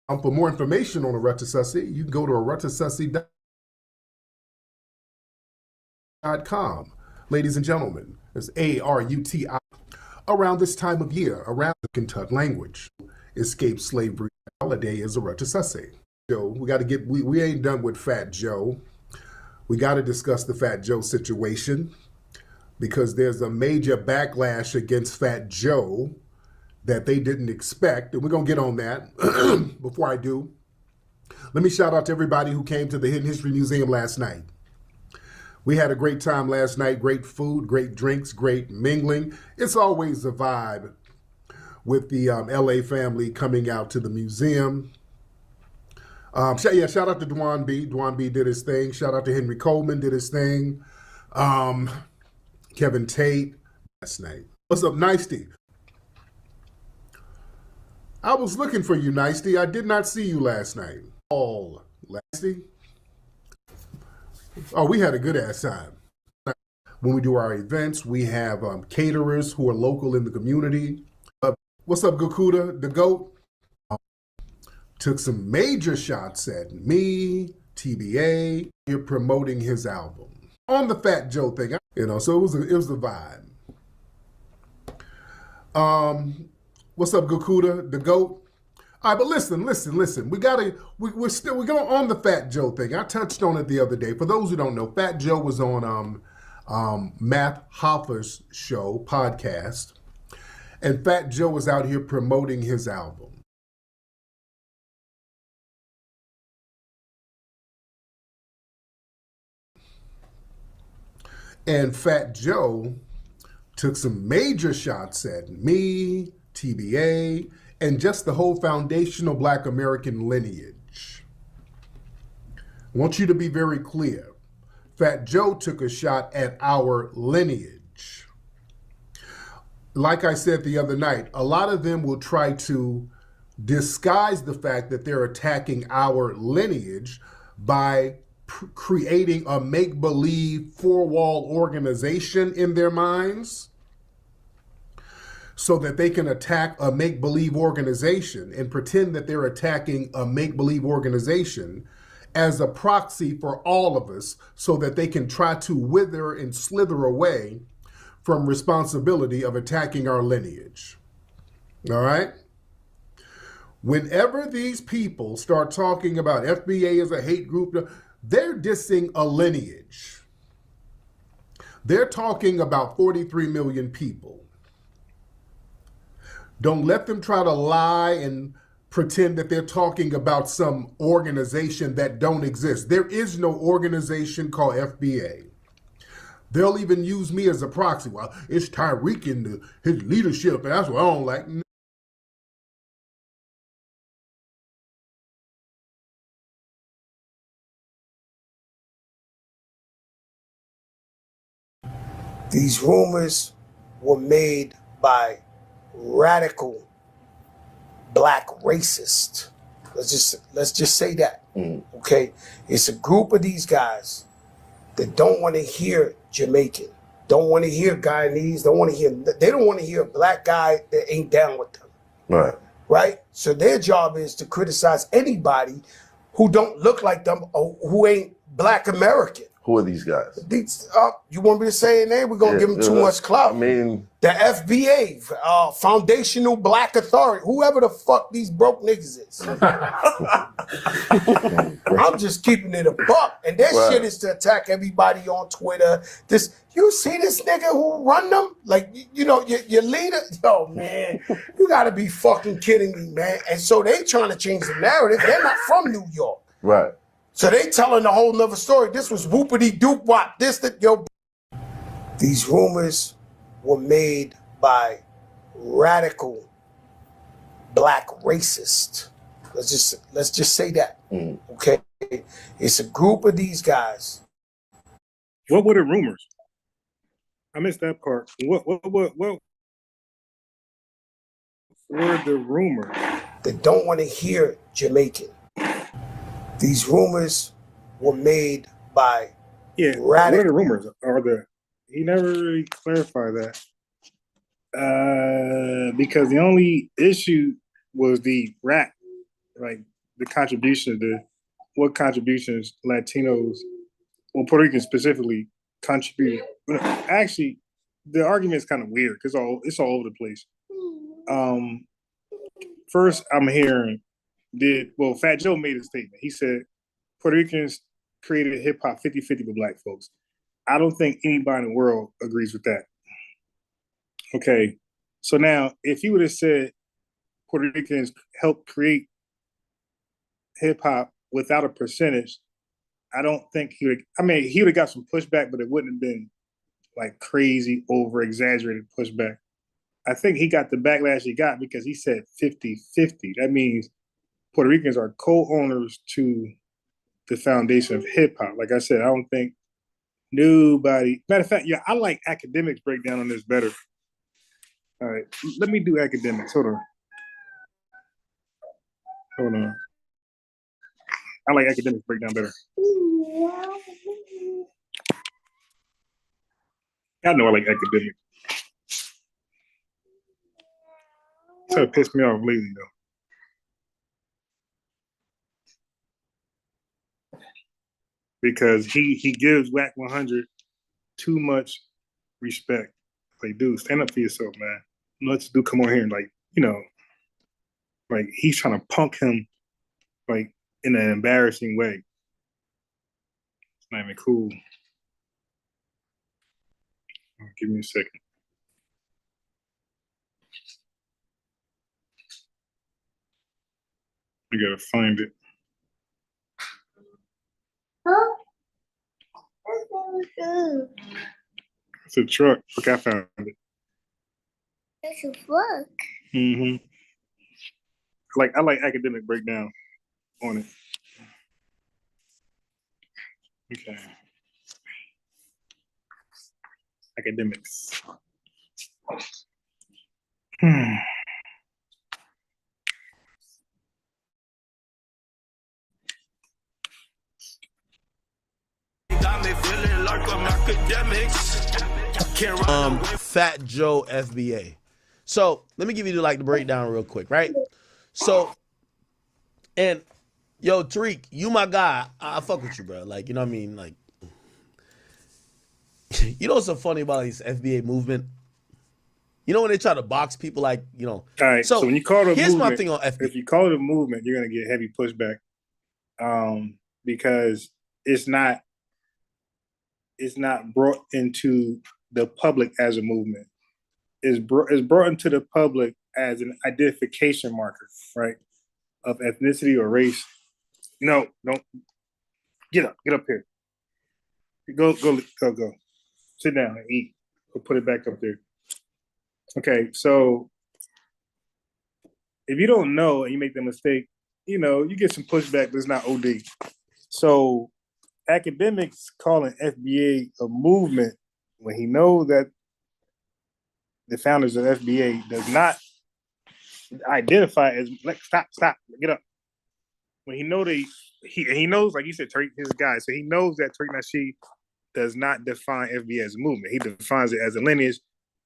For more information on Arutussi, you can go to arutussi.com. Ladies and gentlemen, it's ARUTI. Around this time of year, around the Kentucky language, escape slavery holiday is Arutussi. Joe, we ain't done with Fat Joe. We got to discuss the Fat Joe situation because there's a major backlash against Fat Joe that they didn't expect, and we're going to get on that. Before I do, let me shout out to everybody who came to the Hidden History Museum last night. We had a great time last night, great food, great drinks, great mingling. It's always a vibe with the LA family coming out to the museum. Shout out to Dwan B. Dwan B did his thing. Shout out to Henry Coleman, did his thing. Kevin Tate last night. What's up, Nicety? I was looking for you, Nicety. I did not see you last night. Nicety? Oh, we had a good ass time. When we do our events, we have caterers who are local in the community. What's up, Gakuda, the GOAT? Took some major shots at me, TBA. You're promoting his album on the Fat Joe thing, so it was a vibe. What's up, Gakuda, the GOAT? All right, but listen. We're going on the Fat Joe thing. I touched on it the other day. For those who don't know, Fat Joe was on Matt Hoffa's show, podcast, and Fat Joe was out here promoting his album. And Fat Joe took some major shots at me, TBA, and just the whole foundational Black American lineage. I want you to be very clear. Fat Joe took a shot at our lineage. Like I said the other night, a lot of them will try to disguise the fact that they're attacking our lineage by creating a make-believe four-wall organization in their minds so that they can attack a make-believe organization and pretend that they're attacking a make-believe organization as a proxy for all of us so that they can try to wither and slither away from responsibility of attacking our lineage. All right? Whenever these people start talking about FBA as a hate group, they're dissing a lineage. They're talking about 43 million people. Don't let them try to lie and pretend that they're talking about some organization that don't exist. There is no organization called FBA. They'll even use me as a proxy. Well, it's Tariq and his leadership, and that's what I don't like. These rumors were made by radical Black racists. Let's just say that. Okay? It's a group of these guys that don't want to hear Jamaican, don't want to hear Guyanese, they don't want to hear a Black guy that ain't down with them. Right? So their job is to criticize anybody who don't look like them or who ain't Black American. Who are these guys? You want me to say a name? We're going to give them too much clout. I mean... The FBA, Foundational Black Authority, whoever the fuck these broke niggas is. I'm just keeping it a buck. And their shit is to attack everybody on Twitter. You see this nigga who run them? Like, your leader? Yo, man, you got to be fucking kidding me, man. And so they trying to change the narrative. They're not from New York. Right. So they telling a whole nother story. This was whoopity doop wop. These rumors were made by radical Black racists. Let's just say that. Okay? It's a group of these guys. What were the rumors? I missed that part. What were the rumors? They don't want to hear Jamaican. These rumors were made by radical. What are the rumors? He never really clarified that. Because the only issue was the rap. Like, the contribution, what contributions Latinos, well, Puerto Ricans specifically contribute. Actually, the argument is kind of weird because it's all over the place. First, I'm hearing Fat Joe made a statement. He said Puerto Ricans created hip hop 50-50 with black folks. I don't think anybody in the world agrees with that. Okay, so now if he would have said Puerto Ricans helped create hip hop without a percentage, I don't think he would. I mean, he would have got some pushback, but it wouldn't have been like crazy, over exaggerated pushback. I think he got the backlash he got because he said 50-50. That means Puerto Ricans are co-owners to the foundation of hip hop. Like I said, I don't think nobody. Matter of fact, yeah, I like academics breakdown on this better. All right, let me do academics. Hold on. I like academics breakdown better. I know I like academics. It's kind of pissed me off lately, though. Because he gives Whack 100 too much respect. Like, dude, stand up for yourself, man. Let's come on here and like he's trying to punk him like in an embarrassing way. It's not even cool. Give me a second. I gotta find it. It's a truck. Look, I found it. It's a truck. Mm-hmm. I like academic breakdown on it. Okay. Academics. Fat Joe FBA. So let me give you the breakdown real quick, right? So, and yo, Tariq, you my guy. I fuck with you, bro. Like, you know what I mean? Like, you know what's so funny about this FBA movement? You know when they try to box people, like, you know. All right. So when you call it a here's movement, my thing on FBA. If you call it a movement, you're gonna get heavy pushback, because it's not brought into the public as a movement. It's brought into the public as an identification marker, right, of ethnicity or race. No, don't get up here. Go. Sit down and eat. We'll put it back up there. Okay, so if you don't know and you make the mistake, you get some pushback, but it's not OD. So academics calling FBA a movement when he knows that the founders of FBA does not identify as stop, get up. When he knows, like you said, Tariq, his guy, so he knows that Tariq Nasheed does not define FBA as a movement. He defines it as a lineage,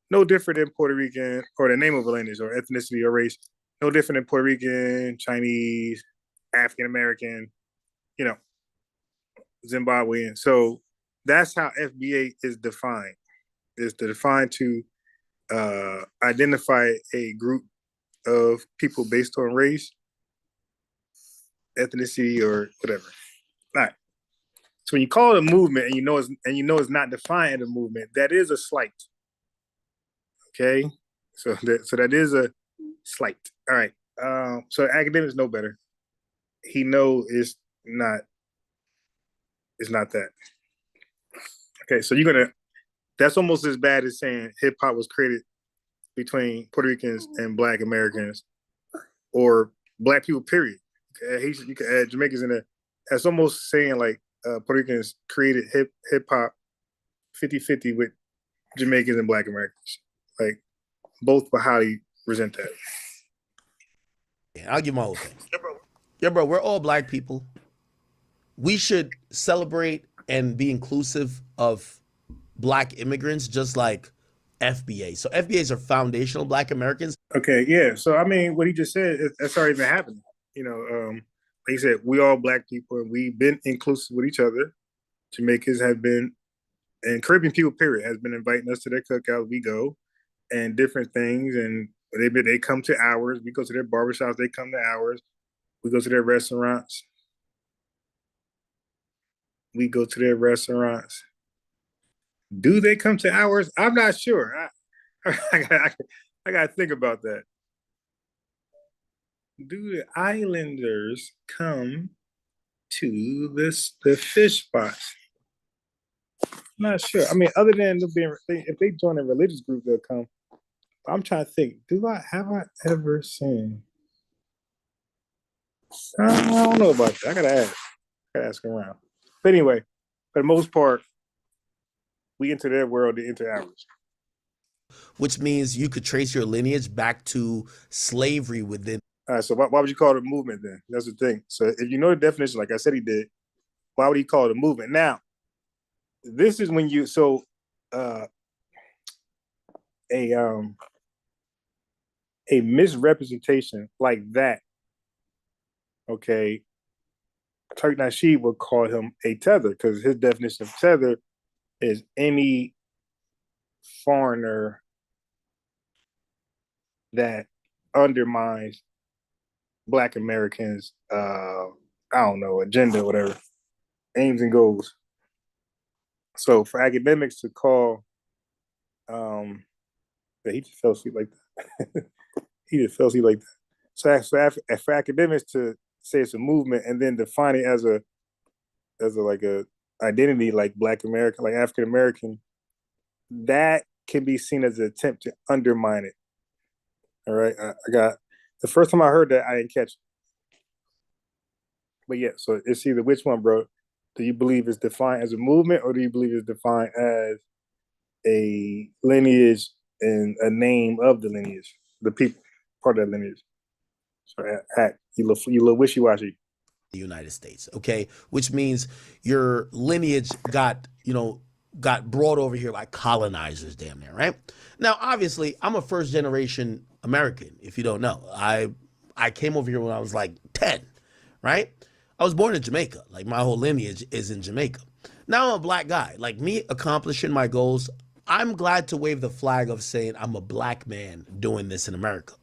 no different than Puerto Rican, or the name of a lineage or ethnicity or race, no different than Puerto Rican, Chinese, African American, Zimbabwean. So that's how FBA is defined. Is defined to identify a group of people based on race, ethnicity, or whatever. All right. So when you call it a movement and you know it's not defined as a movement, that is a slight. Okay, so that is a slight. All right. So academics know better. He knows it's not that. Okay, so that's almost as bad as saying hip hop was created between Puerto Ricans and Black Americans, or Black people, period. You can add Jamaicans in there. That's almost saying like Puerto Ricans created hip hop 50-50 with Jamaicans and Black Americans. Like, both will highly resent that. Yeah, I'll give my whole thing. Yeah, bro, we're all Black people. We should celebrate and be inclusive of Black immigrants, just like FBA. So FBAs are foundational Black Americans. Okay, yeah. So I mean, what he just said, that's already been happening. he said, we all black people and we've been inclusive with each other. Jamaicans have been, and Caribbean people, period, has been inviting us to their cookouts. We go and different things. And they come to ours. We go to their barbershops. They come to ours. We go to their restaurants. Do they come to ours? I'm not sure. I got to think about that. Do the islanders come to the fish spots? I'm not sure. I mean, other than if they join a religious group, they'll come. I'm trying to think. Have I ever seen? I don't know about that. I gotta ask around. But anyway, for the most part, we enter their world, they enter ours. Which means you could trace your lineage back to slavery within. All right, so why would you call it a movement then? That's the thing. So if you know the definition, like I said he did, why would he call it a movement? Now, this is when a misrepresentation like that, okay, Tariq Nasheed would call him a tether because his definition of tether is any foreigner that undermines Black Americans, I don't know, agenda, whatever, aims and goals. So for academics to call, he just fell asleep like that. He just fell asleep like that. So for academics to say it's a movement and then define it as a identity like Black American, like African American, that can be seen as an attempt to undermine it. All right, I got the first time I heard that I didn't catch it, but yeah. So it's either which one, bro. Do you believe it's defined as a movement, or do you believe it's defined as a lineage and a name of the lineage, the people part of that lineage? So you look wishy-washy. The United States, okay, which means your lineage got brought over here by colonizers, damn near, right? Now, obviously, I'm a first generation American. If you don't know, I came over here when I was like 10, right? I was born in Jamaica. Like my whole lineage is in Jamaica. Now I'm a Black guy. Like me accomplishing my goals, I'm glad to wave the flag of saying I'm a Black man doing this in America.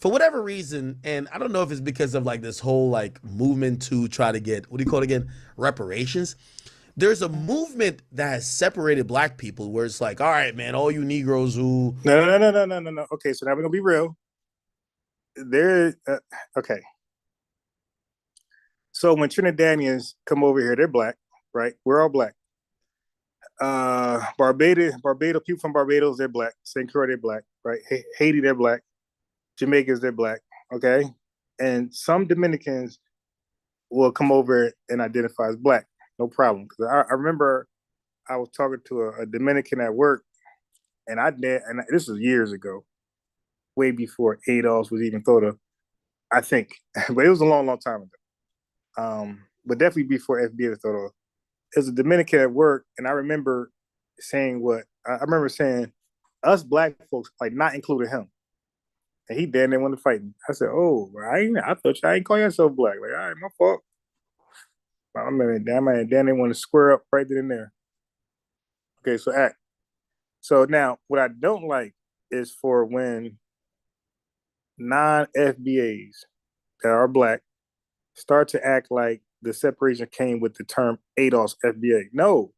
For whatever reason, and I don't know if it's because of like this whole like movement to try to get, what do you call it again? Reparations. There's a movement that has separated Black people where it's like, all right, man, all you Negroes who... No. Okay, so now we're going to be real. Okay. So when Trinidadians come over here, they're Black, right? We're all Black. Barbados, people from Barbados, they're Black. St. Croix, they're Black, right? Haiti, they're Black. Jamaicans, they're Black, okay? And some Dominicans will come over and identify as Black, no problem. Because I remember I was talking to a Dominican at work, and this was years ago, way before ADOS was even thought of, I think. But it was a long, long time ago. But definitely before FBA was thought of. There's a Dominican at work, and I remember saying us Black folks, like not including him. And he damn near wanted to fight me. I said, "Oh, I thought y'all ain't call yourself Black." Like, all right, my fault. I mean, damn near want to square up right then and there. Okay, so act. So now, what I don't like is for when non-FBAs that are Black start to act like the separation came with the term ADOS FBA. No,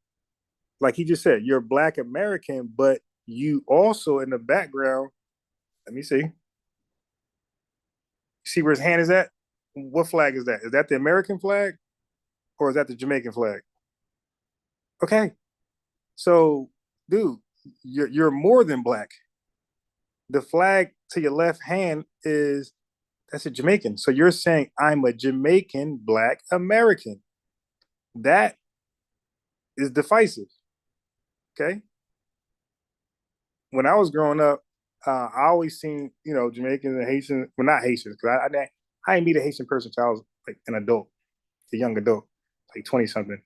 like he just said, you're Black American, but you also in the background. Let me see. See where his hand is at? What flag is that? Is that the American flag or is that the Jamaican flag? Okay. So, dude, you're more than Black. The flag to your left hand that's a Jamaican. So you're saying I'm a Jamaican Black American. That is divisive. Okay. When I was growing up, I always seen, Jamaicans and Haitians, well, not Haitians, because I didn't meet a Haitian person until I was like an adult, a young adult, like 20 something.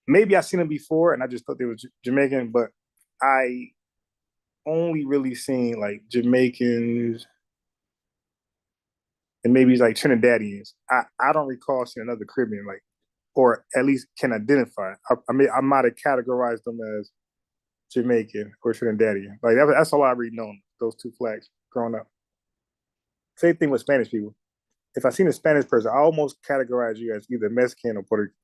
Maybe I seen them before and I just thought they were Jamaican, but I only really seen like Jamaicans and maybe he's like Trinidadians. I don't recall seeing another Caribbean like, or at least can identify. I mean, I might have categorized them as Jamaican or Trinidadian. Like that's all I really known, those two flags growing up. Same thing with Spanish people. If I seen a Spanish person, I almost categorize you as either Mexican or Puerto Rican.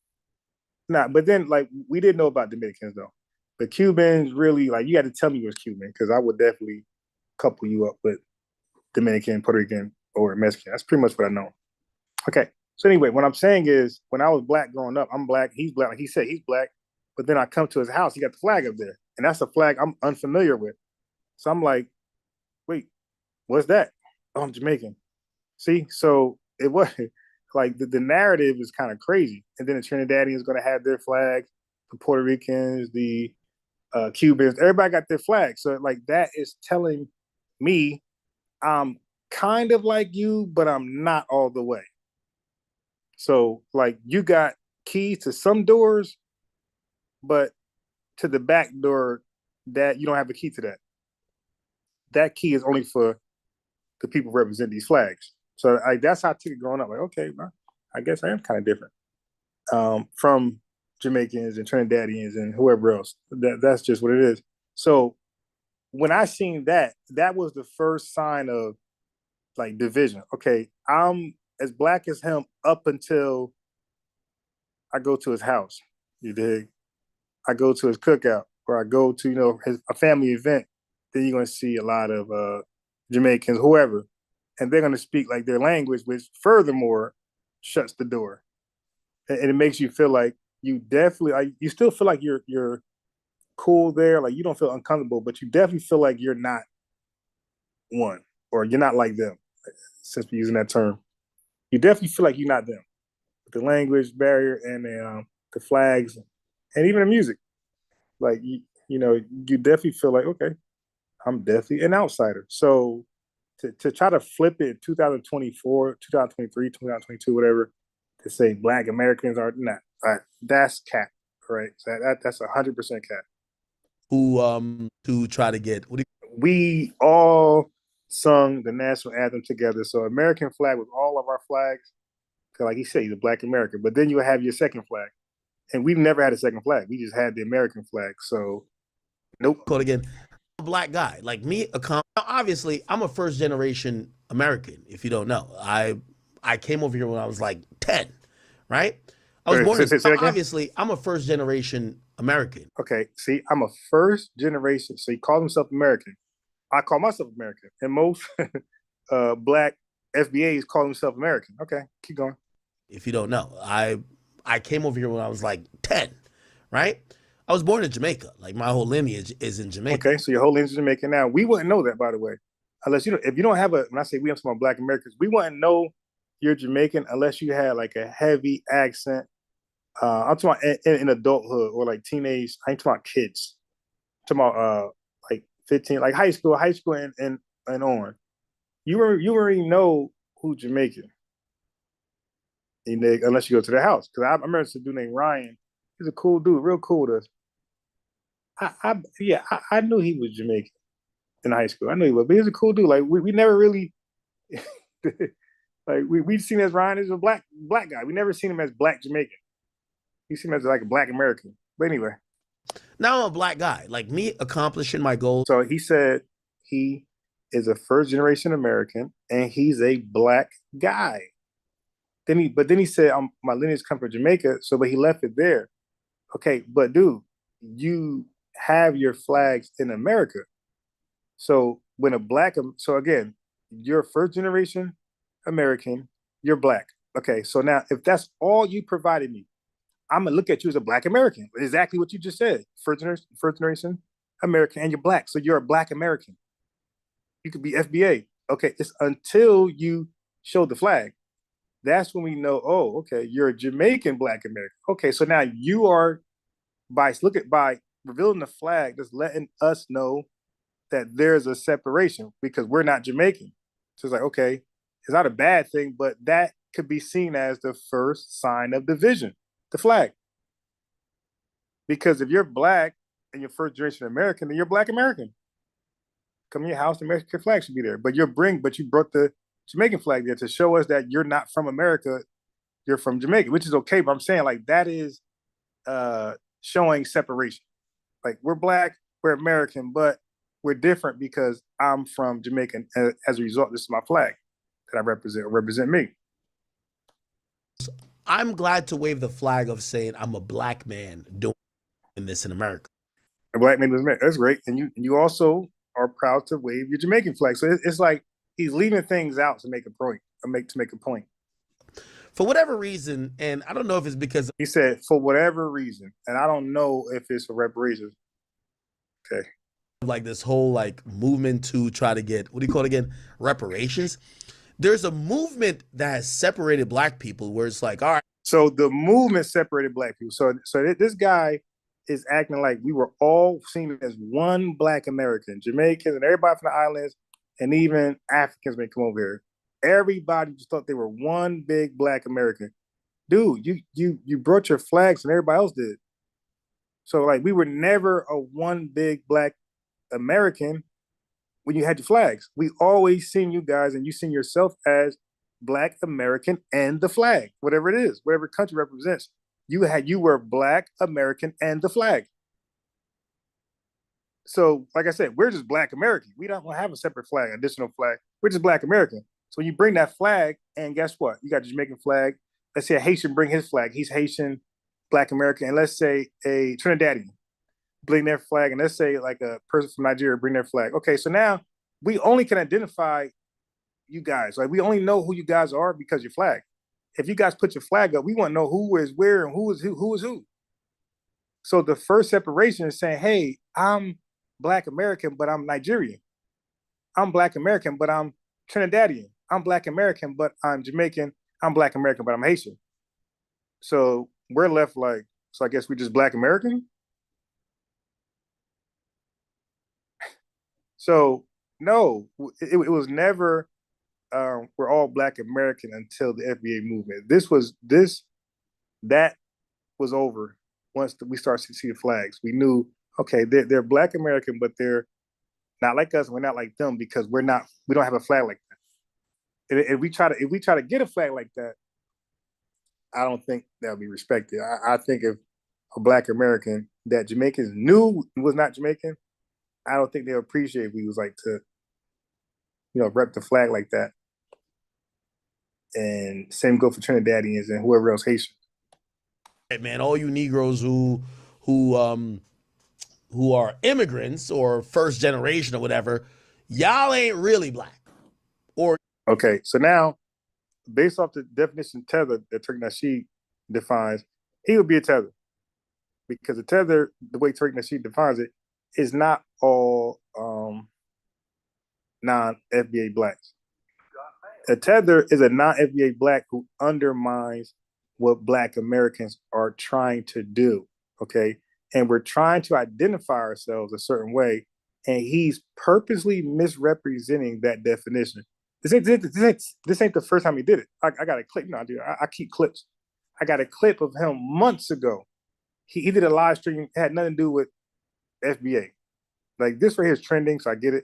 Nah, but then like we didn't know about Dominicans though. The Cubans really like you had to tell me you was Cuban because I would definitely couple you up with Dominican, Puerto Rican, or Mexican. That's pretty much what I know. Okay. So anyway, what I'm saying is when I was black growing up, I'm black, he's black. Like he said he's black, but then I come to his house, he got the flag up there. And that's a flag I'm unfamiliar with. So I'm like, wait, what's that? Oh, I'm Jamaican. See? So it was like the narrative is kind of crazy. And then the Trinidadians going to have their flag, the Puerto Ricans, the Cubans, everybody got their flag. So like that is telling me I'm kind of like you, but I'm not all the way. So like you got keys to some doors, but to the back door that you don't have a key to that. That key is only for the people who represent these flags. So that's how I took it growing up. Like, okay, well, I guess I am kind of different from Jamaicans and Trinidadians and whoever else. That's just what it is. So when I seen that, that was the first sign of like division. Okay, I'm as black as him up until I go to his house. You dig? I go to his cookout or I go to, a family event, then you're going to see a lot of Jamaicans, whoever, and they're going to speak like their language, which furthermore shuts the door. And it makes you feel like you definitely, you still feel like you're cool there. Like you don't feel uncomfortable, but you definitely feel like you're not one or you're not like them, since we're using that term. You definitely feel like you're not them. The language barrier and the flags and even the music. Like, you definitely feel like, okay, I'm definitely an outsider. So to try to flip it in 2024, 2023, 2022, whatever, to say Black Americans are not, that's cap, right? So that's 100% cap. Who to try to get We all sung the national anthem together. So American flag was all of our flags. Like he said, he's a Black American. But then you have your second flag. And we've never had a second flag. We just had the American flag. So, nope. quote again? A black guy like me. Obviously, I'm a first generation American. If you don't know, I came over here when I was like 10, right? I was born. Obviously, I'm a first generation American. Okay, see, I'm a first generation. So he calls himself American. I call myself American, and most Black FBAs call themselves American. Okay, keep going. If you don't know, I came over here when I was like 10, right? I was born in Jamaica. Like my whole lineage is in Jamaica. Okay, so your whole lineage is Jamaican. Now we wouldn't know that, by the way, unless if you don't have when I say we have some Black Americans, we wouldn't know you're Jamaican unless you had like a heavy accent. I'm talking about in adulthood or like teenage. I ain't talking about kids. I'm talking about like 15, like high school and on. You already know who's Jamaican. Unless you go to their house. Because I remember this dude named Ryan. He's a cool dude, real cool to us. I knew he was Jamaican in high school. I knew he was, but he was a cool dude. Like we never really like we've seen as Ryan as a black guy. We never seen him as Black Jamaican. We seen him as like a Black American. But anyway. Now I'm a black guy. Like me accomplishing my goals. So he said he is a first generation American and he's a black guy. Then he said, my lineage comes from Jamaica, but he left it there. Okay, but dude, you have your flags in America. So again, you're first generation American, you're black. Okay, so now if that's all you provided me, I'm gonna look at you as a Black American. Exactly what you just said. First generation American, and you're black, so you're a Black American. You could be FBA. Okay, it's until you show the flag. That's when we know, oh, okay, you're a Jamaican Black American. Okay, so now you are, by revealing the flag, just letting us know that there's a separation because we're not Jamaican. So it's like, okay, it's not a bad thing, but that could be seen as the first sign of division, the flag. Because if you're black and you're first generation American, then you're Black American. Come in your house, the American flag should be there. But you brought the Jamaican flag there to show us that you're not from America, you're from Jamaica, which is okay. But I'm saying like that is showing separation. Like we're black, we're American, but we're different because I'm from Jamaica. And as a result, this is my flag that I represent me. I'm glad to wave the flag of saying I'm a black man doing this in America. A black man doesn't matter. That's great. And you also are proud to wave your Jamaican flag. So it's like he's leaving things out to make a point, to make a point. For whatever reason, and I don't know if it's because he said for whatever reason, and I don't know if it's for reparations. Okay. Like this whole like movement to try to get, what do you call it again? Reparations. There's a movement that has separated black people where it's like, all right. So the movement separated black people. So this guy is acting like we were all seen as one black American, Jamaicans and everybody from the islands, and even Africans may come over here. Everybody just thought they were one big black American. Dude, you brought your flags and everybody else did. So like we were never a one big black American when you had your flags. We always seen you guys and you seen yourself as black American and the flag, whatever it is, whatever country represents. You were black American and the flag. So like I said, we're just black American. We don't have a separate flag, additional flag. We're just black American. So when you bring that flag, and guess what? You got the Jamaican flag. Let's say a Haitian bring his flag. He's Haitian, black American. And let's say a Trinidadian bring their flag. And let's say like a person from Nigeria bring their flag. Okay, so now we only can identify you guys. Like we only know who you guys are because your flag. If you guys put your flag up, we want to know who is where and who is who. So the first separation is saying, hey, I'm black American, but I'm Nigerian. I'm black American, but I'm Trinidadian. I'm black American, but I'm Jamaican. I'm black American, but I'm Haitian. So we're left like, so I guess we're just black American. So no, it was never we're all black American until the FBA movement. That was over once we started to see the flags. We knew, okay, they're black American, but they're not like us. We're not like them because we don't have a flag like that. If we try to get a flag like that, I don't think that'll be respected. I think if a black American that Jamaicans knew was not Jamaican, I don't think they'll appreciate if we was like to, rep the flag like that. And same go for Trinidadians and whoever else Haitian. Hey, man, all you Negroes who are immigrants or first generation or whatever, y'all ain't really black. Or okay, so now, based off the definition tether that Tariq Nasheed defines, he would be a tether. Because a tether, the way Tariq Nasheed defines it, is not all non-FBA blacks. A tether is a non-FBA black who undermines what black Americans are trying to do, okay? And we're trying to identify ourselves a certain way, and he's purposely misrepresenting that definition. This ain't the first time he did it. I got a clip. I keep clips. I got a clip of him months ago. He did a live stream. It had nothing to do with FBA. Like this right here is trending, so I get it.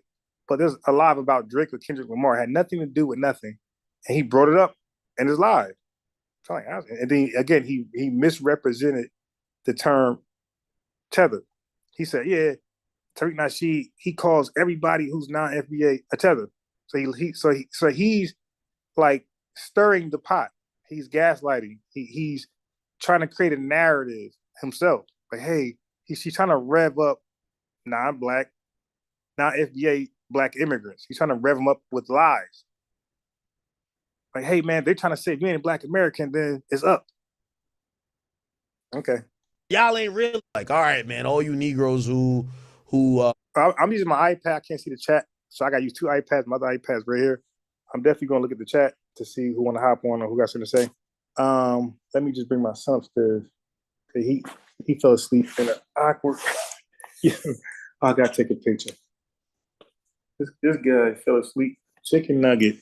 But there's a live about Drake with Kendrick Lamar. It had nothing to do with nothing. And he brought it up in his live. And then again, he misrepresented the term tether. He said, yeah, Tariq Nasheed, he calls everybody who's non-FBA a tether. So he's like stirring the pot. He's gaslighting. He's trying to create a narrative himself. Like, hey, he's trying to rev up non-black, non-FBA black immigrants. He's trying to rev them up with lies. Like, hey, man, they're trying to say if you ain't a black American, then it's up. Okay. y'all ain't really like, all right, man, all you Negroes who I'm using my iPad. I can't see the chat. So I got to use two iPads. My other iPad's right here. I'm definitely going to look at the chat to see who want to hop on or who got something to say. Let me just bring my son upstairs. He fell asleep in an awkward. I got to take a picture. This guy fell asleep, chicken nugget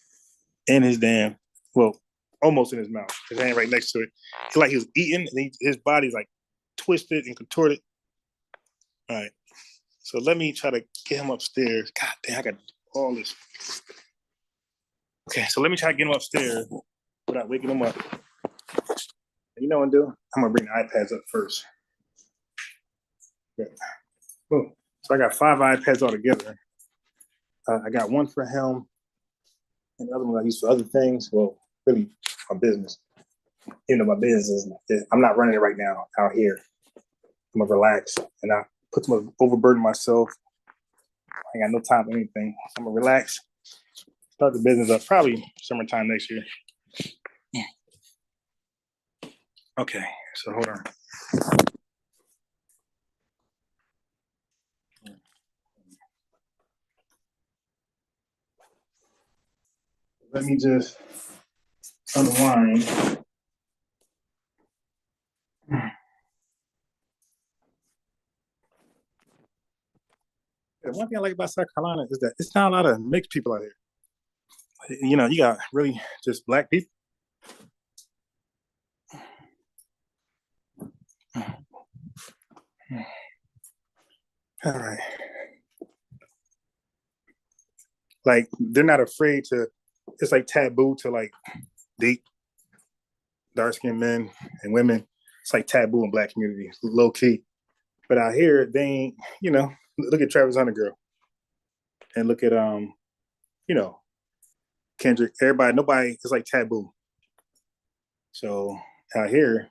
in his almost in his mouth. His hand right next to it. It's like he was eating, and his body's like twisted and contorted. All right. So let me try to get him upstairs. God damn, I got all this. Okay, so let me try to get him upstairs without waking him up. You know what I'm doing? I'm gonna bring the iPads up first. Okay. Boom. So I got 5 iPads all together. I got one for him, and the other one I use for other things. Well, really, my business. You know, my business I'm not running it right now out here. I'm gonna relax and not put too much overburden myself. I ain't got no time for anything. I'm gonna relax, start the business up probably summertime next year. Okay, so hold on. Let me just unwind. The one thing I like about South Carolina is that it's not a lot of mixed people out here. You know, you got really just black people. All right. Like they're not afraid to. It's like taboo to like date dark-skinned men and women. It's like taboo in black communities, low key. But out here, they ain't. You know, look at Travis Hunter girl, and look at you know, Kendrick. Everybody, nobody. It's like taboo. So out here,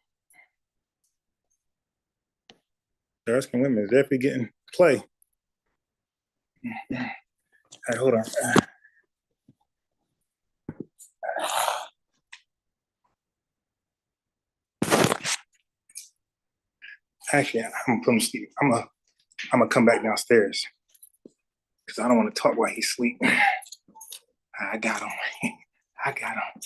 dark-skinned women is definitely getting play. All right, hold on. Actually, I'm gonna put him to sleep. I'm gonna come back downstairs because I don't want to talk while he's asleep. I got him. I got him.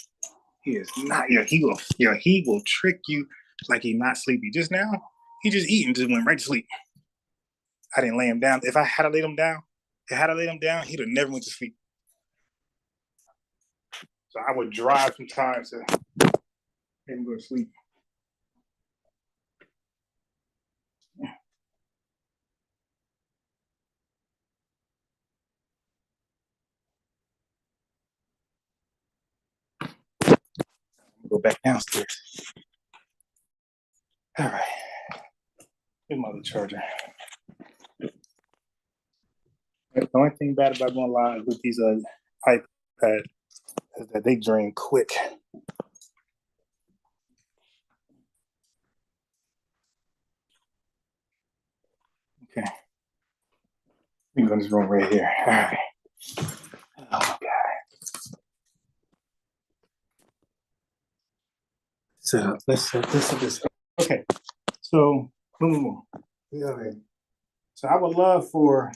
He is not. He will trick you like he's not sleepy. Just now, he just eating, just went right to sleep. I didn't lay him down. If I had to lay him down, he'd have never went to sleep. So I would drive sometimes to make him go to sleep. Go back downstairs. All right. Here's my other charger. The only thing bad about going live with these iPads is that they drain quick. Okay. We can go in this room right here. All right. Oh, God. So let's set this up. Okay. So, boom. Yeah. So I would love for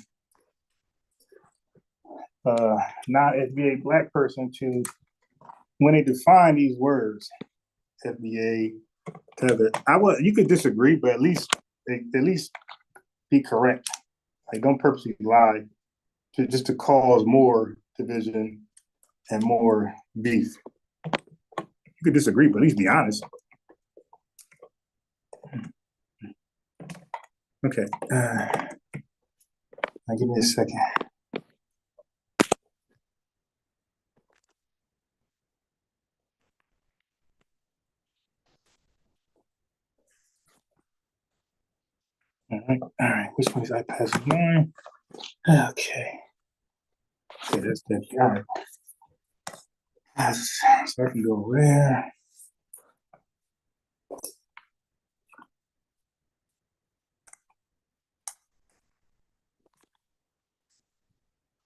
not FBA black person to, when they define these words, FBA, tether. You could disagree, but at least be correct. Like don't purposely lie just to cause more division and more beef. You could disagree, but at least be honest. Okay. Give me a second. All right. Which one is iPad 9? Okay. Okay, that's that. All right. So I can go there.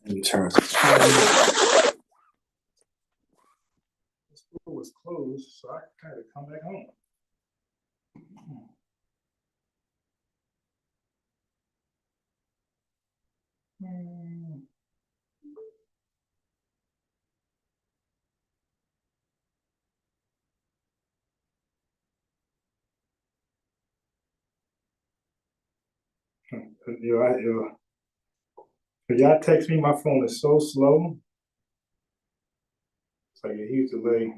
Let me turn this. The school was closed, so I had to come back home. Y'all text me, my phone is so slow. It's like a huge delay.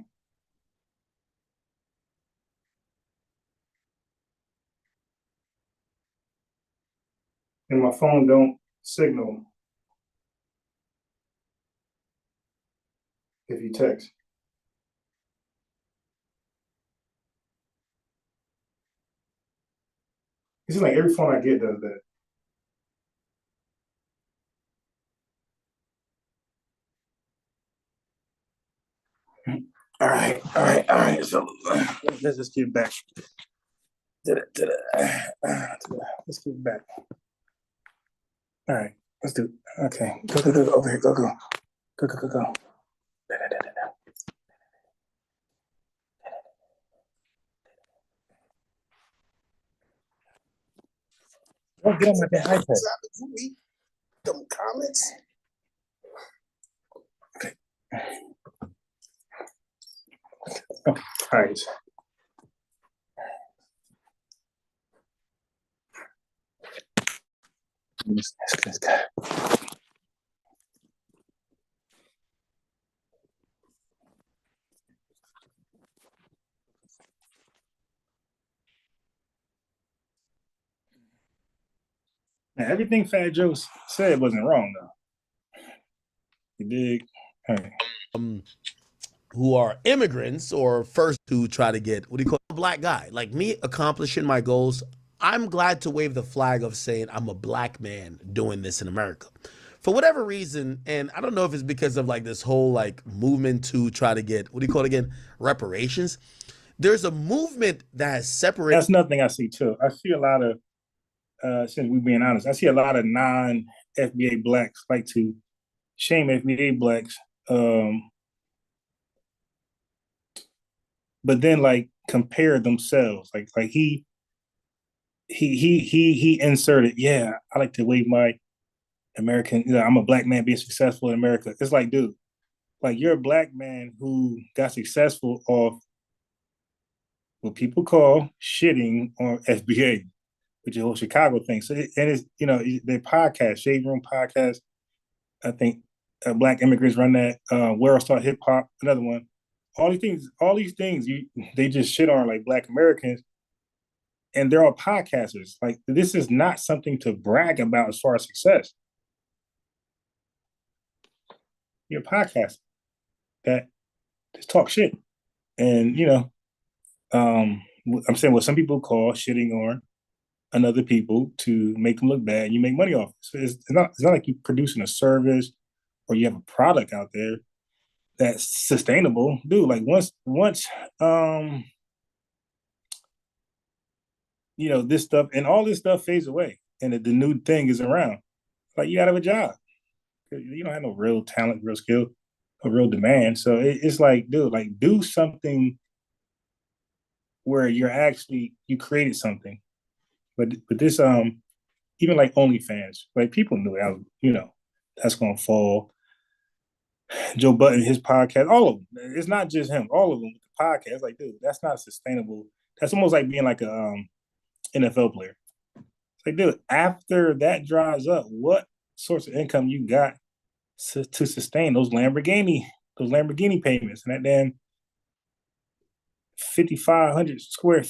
And my phone don't signal. if you text. It seems like every phone I get does that. All right. So let's just get back let's get back. All right, let's do it. Okay, go over here. Go. Don't get on my damn iPad. You read them comments. All right. This guy. Now, everything Fat Joe said wasn't wrong though. You dig? All right. Who are immigrants or first to try to get, what do you call it, a black guy. Like me accomplishing my goals, I'm glad to wave the flag of saying I'm a black man doing this in America. For whatever reason, and I don't know if it's because of like this whole like movement to try to get, what do you call it again, reparations. There's a movement that has separated. That's another thing I see too. I see a lot of, since we're being honest, I see a lot of non-FBA blacks like to shame FBA blacks, but then like compare themselves. Like he inserted, yeah, I like to wave my American, I'm a black man being successful in America. It's like, dude, like you're a black man who got successful off what people call shitting on FBA, which is a whole Chicago thing. So, and it's, their podcast, Shade Room podcast, I think black immigrants run that, World Star Hip Hop, another one. All these things, they just shit on like black Americans, and they're all podcasters. Like this is not something to brag about as far as success. You're a podcaster that just talk shit, and I'm saying what some people call shitting on another people to make them look bad. You make money off it. So it's not like you're producing a service or you have a product out there that's sustainable, dude. Like once this stuff and all this stuff fades away and the new thing is around, like you gotta have a job. You don't have no real talent, real skill, no real demand. So it's like, dude, like do something where you created something. But this even like OnlyFans, like people knew that that's gonna fall. Joe Budden, his podcast, all of them. It's not just him, all of them with the podcast. Like, dude, that's not sustainable. That's almost like being like a NFL player. It's like, dude, after that dries up, what source of income you got to sustain those Lamborghini payments and that damn 5,500 square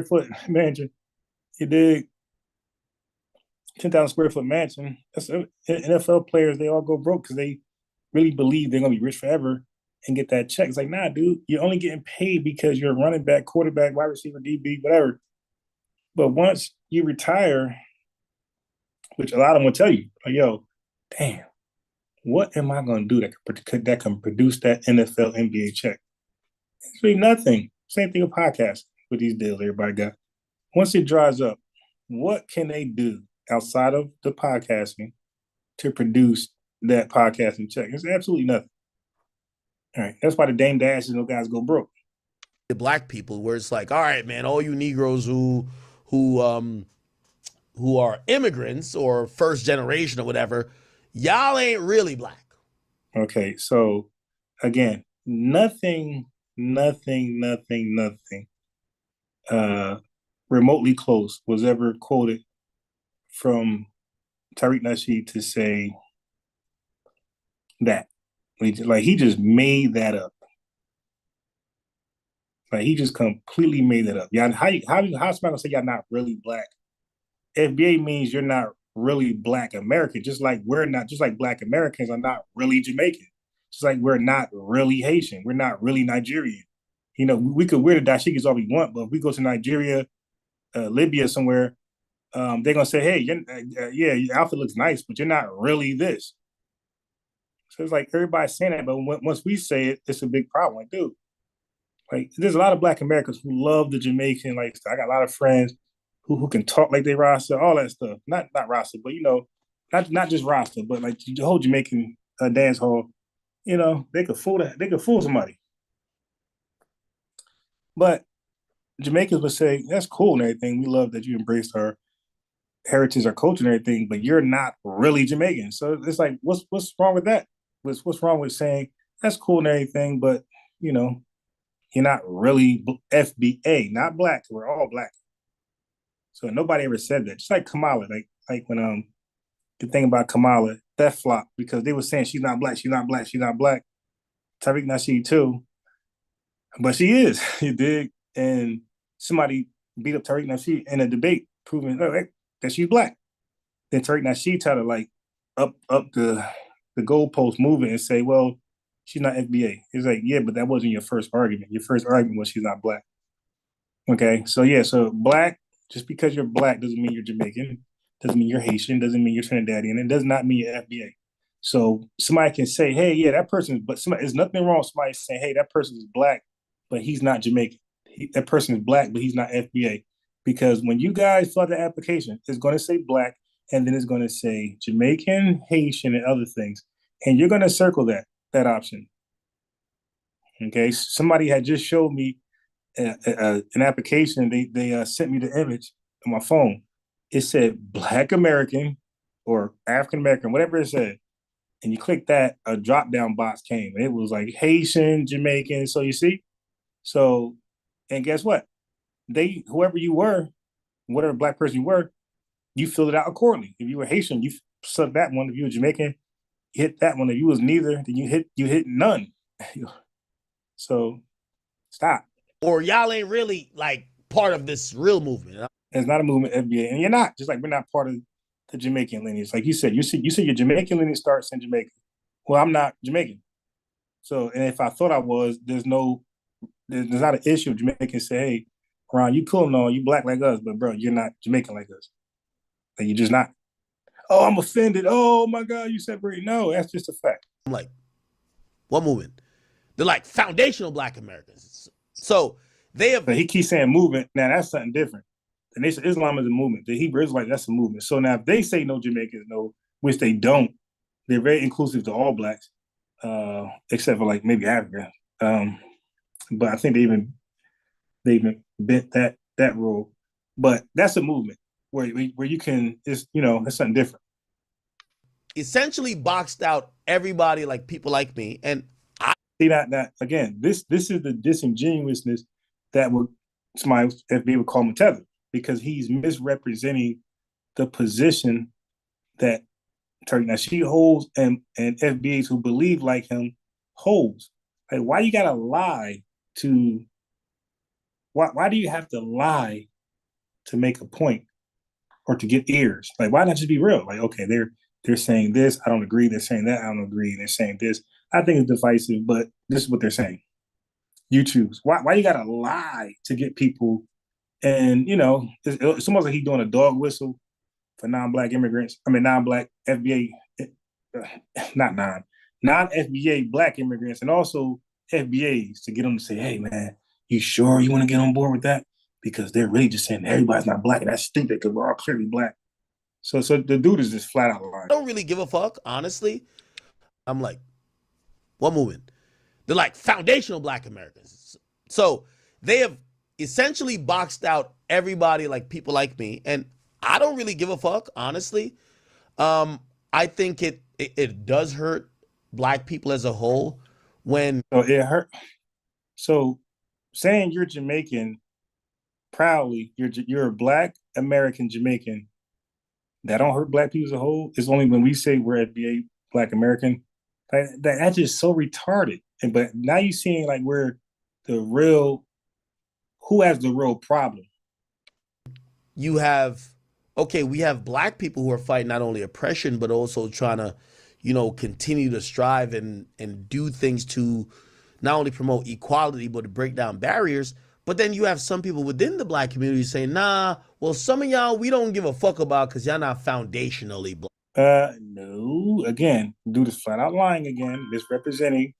foot mansion? You dig? 10,000 square foot mansion. That's NFL players. They all go broke because they really believe they're gonna be rich forever and get that check. It's like, nah, dude, you're only getting paid because you're a running back, quarterback, wide receiver, DB, whatever. But once you retire, which a lot of them will tell you, like, yo, damn, what am I gonna do that can produce that NFL, NBA check? It's really nothing. Same thing with podcasts with these deals everybody got. Once it dries up, what can they do outside of the podcasting to produce that podcasting check? It's absolutely nothing. All right. That's why the Dame Dash and those guys go broke. The black people, where it's like, all right, man, all you Negroes who are immigrants or first generation or whatever, y'all ain't really black. Okay, so again, nothing remotely close was ever quoted from Tariq Nasheed to say that. Like he just made that up. Like he just completely made that up. Yeah, how somebody gonna say y'all not really black? FBA means you're not really black American, just like we're not, just like black Americans are not really Jamaican. Just like we're not really Haitian, we're not really Nigerian. You know, we could wear the dashikis all we want, but if we go to Nigeria, Libya, somewhere, they're gonna say, "Hey, yeah, your outfit looks nice, but you're not really this." So it's like everybody's saying that, but once we say it, it's a big problem. Like, dude, like there's a lot of Black Americans who love the Jamaican lifestyle. I got a lot of friends who can talk like they Rasta, all that stuff. Not Rasta, but you know, not just Rasta, but like the whole Jamaican dance hall. You know, they could fool somebody. But Jamaicans would say, "That's cool and everything. We love that you embraced our heritage, our culture, and everything, but you're not really Jamaican." So it's like, what's wrong with that? What's wrong with saying that's cool and everything, but you know, you're not really FBA, not Black. We're all Black. So nobody ever said that. Just like Kamala, like when the thing about Kamala, that flopped because they were saying she's not Black, she's not Black, she's not Black. Tariq Nasheed too, but she is. You dig? And somebody beat up Tariq Nasheed in a debate, proving that she's Black. Then Tariq Nasheed tried to like up the goalpost movement and say, well, she's not FBA. It's like, yeah, but that wasn't your first argument. Your first argument was she's not Black. Okay, so yeah, so Black, just because you're Black doesn't mean you're Jamaican, doesn't mean you're Haitian, doesn't mean you're Trinidadian, and does not mean you're FBA. So somebody can say, hey, yeah, that person, but there's nothing wrong with somebody saying, hey, that person is Black, but he's not Jamaican. That person is Black, but he's not FBA. Because when you guys fill out the application, it's going to say Black, and then it's going to say Jamaican, Haitian, and other things. And you're going to circle that option. Okay, somebody had just showed me an application. They sent me the image on my phone. It said Black American or African American, whatever it said. And you click that, a drop down box came. It was like Haitian, Jamaican. So you see, and guess what? Whoever you were, whatever Black person you were, you filled it out accordingly. If you were Haitian, you subbed that one. If you were Jamaican, you hit that one. If you was neither, then you hit none. So stop. Or y'all ain't really like part of this real movement. It's not a movement, FBA, and you're not. Just like we're not part of the Jamaican lineage. Like you said your Jamaican lineage starts in Jamaica. Well, I'm not Jamaican. So, and if I thought I was, there's not an issue of Jamaicans say, hey, Ron, you cool and all, you Black like us, but bro, you're not Jamaican like us. Like you're just not. Oh, I'm offended. Oh my God, you separate. No, that's just a fact. I'm like, what movement? They're like foundational Black Americans. So they have. But he keeps saying movement. Now that's something different. The Nation of Islam is a movement. The Hebrew Israelite, that's a movement. So now if they say no Jamaicans, no, which they don't, they're very inclusive to all Blacks, except for like maybe Africa. But I think they even bent that rule. But that's a movement where you can, it's that's something different. Essentially boxed out everybody, like people like me, and I see that again. This is the disingenuousness that somebody FBA would call him tethered, because he's misrepresenting the position that Tariq Nasheed holds and FBAs who believe like him holds. Like, why you gotta lie to? Why do you have to lie to make a point or to get ears? Like, why not just be real? Like, okay, they're saying this, I don't agree. They're saying that, I don't agree. They're saying this. I think it's divisive, but this is what they're saying. You choose. Why you gotta lie to get people? And it's almost like he's doing a dog whistle for non-Black immigrants. I mean, non-Black FBA, non-FBA Black immigrants, and also FBAs to get them to say, "Hey, man, you sure you want to get on board with that?" Because they're really just saying everybody's not Black, and that's stupid because we're all clearly Black. So the dude is just flat out lying. I don't really give a fuck, honestly. I'm like, what movement? They're like foundational Black Americans. So they have essentially boxed out everybody, like people like me, and I don't really give a fuck, honestly. I think it does hurt Black people as a whole when it hurt. So saying you're Jamaican proudly, you're a Black American Jamaican, that don't hurt Black people as a whole. It's only when we say we're FBA Black American, that's just so retarded. But now you're seeing like we're the real. Who has the real problem? You have, we have Black people who are fighting not only oppression, but also trying to, continue to strive and do things to not only promote equality but to break down barriers. But then you have some people within the black community saying, nah, well, some of y'all we don't give a fuck about because y'all not foundationally black. No. Again, do this flat out lying again, misrepresenting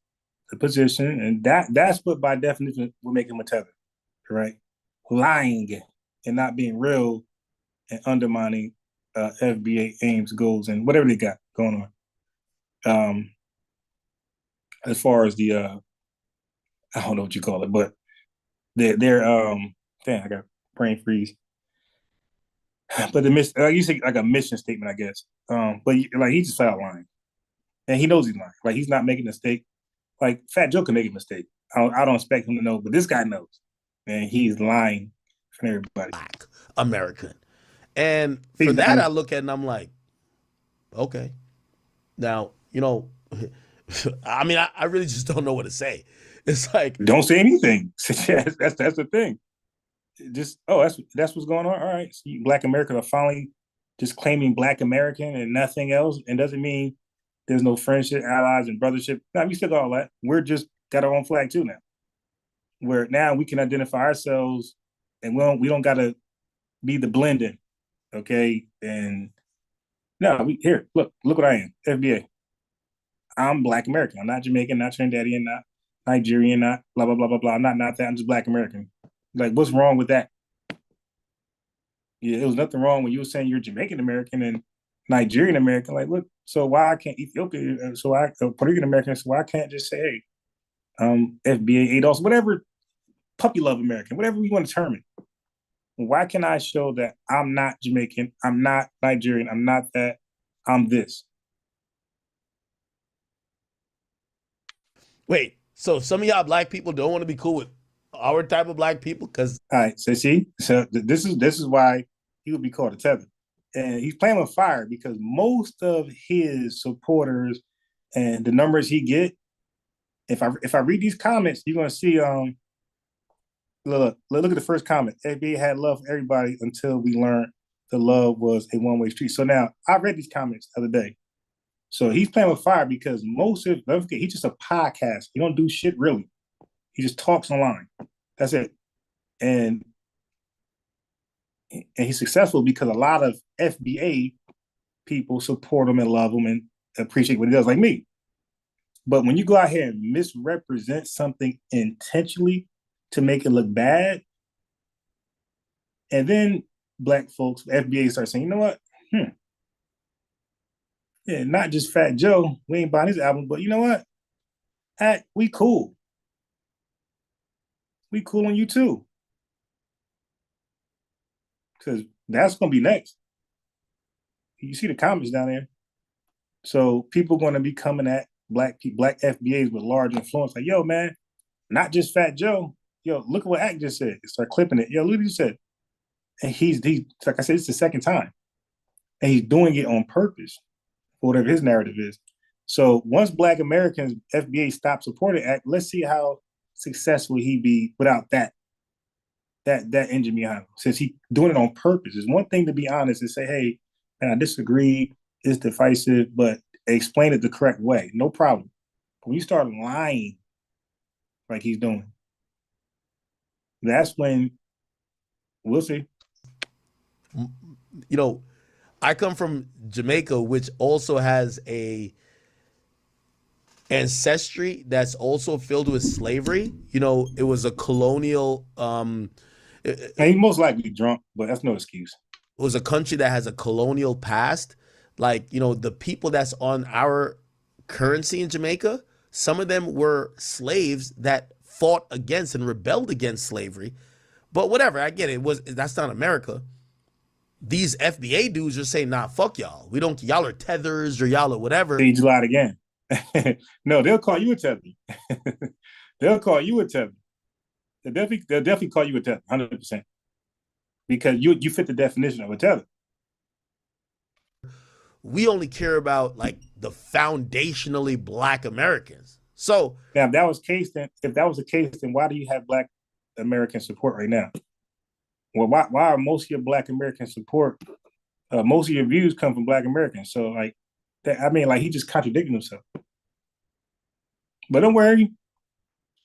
the position, and that's what by definition will make him a tether, right? Lying and not being real and undermining FBA aims, goals, and whatever they got going on. As far as the I don't know what you call it, but they're damn, I got brain freeze. But you say like a mission statement, I guess. But like he's just flat out lying, and he knows he's lying. Like he's not making a mistake. Like Fat Joe can make a mistake. I don't expect him to know, but this guy knows, and he's lying for everybody. Black American, and for that I look at it and I'm like, okay, now I mean I really just don't know what to say. It's like don't say anything. that's the thing. Just that's what's going on. All right, so Black Americans are finally just claiming Black American and nothing else, and doesn't mean there's no friendship, allies, and brothership. No, we still got all that. We're just got our own flag too now. Where now we can identify ourselves, and we don't gotta be the blending, okay? And no, look what I am, FBA. I'm Black American. I'm not Jamaican, not Trinidadian, not Nigerian, not blah blah blah blah blah. I'm not that. I'm just Black American. Like, what's wrong with that? Yeah, there was nothing wrong when you were saying you're Jamaican American and Nigerian American. Like, look, so why I can't Ethiopia? So I Puerto Rican American. So why I can't just say, hey, FBA ADOS, whatever, puppy love American, whatever we want to term it. Why can I show that I'm not Jamaican, I'm not Nigerian, I'm not that, I'm this? Wait, so some of y'all black people don't want to be cool with our type of black people? Because all right, so see, so this is why he would be called a tether, and he's playing with fire because most of his supporters and the numbers he get, if I read these comments, you're gonna see look at the first comment. FBA had love for everybody until we learned the love was a one-way street. So now I read these comments the other day. So he's playing with fire because most of he's just a podcast. He don't do shit really. He just talks online. That's it. And he's successful because a lot of FBA people support him and love him and appreciate what he does, like me. But when you go out here and misrepresent something intentionally to make it look bad, and then black folks, FBA start saying, you know what? Yeah, not just Fat Joe, we ain't buying his album, but you know what? We cool. We cool on you too. Because that's going to be next. You see the comments down there. So people going to be coming at black FBAs with large influence. Like, yo, man, not just Fat Joe. Yo, look at what Act just said. Start clipping it. Yo, look what he said. And he's like I said, it's the second time. And he's doing it on purpose, for whatever his narrative is. So once Black Americans, FBA stop supporting Act, let's see how successful he be without that engine behind him. Since he doing it on purpose. It's one thing to be honest and say, hey, man, I disagree, it's divisive, but explain it the correct way. No problem. But when you start lying like he's doing, that's when we'll see. You know, I come from Jamaica, which also has a ancestry that's also filled with slavery. You know, it was a colonial and he most likely drunk, but that's no excuse. It was a country that has a colonial past. Like, you know, the people that's on our currency in Jamaica, some of them were slaves that fought against and rebelled against slavery. But whatever, I get it. That's not America. These FBA dudes are saying, nah, fuck y'all. Y'all are tethers or y'all are whatever. They just lied again. No, they'll call you a tether. They'll call you a tether. They'll definitely call you a tether, 100%. Because you fit the definition of a tether. We only care about like the foundationally Black Americans. So now, if that was the case, then why do you have Black American support right now? Well, why are most of your Black American support? Most of your views come from Black Americans. So like, I mean, like he just contradicted himself. But don't worry,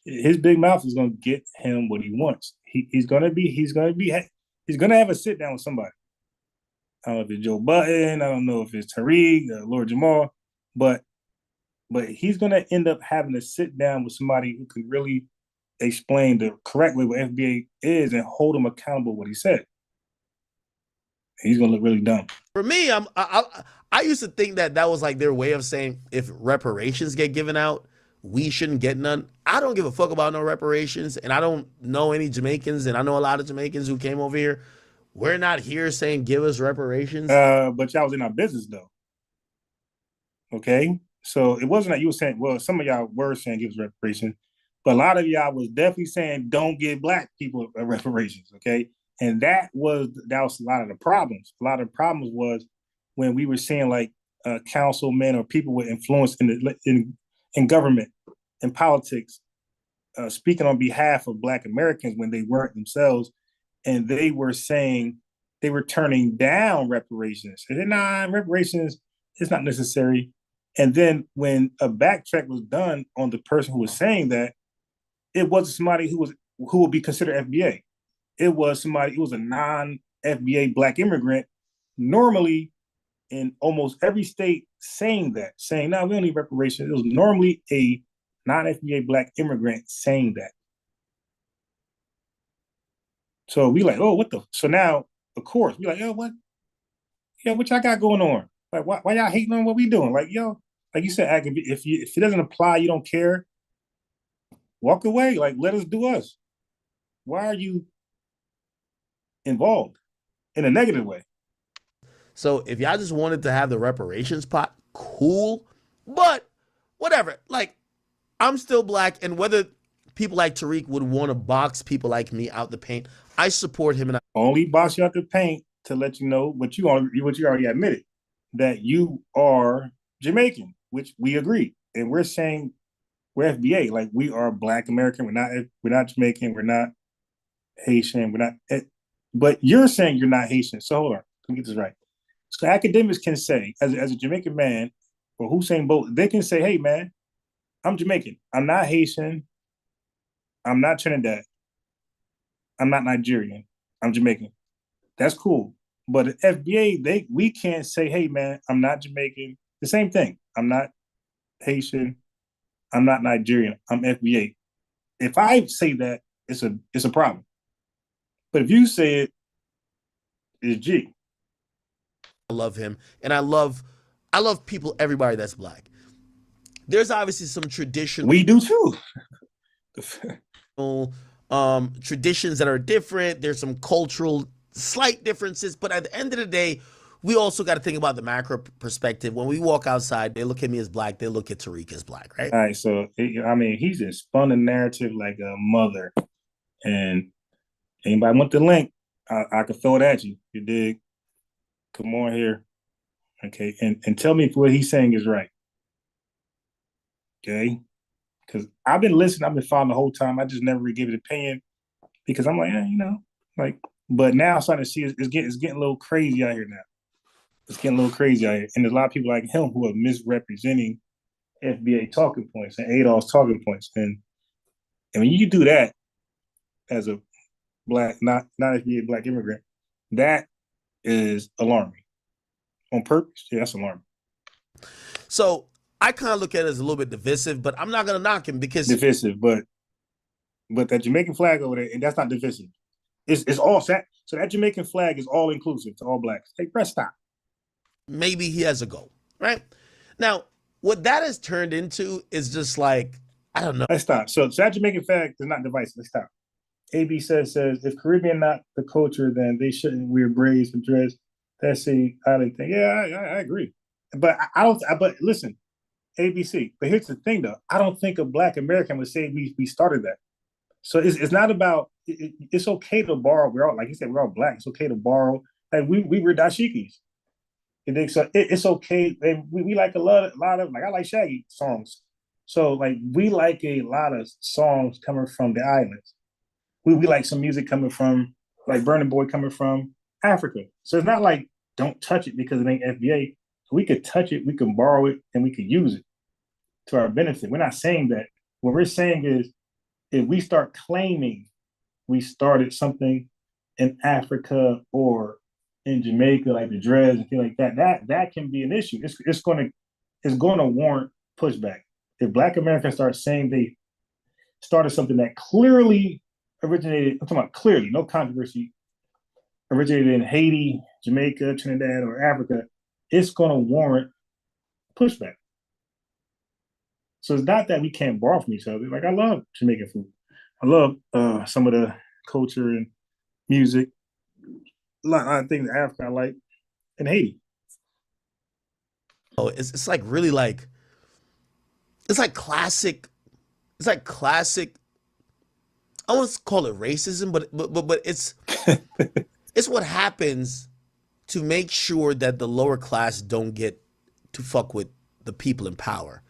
his big mouth is gonna get him what he wants. He's gonna have a sit down with somebody. I don't know if it's Joe Budden, I don't know if it's Tariq, Lord Jamal, but he's gonna end up having to sit down with somebody who can really explain the correct way what FBA is and hold him accountable what he said. He's gonna look really dumb. For me, I used to think that was like their way of saying if reparations get given out, we shouldn't get none. I don't give a fuck about no reparations, and I don't know any Jamaicans, and I know a lot of Jamaicans who came over here. We're not here saying give us reparations. But y'all was in our business though. Okay? So it wasn't that you were saying, well, some of y'all were saying give us reparations, but a lot of y'all was definitely saying don't give black people reparations, okay? And that was a lot of the problems. A lot of the problems was when we were seeing like councilmen or people with influence in government, in politics, speaking on behalf of Black Americans when they weren't themselves, and they were saying they were turning down reparations. And then, nah, reparations is not necessary. And then when a backtrack was done on the person who was saying that, it wasn't somebody who would be considered FBA. It was a non-FBA Black immigrant, normally in almost every state saying, no, we don't need reparations. It was normally a non-FBA Black immigrant saying that. So we like, oh, what the? So now, of course, we like, yo, what? Yeah, what y'all got going on? Like, why y'all hating on what we doing? Like, yo, like you said, if it doesn't apply, you don't care, walk away. Like, let us do us. Why are you involved in a negative way? So if y'all just wanted to have the reparations pot, cool. But whatever. Like, I'm still Black, and whether people like Tariq would want to box people like me out the paint, I support him. And I only box you out the paint to let you know what you already admitted, that you are Jamaican, which we agree, and we're saying we're FBA, like we are Black American. We're not Jamaican. We're not Haitian. We're not. But you're saying you're not Haitian. So hold on, let me get this right. So academics can say, as a Jamaican man, or Hussein Bolt, they can say, hey man, I'm Jamaican. I'm not Haitian. I'm not Trinidad. I'm not Nigerian. I'm Jamaican. That's cool. But at FBA, we can't say, hey man, I'm not Jamaican. The same thing. I'm not Haitian. I'm not Nigerian. I'm FBA. If I say that, it's a problem. But if you say it, it's G. I love him, and I love people, everybody that's Black. There's obviously some traditional. We do too. Traditions that are different. There's some cultural slight differences, but at the end of the day, we also got to think about the macro perspective. When we walk outside, they look at me as Black. They look at Tariq as Black, right? All right. So I mean, he's just spun a narrative like a mother, and anybody want the link, I can throw it at you. You dig? Come on here, okay, and tell me if what he's saying is right. Okay, because I've been listening, I've been following the whole time. I just never really gave an opinion because I'm like, like. But now I'm starting to see it's getting a little crazy out here now. It's getting a little crazy out here, and there's a lot of people like him who are misrepresenting FBA talking points and ADOS talking points, and when you do that as a Black, not FBA Black immigrant, that is alarming. On purpose, yeah, that's alarming. So I kind of look at it as a little bit divisive, but I'm not gonna knock him because divisive, but that Jamaican flag over there, and that's not divisive. It's all set. So that Jamaican flag is all inclusive to all Blacks. Hey, press stop. Maybe he has a goal, right? Now, what that has turned into is just like, I don't know. Let's stop. So that Jamaican flag is not divisive. Let's stop. AB says if Caribbean not the culture, then they shouldn't wear braids and dress. That's a island thing. Yeah, I agree. But I don't. But listen, ABC. But here's the thing, though. I don't think a Black American would say we started that. So it's not about. It's okay to borrow. We're all, like you said, we're all Black. It's okay to borrow. Like we were dashikis. So it's okay. And we like a lot of like I like Shaggy songs. So like we like a lot of songs coming from the islands. We like some music coming from like Burna Boy coming from Africa. So it's not like don't touch it because it ain't FBA. We could touch it, we can borrow it, and we can use it to our benefit. We're not saying that. What we're saying is if we start claiming we started something in Africa or in Jamaica, like the dreads and things like that, that can be an issue. It's going to warrant pushback. If Black Americans start saying they started something that clearly originated, I'm talking about clearly, no controversy, originated in Haiti, Jamaica, Trinidad, or Africa, it's going to warrant pushback. So it's not that we can't borrow from each other. Like, I love Jamaican food. I love some of the culture and music. A lot of things in Africa I like, and Haiti. Oh, it's like really like it's like classic. It's like classic. I want to call it racism, but it's it's what happens to make sure that the lower class don't get to fuck with the people in power.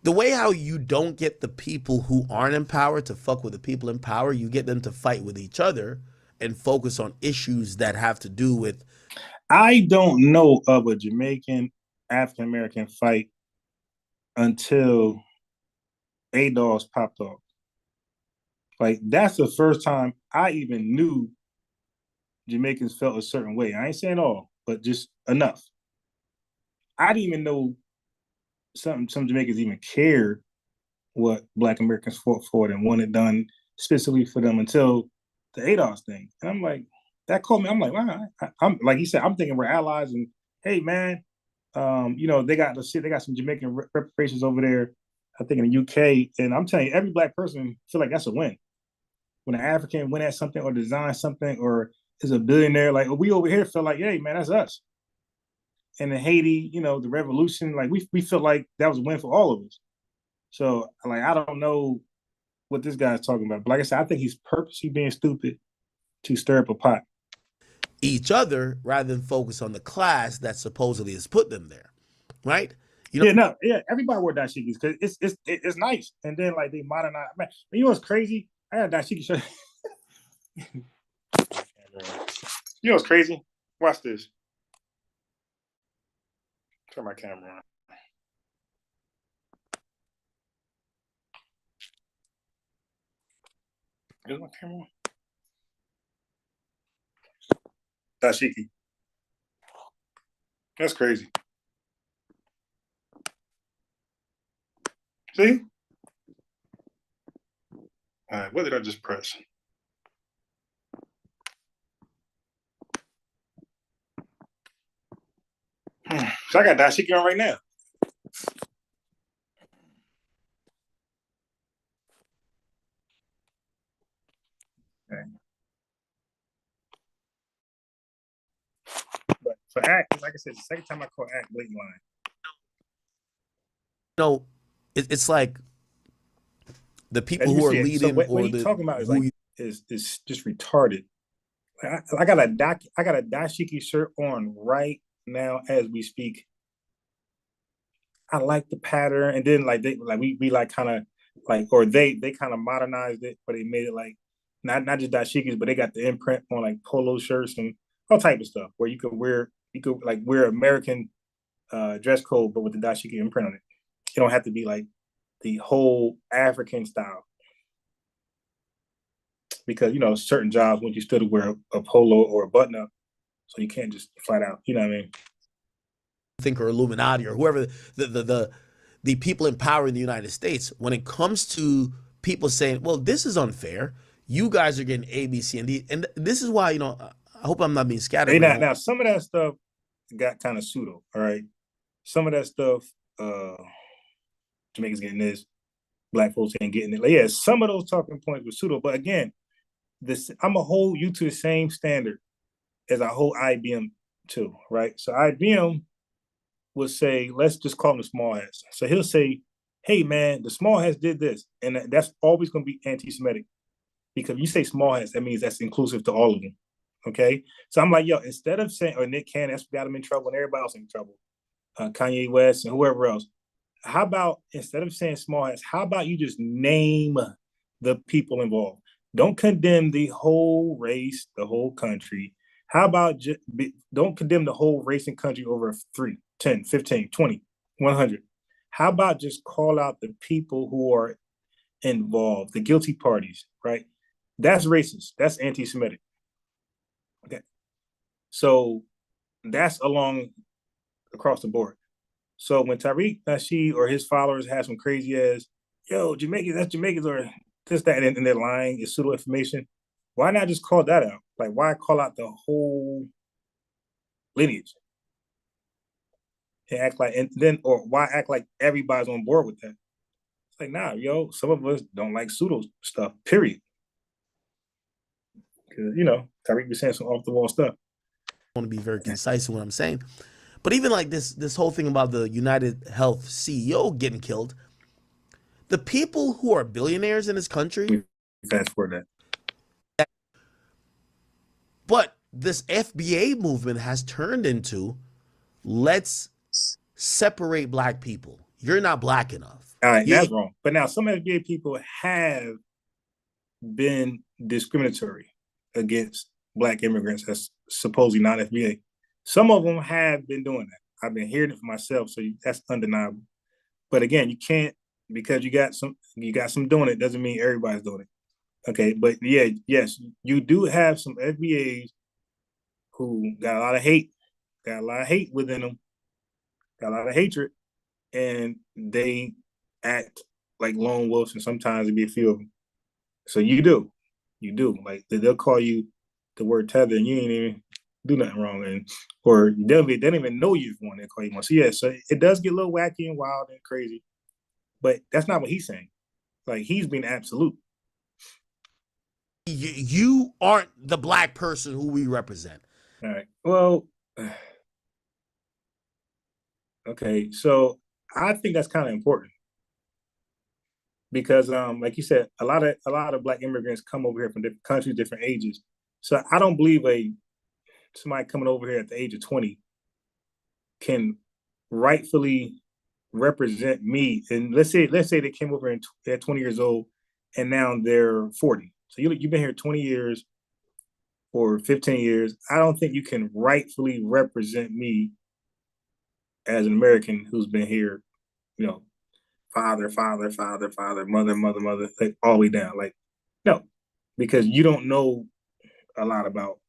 The way how you don't get the people who aren't in power to fuck with the people in power, you get them to fight with each other and focus on issues that have to do with. I don't know of a Jamaican African American fight until ADOS popped off. Like, that's the first time I even knew Jamaicans felt a certain way. I ain't saying all, but just enough. I didn't even know some Jamaicans even cared what Black Americans fought for and wanted done specifically for them until the ADOS thing. And I'm like, that caught me. I'm like, wow. I'm like he said, I'm thinking we're allies. And hey, man, they got some Jamaican reparations over there, I think in the UK. And I'm telling you, every Black person feel like that's a win. When an African win at something or design something or is a billionaire, like we over here feel like, hey, man, that's us. And in Haiti, the revolution, like we felt like that was a win for all of us. So, like, I don't know what this guy's talking about. But like I said, I think he's purposely being stupid to stir up a pot. Each other rather than focus on the class that supposedly has put them there, right? Everybody wear dashikis because it's nice. And then like they modernize. Man, you know what's crazy? I had a dashiki shirt. You know what's crazy? Watch this. Turn my camera on. Is my camera on? Dashiki. That's crazy. See? All right, what did I just press? So I got dashiki on right now. Okay. But for act, like I said, the second time I call act blatant line. No, it's like the people who are leading. So what he's talking about is like is just retarded. I got a dashiki shirt on right now as we speak. I like the pattern, and then like we like kind of like, or they kind of modernized it, but they made it like not just dashikis, but they got the imprint on like polo shirts and all type of stuff where you could wear American dress code, but with the dashiki imprint on it. You don't have to be like the whole African style. Because, certain jobs want you still to wear a polo or a button up. So you can't just flat out, you know what I mean? Think or Illuminati or whoever the people in power in the United States, when it comes to people saying, well, this is unfair. You guys are getting A, B, C, and D. And this is why, I hope I'm not being scattered. Now, some of that stuff got kind of pseudo, all right? Some of that stuff, Jamaicans getting this, Black folks ain't getting it. Like, yeah, some of those talking points were pseudo. But again, I'm going to hold you to the same standard as I hold IBM to, right? So IBM will say, let's just call them the small hats. So he'll say, hey, man, the small hats did this. And that's always going to be anti-Semitic. Because you say small hats, that means that's inclusive to all of them. Okay? So I'm like, yo, instead of saying, or Nick Cannon, that's what got him in trouble and everybody else in trouble. Kanye West and whoever else. How about, instead of saying small hats, how about you just name the people involved? Don't condemn the whole race, the whole country. How about don't condemn the whole race and country over 3, 10, 15, 20, 100. How about just call out the people who are involved, the guilty parties, right? That's racist. That's anti-Semitic. Okay. So that's across the board. So when Tariq Nasheed or his followers have some crazy ass, yo, Jamaicans, that's Jamaicans, or this, that, and they're lying, it's pseudo information, why not just call that out? Like, why call out the whole lineage? And act like, and then, or why act like everybody's on board with that? It's like, nah, yo, some of us don't like pseudo stuff, period. Because, Tariq be saying some off the wall stuff. I want to be very concise in what I'm saying. But even like this whole thing about the United Health CEO getting killed, the people who are billionaires in this country, fast forward that. But this FBA movement has turned into, let's separate black people. You're not black enough. All right, that's wrong. But now some FBA people have been discriminatory against black immigrants as supposedly non-FBA. Some of them have been doing that. I've been hearing it for myself, so that's undeniable. But again, you can't, because you got some doing it, doesn't mean everybody's doing it. Okay, but yeah, yes, you do have some FBAs who got a lot of hate within them, got a lot of hatred, and they act like lone wolves, and sometimes it be a few of them. So you do. Like, they'll call you the word tether, and you ain't even do nothing wrong, or they don't even know you've won. They call you one. So yeah, so it does get a little wacky and wild and crazy, but that's not what he's saying. Like, he's being absolute. You aren't the black person who we represent. All right. Well, okay. So I think that's kind of important because, like you said, a lot of black immigrants come over here from different countries, different ages. So I don't believe somebody coming over here at the age of 20 can rightfully represent me. And let's say they came over at 20 years old and now they're 40. So you've been here 20 years or 15 years. I don't think you can rightfully represent me as an American who's been here, father, mother, like all the way down. Like, no, because you don't know a lot about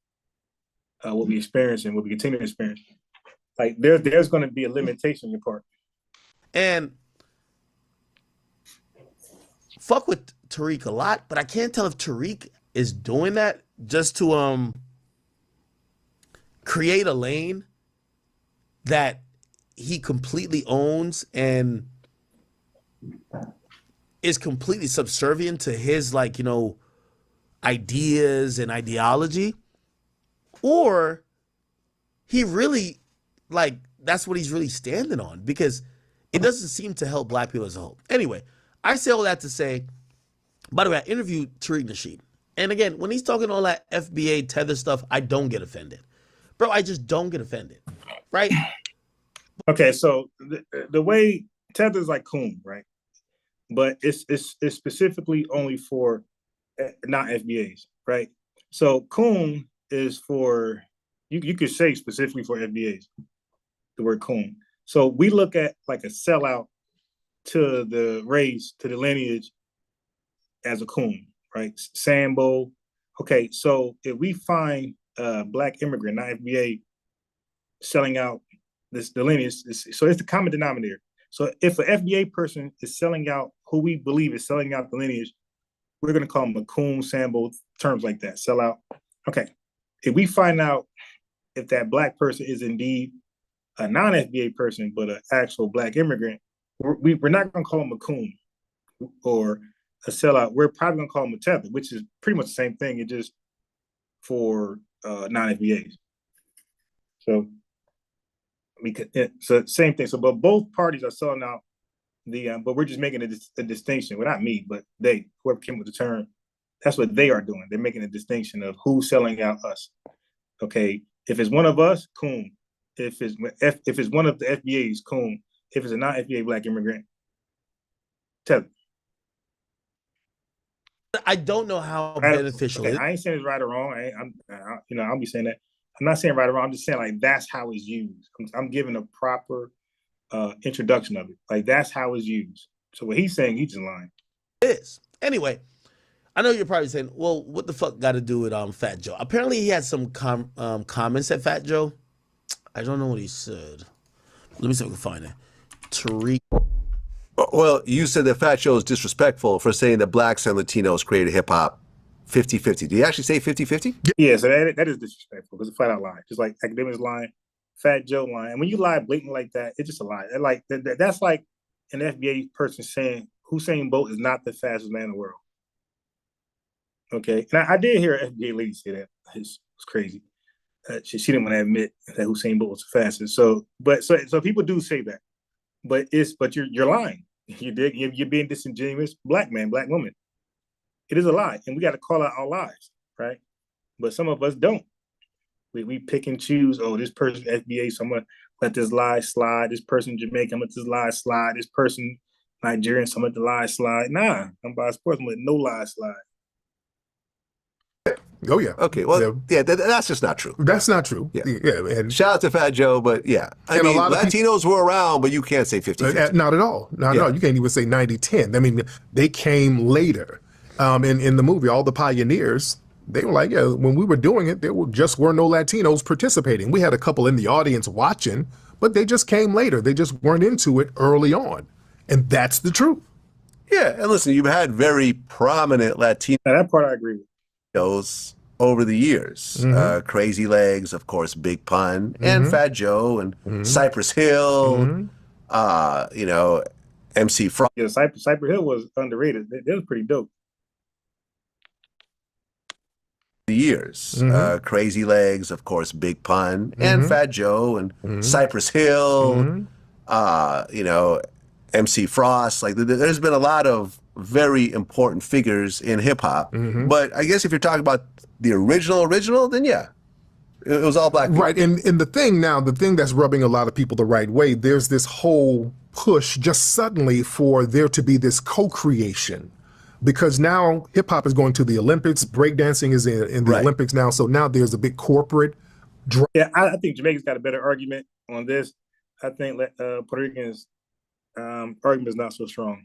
what we experience and what we continue to experience. Like, there's going to be a limitation in your part. And fuck with Tariq a lot, but I can't tell if Tariq is doing that just to create a lane that he completely owns and is completely subservient to his, like, ideas and ideology, or he really, like, that's what he's really standing on, because it doesn't seem to help black people as a whole. Anyway, I say all that to say, by the way, I interviewed Tariq Nasheed. And again, when he's talking all that FBA tether stuff, I don't get offended. Bro, I just don't get offended, right? Okay, so the way tether is like coon, right? But it's specifically only for not FBAs, right? So coon is for, you could say specifically for FBAs, the word coon. So we look at like a sellout to the race, to the lineage as a coon, right? Sambo. Okay, so if we find a black immigrant, not FBA, selling out the lineage, so it's the common denominator. So if an FBA person is selling out who we believe is selling out the lineage, we're going to call them a coon, sambo, terms like that, sell out. Okay, if we find out if that black person is indeed a non-FBA person, but an actual black immigrant, we're not going to call them a coon or a sellout. We're probably going to call them a tether, which is pretty much the same thing. It's just for non-FBAs. So same thing. So, but both parties are selling out but we're just making a distinction. Well, not me, but whoever came with the term, that's what they are doing. They're making a distinction of who's selling out us. Okay, if it's one of us, coon. If it's one of the FBAs, coon. If it's a non-FBA black immigrant, tether. I don't know how beneficial. Okay, I ain't saying it's right or wrong. I'll be saying that. I'm not saying right or wrong. I'm just saying like that's how it's used. I'm giving a proper introduction of it. Like that's how it's used. So what he's saying, he's just lying. It is. Anyway, I know you're probably saying, well, what the fuck got to do with Fat Joe? Apparently he had some comments at Fat Joe. I don't know what he said. Let me see if I can find it. Tariq. Well, you said that Fat Joe is disrespectful for saying that blacks and Latinos created hip hop 50-50. Did he actually say 50-50? Yeah, so that is disrespectful because it's a flat out lie. Just like academics lying, Fat Joe lying. And when you lie blatantly like that, it's just a lie. That's like an FBA person saying Usain Bolt is not the fastest man in the world. Okay, and I did hear an FBA lady say that. It's crazy. She didn't want to admit that Usain Bolt was the fastest. So people do say that, but you're lying. You're being disingenuous. Black man, black woman. It is a lie, and we got to call out our lies, right? But some of us don't. We pick and choose. Oh, this person FBA, so I'm gonna let this lie slide. This person Jamaican, I'm gonna let this lie slide. This person Nigerian, so I'm gonna let the lie slide. Nah, I'm by sports. I'm gonna let no lie slide. Oh yeah. Okay, well, yeah, that's just not true. That's not true. Yeah. And Shout out to Fat Joe, but yeah. I mean, a lot of Latinos were around, but you can't say 50-50. Not at all. Not at all. You can't even say 90-10. I mean, they came later. In the movie, all the pioneers, they were like, yeah, when we were doing it, there just were no Latinos participating. We had a couple in the audience watching, but they just came later. They just weren't into it early on. And that's the truth. Yeah, and listen, you've had very prominent Latinos. Now, that part I agree with. Over the years. Crazy Legs, of course, Big Pun, and Fat Joe, and Cypress Hill, MC Frost. Yeah, Cypress Hill was underrated. They was pretty dope. The years. Crazy Legs, of course, Big Pun, and Fat Joe, and Cypress Hill, MC Frost. Like, there's been a lot of very important figures in hip hop. But I guess if you're talking about the original, then yeah, it was all black people. Right. And the thing that's rubbing a lot of people the right way, there's this whole push just suddenly for there to be this co-creation. Because now hip hop is going to the Olympics, breakdancing is in the Olympics now. So now there's a big corporate. Yeah, I think Jamaica's got a better argument on this. I think Puerto Rican's argument is not so strong.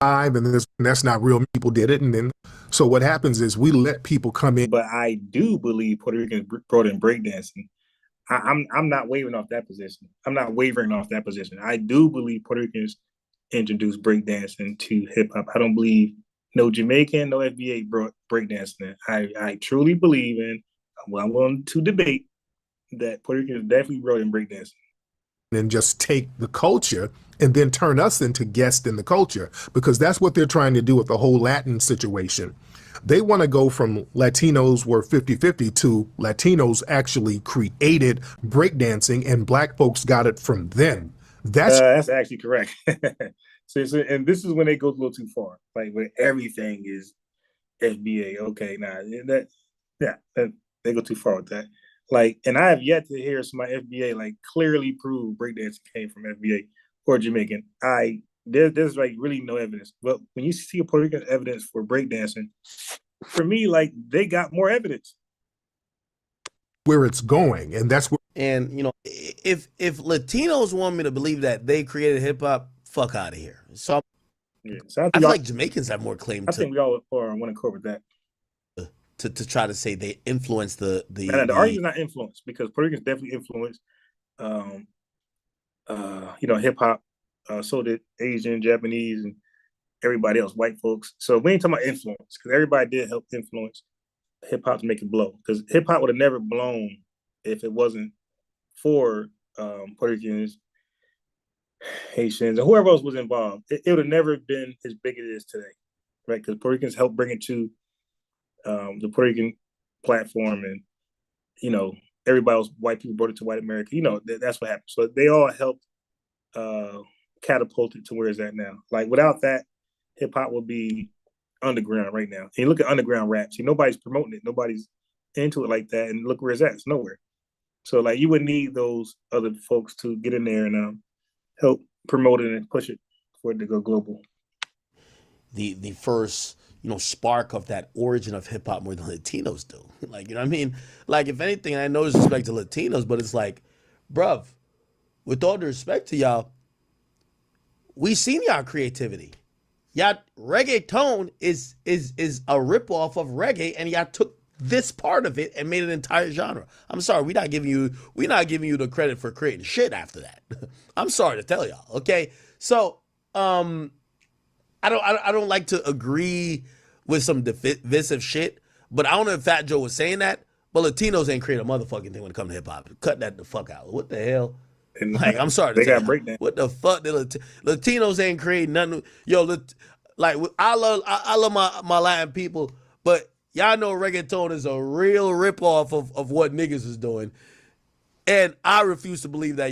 And that's not real. People did it, and then so what happens is we let people come in. But I do believe Puerto Ricans brought in breakdancing. I'm not wavering off that position. I do believe Puerto Ricans introduced breakdancing to hip hop. I don't believe no Jamaican, no FBA brought breakdancing in. I truly believe in. Well, I'm willing to debate that Puerto Ricans definitely brought in breakdancing. And just take the culture and then turn us into guests in the culture, because that's what they're trying to do with the whole Latin situation. They want to go from Latinos were 50-50 to Latinos actually created breakdancing and black folks got it from them. That's actually correct. so, and this is when they go a little too far, like when everything is FBA. Okay, they go too far with that. Like, and I have yet to hear somebody FBA like clearly prove breakdancing came from FBA or Jamaican. There's like really no evidence. But when you see a Puerto Rican evidence for breakdancing, for me, like they got more evidence. Where it's going, and that's where. And if Latinos want me to believe that they created hip hop, fuck out of here. So, I feel like Jamaicans have more claim. I think we all want to cover that. To try to say they influenced the argument's not influenced, because Puerto Ricans definitely influenced hip hop. So did Asian, Japanese, and everybody else, white folks. So we ain't talking about influence, because everybody did help influence hip hop to make it blow. Because hip hop would have never blown if it wasn't for Puerto Ricans, Haitians, and whoever else was involved. It would have never been as big as it is today, right? Because Puerto Ricans helped bring it to the Puerto Rican platform, and everybody else, white people brought it to white America. That's what happened. So they all helped catapult it to where it's at now. Like without that, hip hop would be underground right now. And you look at underground rap, nobody's promoting it, nobody's into it like that, and look where it's at. It's nowhere. So like you would need those other folks to get in there and help promote it and push it for it to go global. The first spark of that origin of hip hop more than Latinos do. Like, you know what I mean? Like, if anything, I know disrespect to Latinos, but it's like, bruv, with all due respect to y'all, we seen y'all creativity. Y'all reggaeton is a ripoff of reggae, and y'all took this part of it and made an entire genre. I'm sorry, we're not giving you the credit for creating shit after that. I'm sorry to tell y'all. Okay, so I don't like to agree with some divisive shit, but I don't know if Fat Joe was saying that. But Latinos ain't create a motherfucking thing when it comes to hip hop. Cut that the fuck out. What the hell? And Like, I'm sorry to they tell got you, breakdown. what the fuck? Latinos ain't creating nothing. Yo, like, I love my Latin people, but y'all know reggaeton is a real ripoff of what niggas is doing, and I refuse to believe that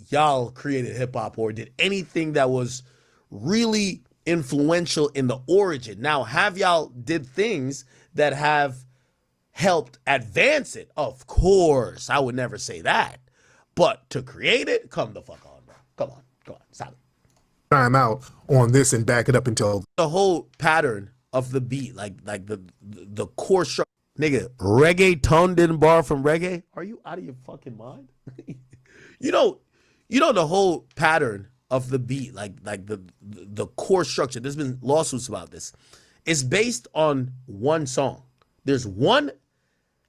y'all created hip hop or did anything that was really influential in the origin. Now, have y'all did things that have helped advance it? Of course, I would never say that. But to create it, come the fuck on, bro. Come on, stop it. Time out on this and back it up until The whole pattern of the beat, like the core structure. Nigga, reggaeton didn't borrow from reggae? Are you out of your fucking mind? you know the whole pattern of the beat, like the core structure. There's been lawsuits about this. It's based on one song. There's one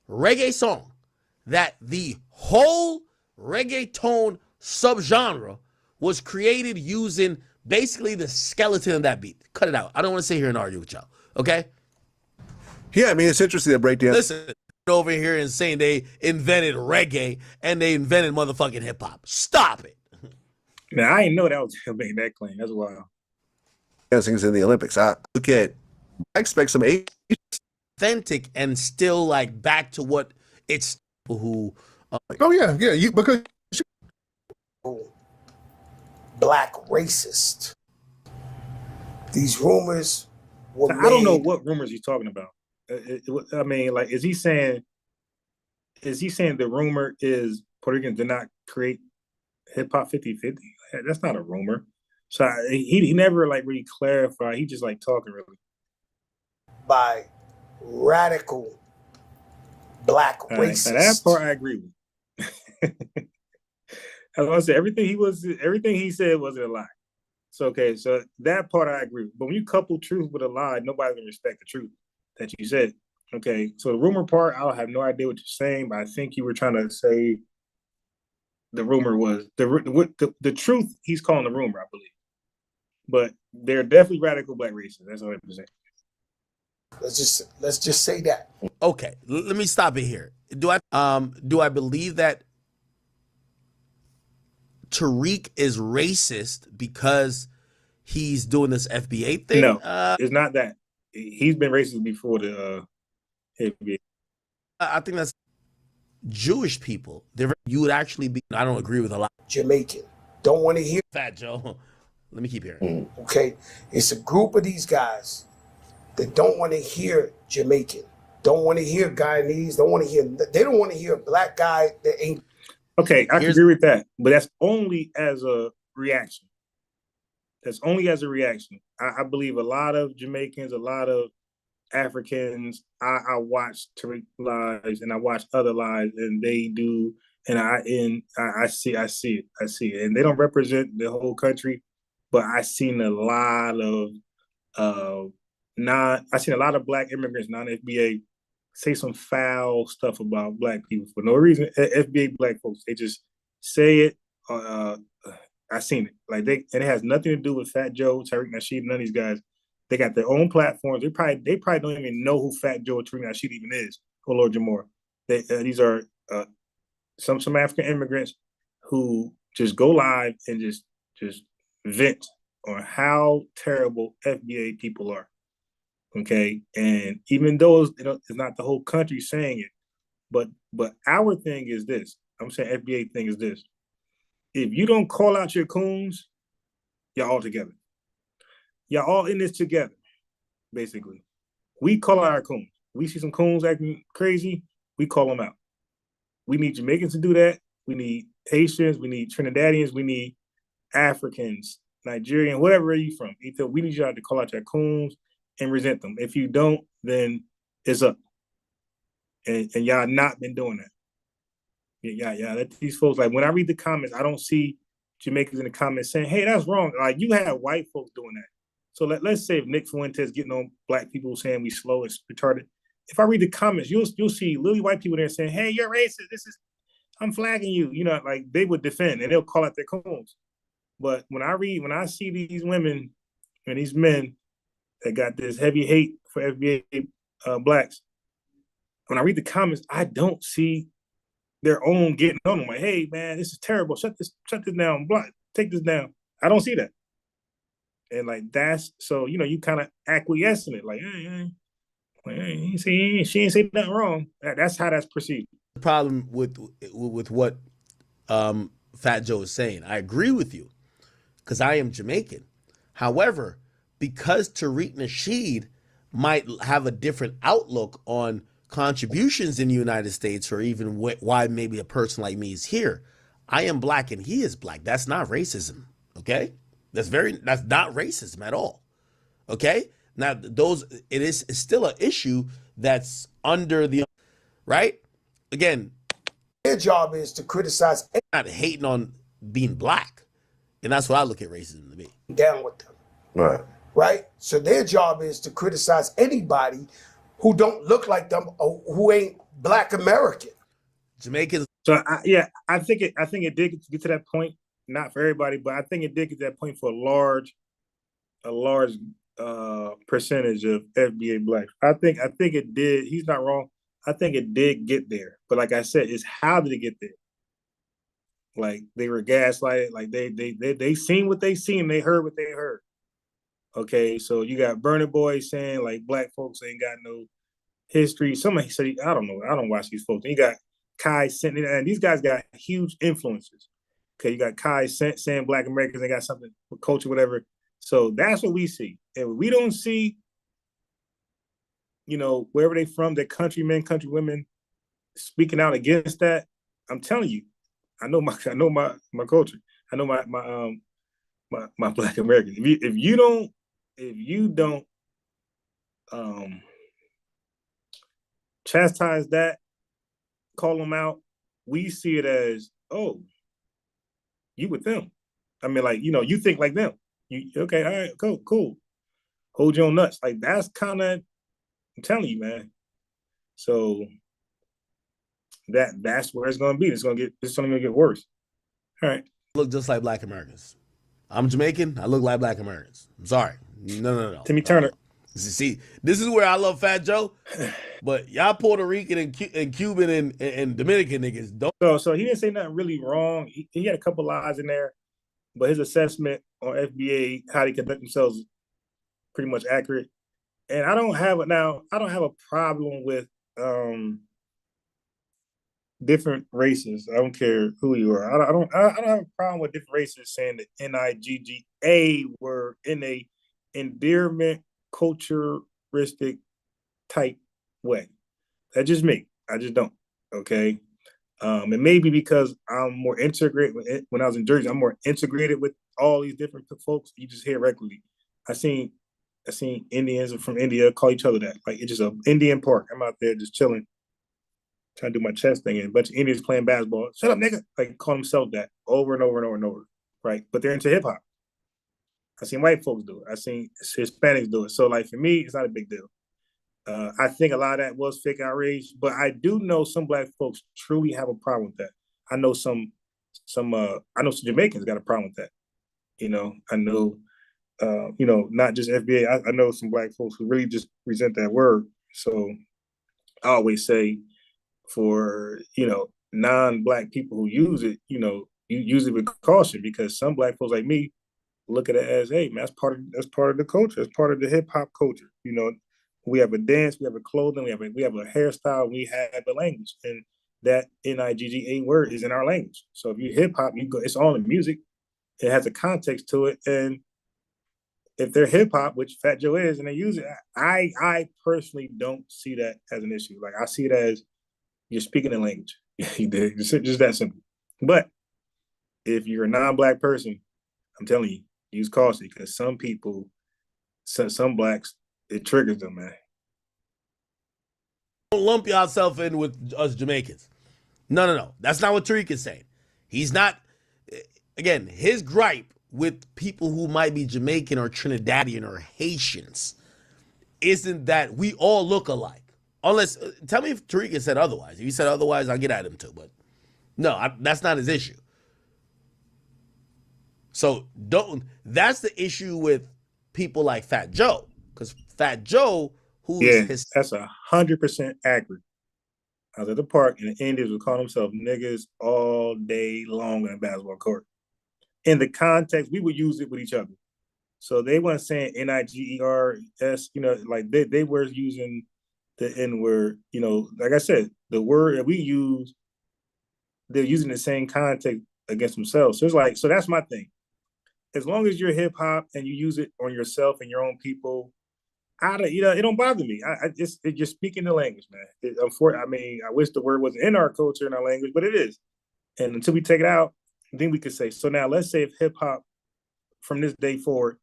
reggae song that the whole reggaeton subgenre was created using basically the skeleton of that beat. Cut it out. I don't want to sit here and argue with y'all. Okay? Yeah, I mean, it's interesting to break down. Listen, over here and saying they invented reggae and they invented motherfucking hip hop. Stop it. Now, I didn't know that was him making that claim. That's wild. Things in the Olympics. I expect some Authentic and still like back to what it's who. oh yeah, because Black racist. These rumors were So made. I don't know what rumors he's talking about. I mean, like, is he saying the rumor is Puerto Ricans did not create hip hop 50-50? That's not a rumor. So he never like really clarified. He just like talking really. By radical black racists. Now that part I agree with. As I said, everything he said wasn't a lie. So okay, so that part I agree with. But when you couple truth with a lie, nobody's gonna respect the truth that you said. Okay, so the rumor part, I have no idea what you're saying, but I think you were trying to say the rumor was the truth. He's calling the rumor, I believe. But they're definitely radical black racists. That's 100%. Let's just say that. Okay, let me stop it here. Do I believe that Tariq is racist because he's doing this FBA thing? No, it's not that. He's been racist before the FBA. I think that's Jewish people. You would actually be. I don't agree with a lot. Jamaican. Don't want to hear. Fat Joe. Let me keep hearing. Okay, it's a group of these guys that don't want to hear Jamaican. Don't want to hear Guyanese. They don't want to hear a black guy that ain't. Okay, I can agree with that, but that's only as a reaction. That's only as a reaction. I believe a lot of Jamaicans, a lot of Africans, I watch Tariq lives and I watch other lives, and they do, and I see it, and they don't represent the whole country, but I've seen a lot of black immigrants, non-FBA, say some foul stuff about black people for no reason. FBA black folks, they just say it. I seen it. Like and it has nothing to do with Fat Joe, Tariq Nasheed, none of these guys. They got their own platforms. They probably don't even know who Fat Joe or Tariq Nasheed even is. Oh Lord Jamore. These are some African immigrants who just go live and just vent on how terrible FBA people are. Okay, and even though it's not the whole country saying it, but our thing is this. I'm saying FBA thing is this. If you don't call out your coons, y'all all together. Y'all all in this together, basically. We call out our coons. We see some coons acting crazy, we call them out. We need Jamaicans to do that. We need Haitians. We need Trinidadians. We need Africans, Nigerian, whatever you from. We need y'all to call out your coons and resent them. If you don't, then it's up. And y'all not been doing that. Yeah. Let these folks, like when I read the comments, I don't see Jamaicans in the comments saying, "Hey, that's wrong." Like you have white folks doing that. So let's say if Nick Fuentes getting on black people saying we slow and retarded. If I read the comments, you'll see literally white people there saying, "Hey, you're racist. I'm flagging you." You know, like they would defend and they'll call out their coons. But when I see these women and these men that got this heavy hate for FBA blacks, when I read the comments, I don't see their own getting on them. Like, hey man, this is terrible. Shut this down. Block, take this down. I don't see that. And like that's so, you know, you kind of acquiesce in it. Like, she ain't say nothing wrong. That's how that's perceived. The problem with what Fat Joe is saying, I agree with you because I am Jamaican. However, because Tariq Nasheed might have a different outlook on contributions in the United States, or even why maybe a person like me is here, I am black and he is black. That's not racism. Okay, that's not racism at all. Okay, now it's still an issue that's under the right. Again, Their job is to criticize not hating on being black, and that's what I look at racism to be. down with them. Right. Right? So their job is to criticize anybody who don't look like them or who ain't black American. Jamaicans. So I think it did get to that point. Not for everybody, but I think it did get to that point for a large percentage of FBA blacks. I think it did. He's not wrong. I think it did get there. But like I said, it's how did it get there? Like they were gaslighted. Like they seen what they seen. They heard what they heard. Okay, so you got Burna Boy saying like black folks ain't got no history. Somebody said, I don't know. I don't watch these folks. And you got Kai sending, and these guys got huge influences. Okay, you got Kai saying black Americans ain't got something for culture, whatever. So that's what we see. And we don't see, you know, wherever they from, their countrymen, countrywomen speaking out against that. I'm telling you, I know my culture. I know my black Americans. If you don't chastise that, call them out, we see it as, oh, you with them. I mean, like, you know, you think like them. You okay, all right, cool. Hold your own nuts. Like that's kind of, I'm telling you, man. So that's where it's gonna be. It's only gonna get worse. All right. Look just like black Americans. I'm Jamaican. I look like black Americans. I'm sorry. No. Timmy Turner. See, this is where I love Fat Joe, but y'all Puerto Rican and Cuban and Dominican niggas don't. So he didn't say nothing really wrong. He had a couple lies in there, but his assessment on FBA, how they conduct themselves, pretty much accurate. And I don't have a problem with different races. I don't care who you are. I don't have a problem with different races saying the NIGGA were in a endearment culturistic type way. That's just me. I just don't. Okay. And maybe because I'm more integrated when I was in Jersey, I'm more integrated with all these different folks. You just hear regularly. I seen Indians from India call each other that. Like it's just an Indian park. I'm out there just chilling, trying to do my chest thing, and a bunch of Indians playing basketball. Shut up, nigga! Like call themselves that over and over and over and over. Right? But they're into hip hop. I seen white folks do it. I seen Hispanics do it. So like for me, it's not a big deal. I think a lot of that was fake outrage, but I do know some black folks truly have a problem with that. I know some Jamaicans got a problem with that. You know, I know, not just FBA. I know some black folks who really just resent that word. So I always say for, non-black people who use it, you use it with caution because some black folks like me look at it as, hey, man, that's part of the culture. It's part of the hip hop culture. We have a dance, we have a clothing, we have a hairstyle, we have a language, and that NIGGA word is in our language. So if you hip hop, it's all in music. It has a context to it, and if they're hip hop, which Fat Joe is, and they use it, I personally don't see that as an issue. Like I see it as you're speaking in language. You did just that simple. But if you're a non-black person, I'm telling you, use caution because some people, some blacks It triggers them, man. Don't lump yourself in with us Jamaicans. No. That's not what Tariq is saying. He's not. Again, his gripe with people who might be Jamaican or Trinidadian or Haitians isn't that we all look alike. Unless, tell me if Tariq has said otherwise. If he said otherwise, I'll get at him too. But no, that's not his issue. So that's the issue with people like Fat Joe. Because Fat Joe, who's that's 100% accurate. I was at the park and the Indians would call themselves niggas all day long in a basketball court. In the context, we would use it with each other. So they weren't saying Nigers, like they were using the N word, like I said, the word that we use, they're using the same context against themselves. So it's like, so that's my thing. As long as you're hip hop and you use it on yourself and your own people, it don't bother me. You're speaking the language, man. I wish the word wasn't in our culture and our language, but it is. And until we take it out, then we could say. So now let's say if hip hop from this day forward,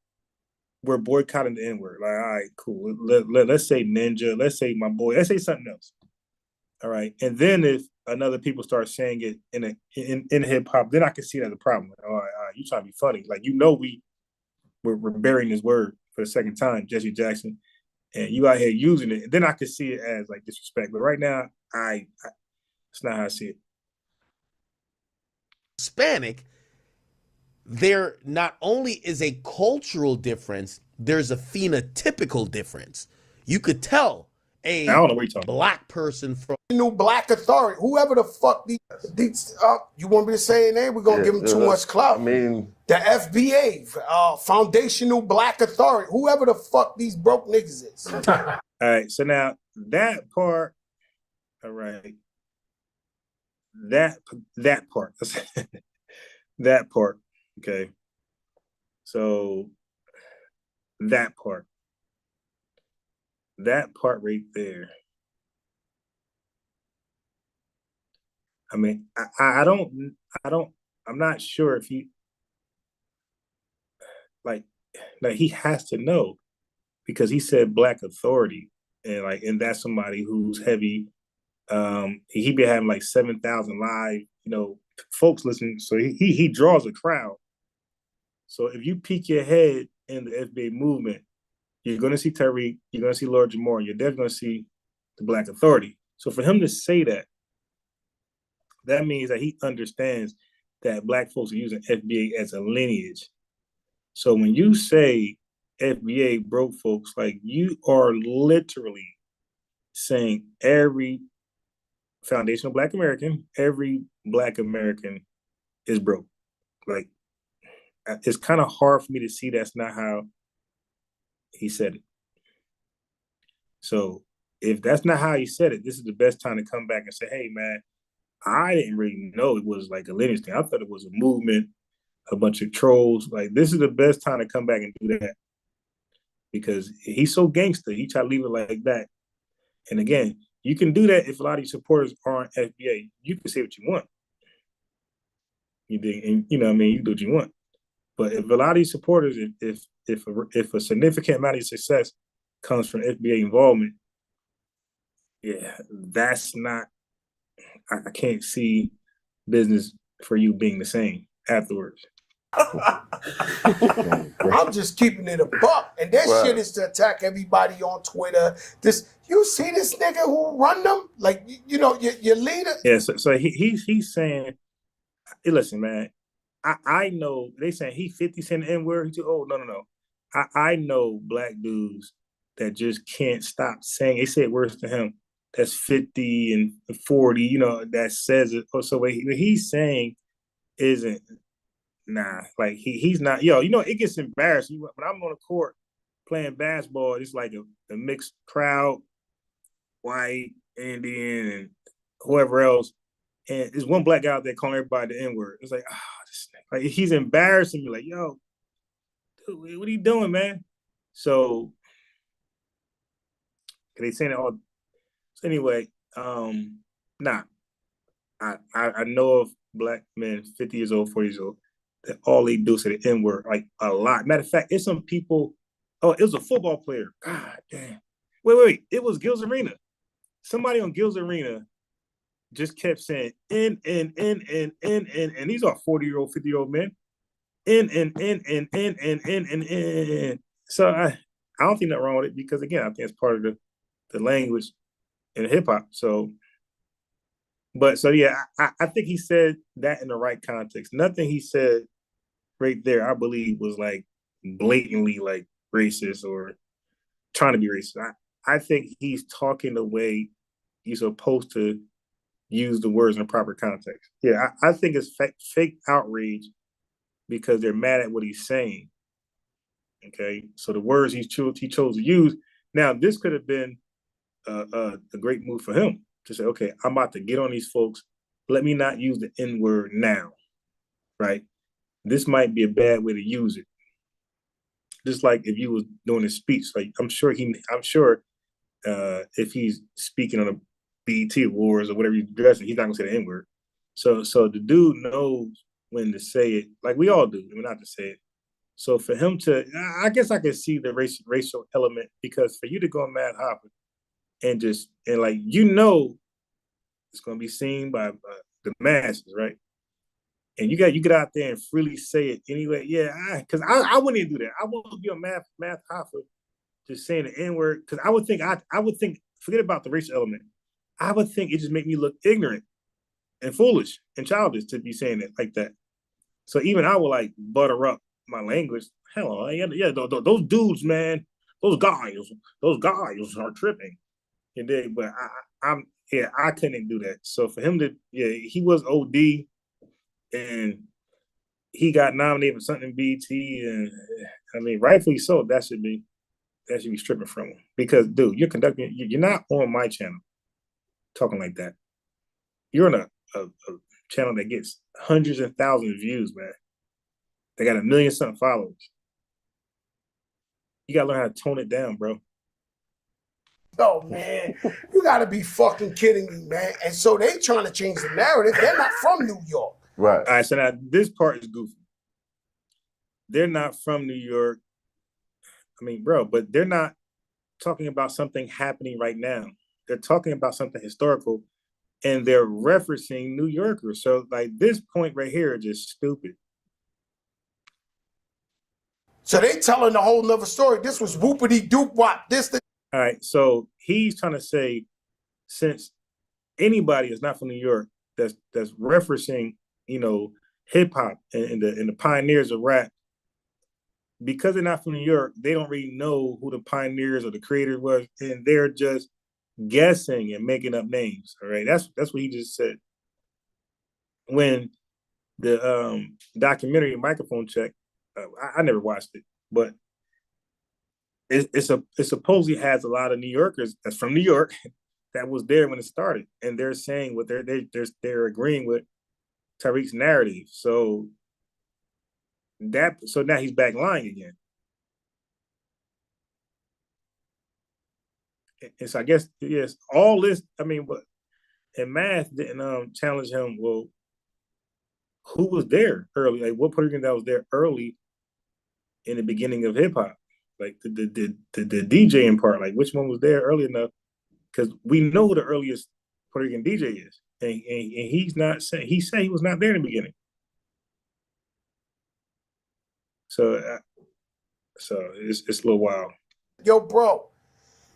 we're boycotting the N-word. Like, all right, cool. Let's say ninja. Let's say my boy. Let's say something else. All right. And then if another people start saying it in hip hop, then I can see that as a problem. Like, all right, you trying to be funny. Like, we're burying this word for the second time, Jesse Jackson, and you out here using it. And then I could see it as like disrespect. But right now, it's not how I see it. Hispanic, there not only is a cultural difference, there's a phenotypical difference. You could tell a I don't know what you're talking black person from New black authority, whoever the fuck these you want me to say a name? We're gonna give them too much clout. I mean, the FBA, Foundational Black Authority, whoever the fuck these broke niggas is. All right, so now that part, all right, that part, that part, okay. So that part right there. I mean, I'm not sure if he like he has to know, because he said black authority, and that's somebody who's heavy. He be having like 7,000 live, folks listening. So he draws a crowd. So if you peek your head in the FBA movement, you're going to see Tariq, you're going to see Lord Jamar, and you're definitely going to see the Black Authority. So for him to say that, that means that he understands that black folks are using FBA as a lineage. So when you say FBA broke folks, like, you are literally saying every foundational Black American, every Black American is broke. Like, it's kind of hard for me to see that's not how he said it. So if that's not how he said it, this is the best time to come back and say, hey, man, I didn't really know it was like a lineage thing. I thought it was a movement, a bunch of trolls. Like, this is the best time to come back and do that, because he's so gangster. He tried to leave it like that. And again, you can do that if a lot of your supporters aren't FBA. You can say what you want. You dig? And you know what I mean? You do what you want. But if a lot of these supporters, if a significant amount of your success comes from FBA involvement, yeah, that's not, I can't see business for you being the same afterwards. I'm just keeping it a buck, and that shit is to attack everybody on Twitter. You see this nigga who run them, like, your leader. Yeah, so he's saying, hey, listen, man, I know they saying he 50 Cent N-word. Oh, no. I know black dudes that just can't stop saying, they say it worse to him, that's 50 and 40, that says it. So what he's saying isn't, nah, like he's not, it gets embarrassing. When I'm on the court playing basketball, it's like a mixed crowd, white, Indian, and whoever else. And there's one black guy out there calling everybody the N-word. It's like, this nigga. Like, he's embarrassing me. Like, yo, dude, what are you doing, man? So, they saying it all. So anyway, nah. I know of black men, 50 years old, 40 years old, that all they do is say the N-word, like, a lot. Matter of fact, there's some people Oh, it was a football player. God damn. Wait. It was Gil's Arena. Somebody on Gil's Arena just kept saying in, and these are 40-year-old, 50-year-old men. In. So I don't think nothing wrong with it because again, I think it's part of the language in hip hop. So yeah, I think he said that in the right context. Nothing he said right there, I believe, was like blatantly like racist or trying to be racist. I think he's talking the way you're supposed to use the words in the proper context. Yeah, I think it's fake outrage because they're mad at what he's saying. Okay, so the words he chose to use. Now, this could have been a great move for him to say, okay, I'm about to get on these folks. Let me not use the N word now, right? This might be a bad way to use it. Just like if you was doing a speech, like I'm sure if he's speaking on a BET Awards or whatever he's addressing, he's not gonna say the N word. So the dude knows when to say it, like we all do. I mean, not to say it. So for him to, I guess I could see the racial element because for you to go on Mad Hopper and like it's gonna be seen by the masses, right? And you get out there and freely say it anyway. Yeah, because I wouldn't even do that. I wouldn't be a math hopper just saying the N word because I would think forget about the racial element. I would think it just make me look ignorant and foolish and childish to be saying it like that. So even I would like butter up my language. Hell, those dudes, man, those guys are tripping. And then, but I couldn't do that. So for him to, he was OD, and he got nominated for something in BT, and I mean, rightfully so. That should be stripping from him because, dude, you're not on my channel talking like that. You're on a channel that gets hundreds and thousands of views, man. They got 1 million something followers. You gotta learn how to tone it down, bro. Oh man, you gotta be fucking kidding me, man. And so they trying to change the narrative. They're not from New York. Right. All right, so now this part is goofy. They're not from New York. I mean, bro, but they're not talking about something happening right now. They're talking about something historical, and they're referencing New Yorkers. So like this point right here is just stupid. So they telling a whole nother story. This was whoopity doop wop. All right, so he's trying to say, since anybody is not from New York, that's referencing, hip hop and the pioneers of rap, because they're not from New York, they don't really know who the pioneers or the creators was, and they're just guessing and making up names. All right, that's what he just said. When the documentary Microphone Check, I never watched it, but it supposedly has a lot of New Yorkers that's from New York that was there when it started, and they're saying what they're agreeing with Tariq's narrative. So now he's back lying again. And so I guess yes, all this. I mean, but and Math didn't challenge him. Well, who was there early? Like what Puerto Rican that was there early in the beginning of hip hop? Like the DJing part. Like which one was there early enough? Because we know who the earliest Puerto Rican DJ is, and he's not saying he said he was not there in the beginning. So it's a little wild. Yo, bro.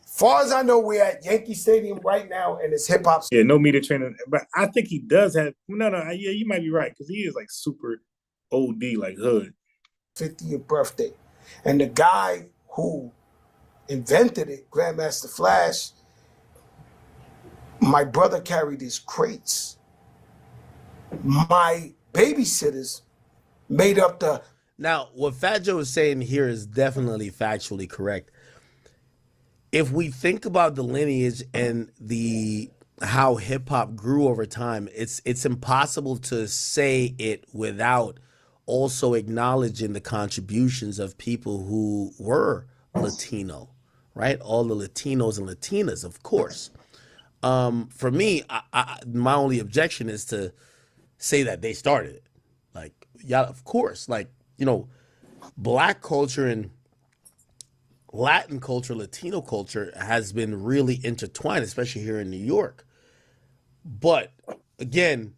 Far as I know, we're at Yankee Stadium right now, and it's hip hop. Yeah, no media training, but I think he does have. No, yeah, you might be right because he is like super OD, like hood. 50th birthday, and the guy who invented it, Grandmaster Flash. My brother carried his crates. My babysitters made up the. Now, what Fat Joe is saying here is definitely factually correct. If we think about the lineage and how hip hop grew over time, it's impossible to say it without also acknowledging the contributions of people who were Latino, right? All the Latinos and Latinas, of course. For me, my only objection is to say that they started it. Like, yeah, of course. Like, Black culture and Latin culture, Latino culture has been really intertwined, especially here in New York. But again,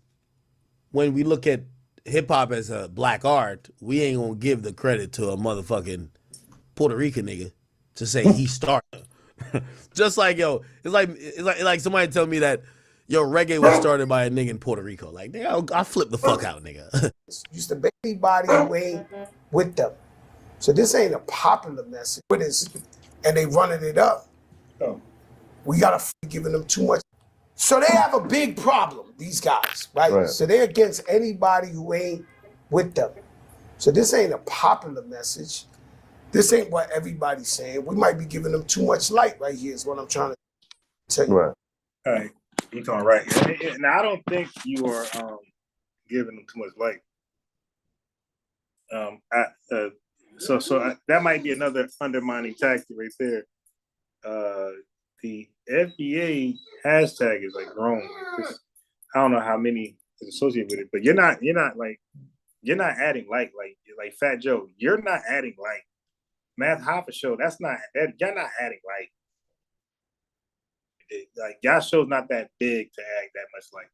when we look at hip hop as a black art, we ain't gonna give the credit to a motherfucking Puerto Rican nigga to say he started. Just like it's like somebody tell me that reggae was started by a nigga in Puerto Rico. Like, nigga, I'll flip the fuck out, nigga. Used to baby body who ain't with them. So this ain't a popular message. It is, and they running it up. Oh. We gotta giving them too much. So they have a big problem, these guys, right? So they're against anybody who ain't with them. So this ain't a popular message. This ain't what everybody's saying. We might be giving them too much light right here is what I'm trying to tell you. Right. All right. You're talking right. Now, I don't think you are giving them too much light. So that might be another undermining tactic right there. The FBA hashtag is like grown. Like I don't know how many is associated with it, but you're not adding light like Fat Joe. You're not adding light. Math Hoffa show. You're not adding light. Like y'all show's not that big to add that much light.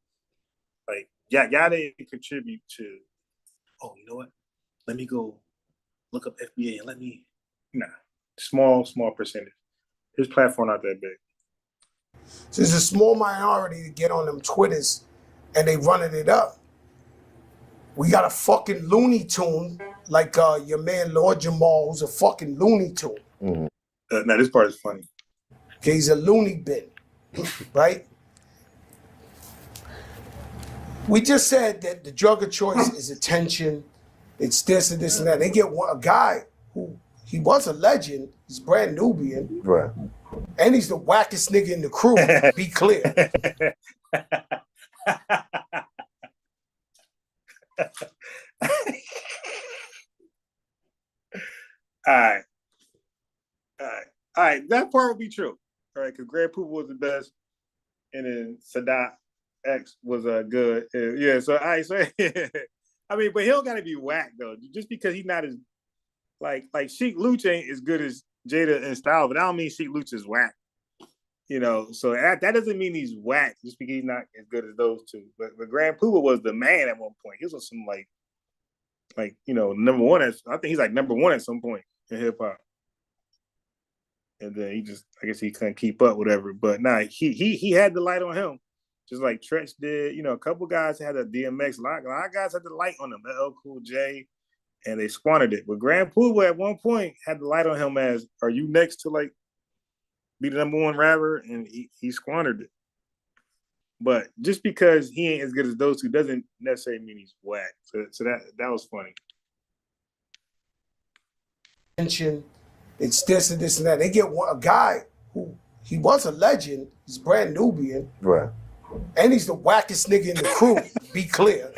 Like y'all didn't contribute to. Oh, you know what? Let me go look up FBA and small percentage. His platform not that big. So there's a small minority to get on them Twitters and they running it up. We got a fucking Looney Tune like your man Lord Jamal, who's a fucking Looney Tune. Mm-hmm. Now this part is funny. Okay, he's a loony bin, right? We just said that the drug of choice is attention. It's this and this and that. They get a guy who he was a legend. He's brand Nubian. Right. And he's the wackest nigga in the crew. Be clear. All right. That part will be true. All right, because Grand Poopa was the best, and then Sadat X was good. Yeah, so I say, I mean, but he don't gotta be whack though. Just because he's not as like Sheik Luch ain't as good as Jada and Style, but I don't mean Sheik Luch is whack. You know, so that doesn't mean he's whack just because he's not as good as those two. But Grand Poopa was the man at one point. He was on some like number one. I think he's like number one at some point in hip hop. And then I guess he couldn't keep up, whatever. But he had the light on him, just like Tretch did. A couple guys had a DMX. A lot of guys had the light on them. LL Cool J, and they squandered it. But Grand Poopa at one point had the light on him as, are you next to like be the number one rapper? And he squandered it. But just because he ain't as good as those two doesn't necessarily mean he's whack. So that was funny. Attention. It's this and this and that. They get a guy who he was a legend. He's brand Nubian. Right. And he's the wackest nigga in the crew. Be clear.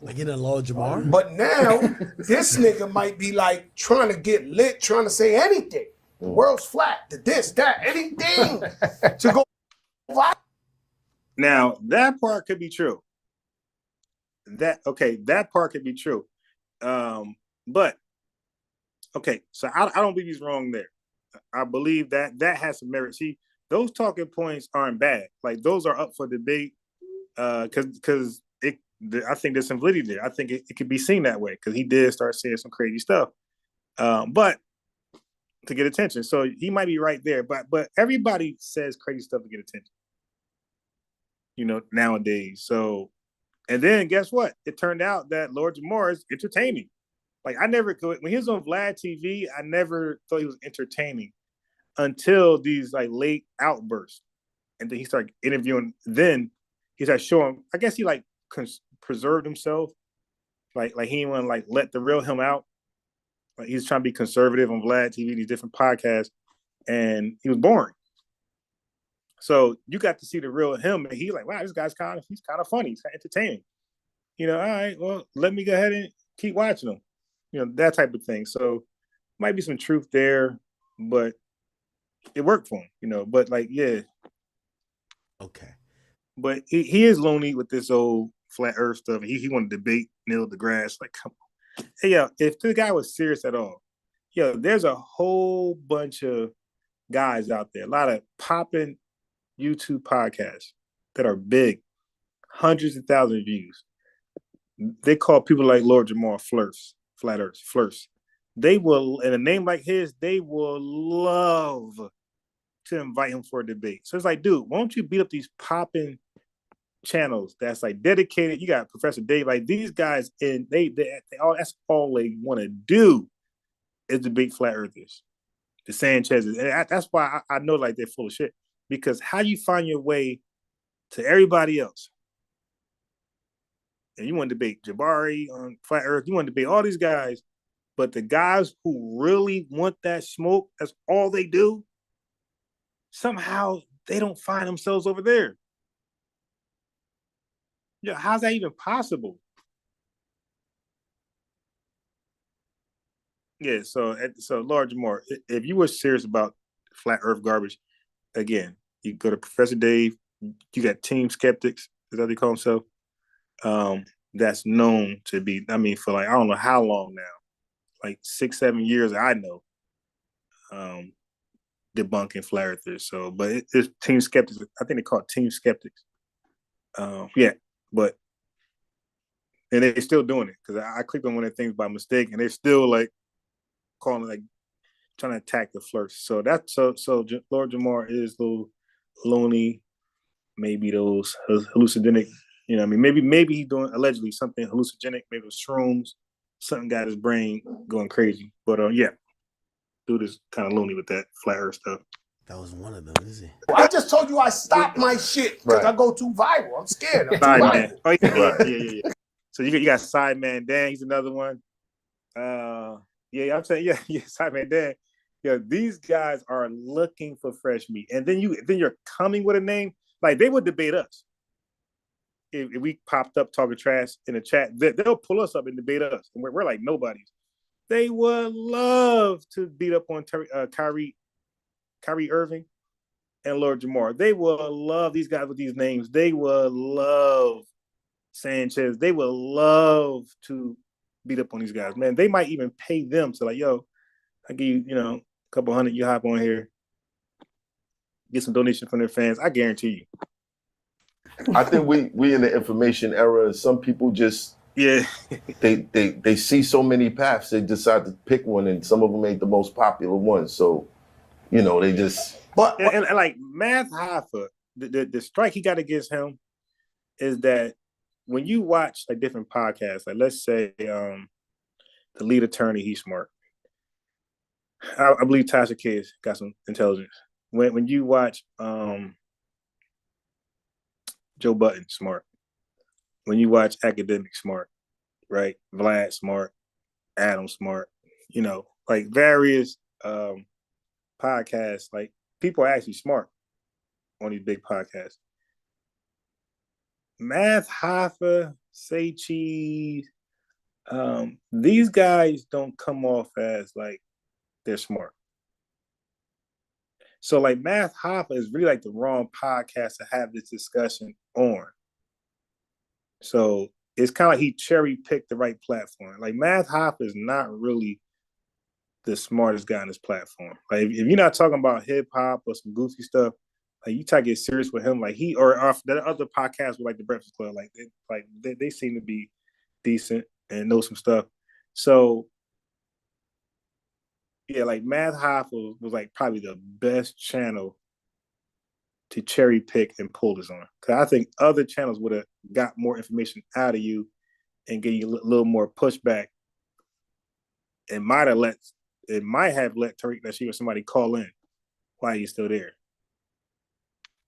Like in a Lord Jamar. But now this nigga might be like trying to get lit, trying to say anything. The world's flat. The this, that, anything to go. Now that part could be true. That part could be true. But okay, so I don't believe he's wrong there. I believe that has some merit. See, those talking points aren't bad. Like those are up for debate. Because I think there's some validity there. I think it could be seen that way because he did start saying some crazy stuff. But to get attention, so he might be right there. But everybody says crazy stuff to get attention. Nowadays. So, and then guess what? It turned out that Lord Jamar is entertaining. Like I never could, when he was on Vlad TV, I never thought he was entertaining until these like late outbursts. And then he started interviewing. Then he started showing, I guess he like preserved himself. Like he didn't want to like let the real him out. Like he's trying to be conservative on Vlad TV, these different podcasts. And he was boring. So you got to see the real him. And he like, wow, this guy's he's kind of funny. He's kind of entertaining. All right, well, let me go ahead and keep watching him. That type of thing. So might be some truth there, but it worked for him, but like, yeah. Okay. But he is lonely with this old flat earth stuff. He wanted to debate Neil deGrasse. Like, come on. Hey, yo, if the guy was serious at all, there's a whole bunch of guys out there, a lot of popping YouTube podcasts that are big, hundreds of thousands of views. They call people like Lord Jamar flirts, flat earth flirts. They will, in a name like his, they will love to invite him for a debate. So it's like, dude, why don't you beat up these popping channels that's like dedicated? You got Professor Dave, like these guys, and they all, that's all they want to do is debate flat earthers, the Sanchez's, and that's why I know like they're full of shit. Because how you find your way to everybody else, and you want to debate Jabari on flat earth, you want to debate all these guys, but the guys who really want that smoke, that's all they do. Somehow they don't find themselves over there. Yeah, how's that even possible? Yeah, so Lord Jamar, if you were serious about flat earth garbage, again, you go to Professor Dave, you got Team Skeptics, is that what they call themselves? That's known to be, I mean, for like, I don't know how long now, like 6-7 years, I know, debunking flat earthers. So, but it's Team Skeptics. I think they call it Team Skeptics. Yeah, but and they're still doing it because I clicked on one of the things by mistake, and they're still like calling it, like trying to attack the flirts. So that's so Lord Jamar is a little loony, maybe those hallucinogenic. You know, what I mean, maybe he's doing allegedly something hallucinogenic, maybe it was shrooms, something got his brain going crazy. But yeah, dude is kind of loony with that flat earth stuff. That was one of them, is he? I just told you I stopped my shit because I go too viral. I'm scared. I'm too viral. Oh, yeah. So you got Sideman Dan. He's another one. Yeah, I'm saying, yeah, Sideman Dan. Yeah, these guys are looking for fresh meat, and then you're coming with a name like they would debate us. If we popped up talking trash in the chat, they'll pull us up and debate us, and we're like nobodies. They would love to beat up on Kyrie Irving and Lord Jamar. They will love these guys with these names. They will love Sanchez. They will love to beat up on these guys. Man, they might even pay them to like, yo, I give you, a couple hundred, you hop on here, get some donation from their fans. I guarantee you. I think we in the information era. Some people just they see so many paths, they decide to pick one, and some of them ain't the most popular ones. So, they just. But and like Math Hoffa, the strike he got against him is that when you watch like different podcasts, like let's say the lead attorney, he's smart. I believe Tasha K's got some intelligence. When you watch Joe Button, smart. When you watch Academic, smart, right? Vlad, smart. Adam, smart. Like various podcasts, like people are actually smart on these big podcasts. Math, Hoffa, Say Cheese, these guys don't come off as like they're smart. So like Math Hoffa is really like the wrong podcast to have this discussion on. So it's kind of like he cherry picked the right platform. Like Math Hoffa is not really the smartest guy on this platform. Like if you're not talking about hip hop or some goofy stuff, like you try to get serious with him, like he or that other podcast with like the Breakfast Club, like they seem to be decent and know some stuff. So yeah, like Math Hoffa was like probably the best channel to cherry pick and pull this on. Because I think other channels would have got more information out of you and give you a little more pushback. It might have let Tariq Nasheed or somebody call in while he's still there.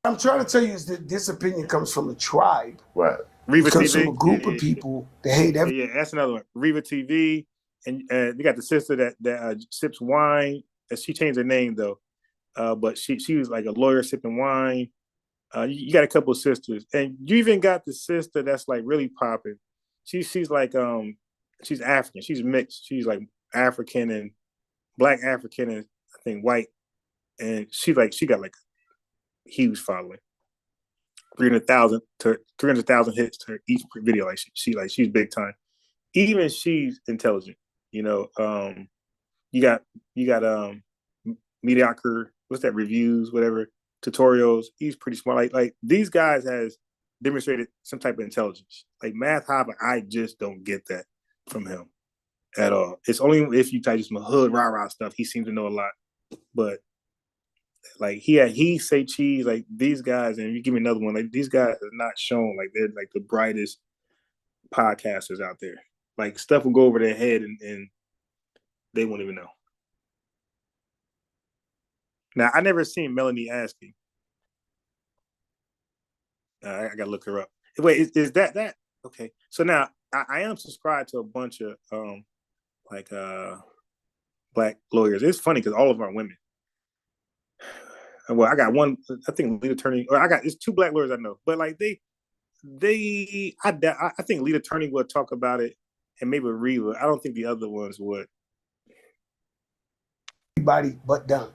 I'm trying to tell you is that this opinion comes from a tribe. Right. It comes from a group of people that hate everything. Yeah, that's another one. Reva TV. And they got the sister that sips wine. She changed her name though, but she was like a lawyer sipping wine. You got a couple of sisters, and you even got the sister that's like really popping. She's like she's African. She's mixed. She's like African and Black African and I think white, and she got like a huge following. 300,000 hits to each video. Like she's big time. Even she's intelligent. you got mediocre, what's that, reviews, whatever, tutorials. He's pretty smart. Like these guys has demonstrated some type of intelligence. Like Math Hopper, I just don't get that from him at all. It's only if you type some hood rah-rah stuff, he seems to know a lot. But like he say cheese, like these guys, and you give me another one, like these guys are not shown like they're like the brightest podcasters out there. Like stuff will go over their head and they won't even know. Now I never seen Melanie asking. I gotta look her up. Wait, is that okay? So now I am subscribed to a bunch of black lawyers. It's funny because all of them are women. Well, I got one. I think lead attorney. Or it's two black lawyers I know, but like I think lead attorney would talk about it, and maybe Reva. I don't think the other ones would. Everybody but them.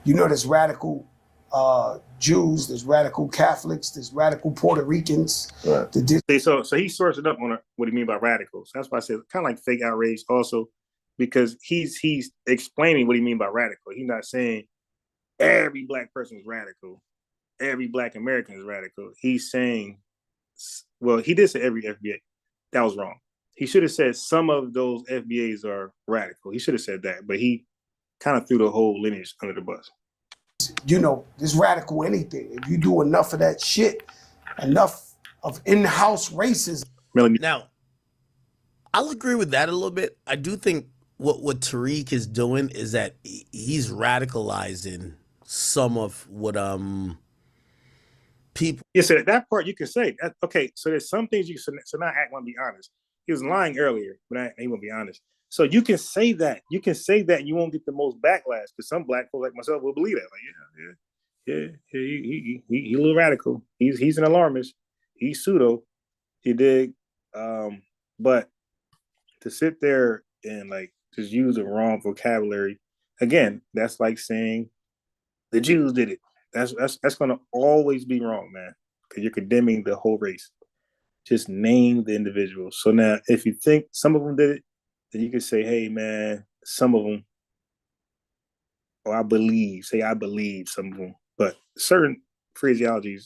You know, there's radical Jews, there's radical Catholics, there's radical Puerto Ricans. Right. So he sorts it up on what he mean by radicals. That's why I said kind of like fake outrage also, because he's explaining what he mean by radical. He's not saying every black person is radical, every black American is radical. He's saying, well, he did say every FBA. That was wrong. He should have said some of those FBAs are radical. He should have said that, but he kind of threw the whole lineage under the bus. You know, there's radical anything. If you do enough of that shit, enough of in-house racism. Now, I'll agree with that a little bit. I do think what Tariq is doing is that he's radicalizing some of what people. Yeah, so that part you can say. Okay, so there's some things you can. So now I want to be honest. He was lying earlier, but he won't be honest. So you can say that. You can say that. You won't get the most backlash because some black folks like myself will believe that. Like, he a little radical. He's an alarmist. He's pseudo. You dig? But to sit there and like just use the wrong vocabulary, again, that's like saying the Jews did it. That's going to always be wrong, man, because you're condemning the whole race. Just name the individuals. So now, if you think some of them did it, then you can say, hey, man, some of them, or I believe some of them. But certain phraseologies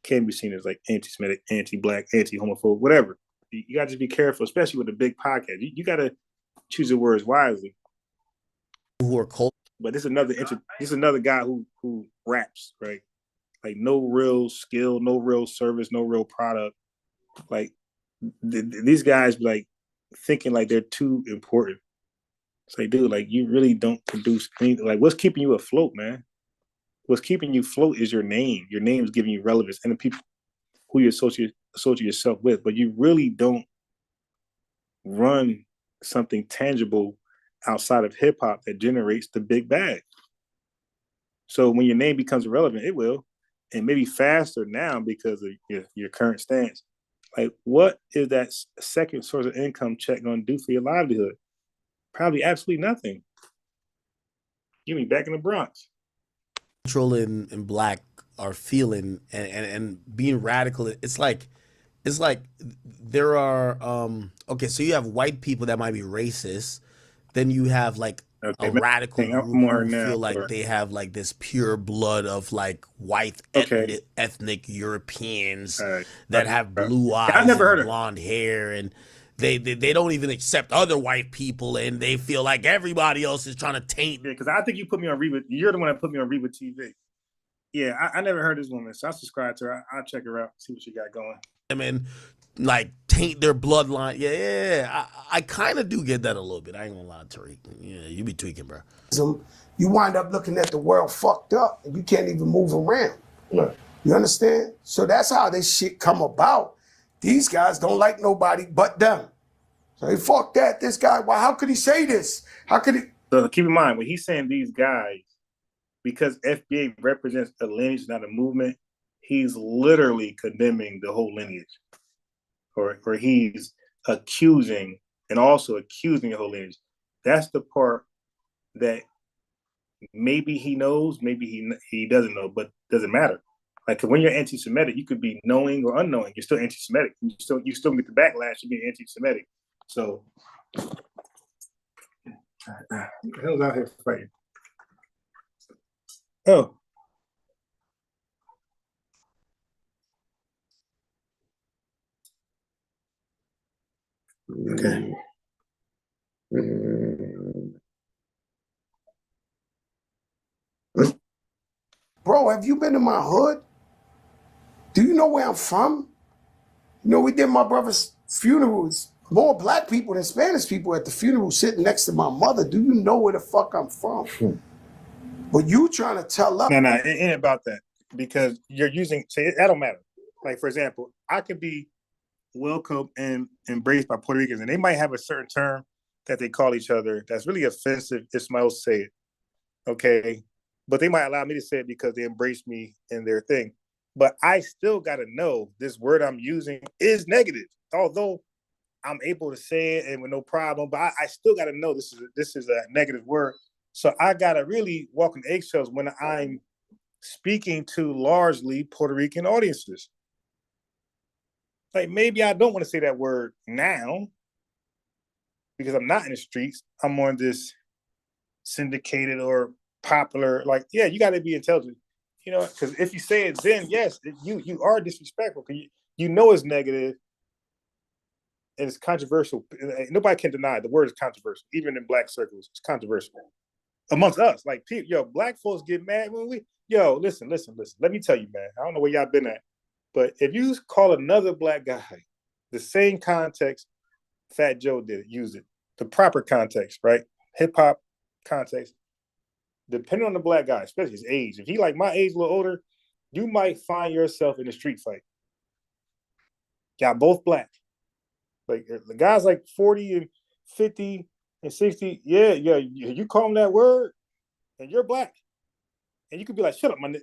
can be seen as like anti-Semitic, anti-black, anti-homophobe, whatever. You got to just be careful, especially with a big podcast. You got to choose your words wisely. Who are cold. But this is another guy who raps, right? Like no real skill, no real service, no real product. Like these guys like thinking like they're too important. It's like, dude, like you really don't produce anything. Like what's keeping you afloat, man? What's keeping you afloat is your name. Your name is giving you relevance and the people who you associate yourself with. But you really don't run something tangible outside of hip hop that generates the big bag. So when your name becomes irrelevant, it will, and maybe faster now because of your current stance. Like, what is that second source of income check going to do for your livelihood? Probably absolutely nothing. You mean back in the Bronx? Neutral and black are feeling and being radical. It's like there are okay. So you have white people that might be racist. Then you have like a radical group who feel like they have like this pure blood of like white ethnic Europeans that have blue eyes and blonde hair, and they don't even accept other white people, and they feel like everybody else is trying to taint. Because I think you put me on Reba. You're the one that put me on Reba TV. Yeah, I never heard this woman, so I subscribe to her. I'll check her out, see what she got going. And like taint their bloodline. Yeah. I kind of do get that a little bit. I ain't gonna lie, Tariq. Yeah, you be tweaking, bro. You wind up looking at the world fucked up and you can't even move around. Right. You understand? So that's how this shit come about. These guys don't like nobody but them. So hey, fuck that. This guy, well, how could he say this? How could he? So keep in mind, when he's saying these guys, because FBA represents a lineage, not a movement, he's literally condemning the whole lineage. Or he's accusing and also accusing the whole lineage. That's the part that maybe he knows, maybe he doesn't know, but doesn't matter. Like when you're anti-Semitic, you could be knowing or unknowing. You're still anti-Semitic. You still get the backlash of being anti-Semitic. So Who the hell's out here fighting? Oh. Okay. Bro, have you been to my hood? Do you know where I'm from? You know, we did my brother's funerals. More black people than Spanish people at the funeral sitting next to my mother. Do you know where the fuck I'm from? But you trying to tell us. No, it ain't about that. Because you're using, say, that don't matter. Like, for example, I could be welcomed and embraced by Puerto Ricans, and they might have a certain term that they call each other that's really offensive if somebody else say it. Okay. But they might allow me to say it because they embrace me in their thing. But I still got to know this word I'm using is negative. Although I'm able to say it and with no problem, but I still got to know this is a negative word. So I got to really walk in eggshells when I'm speaking to largely Puerto Rican audiences. Like, maybe I don't want to say that word now because I'm not in the streets. I'm on this syndicated or popular. Like, yeah, you got to be intelligent, you know, because if you say it then, yes, you are disrespectful. You know it's negative and it's controversial. Nobody can deny it. The word is controversial. Even in black circles, it's controversial amongst us. Like, black folks get mad when listen. Let me tell you, man. I don't know where y'all been at, but if you call another black guy the same context Fat Joe did, use it, the proper context, right? Hip hop context. Depending on the black guy, especially his age, if he like my age, a little older, you might find yourself in a street fight. Y'all both black. Like the guys like 40 and 50 and 60, yeah, you call them that word, and you're black. And you could be like, shut up, my nigga.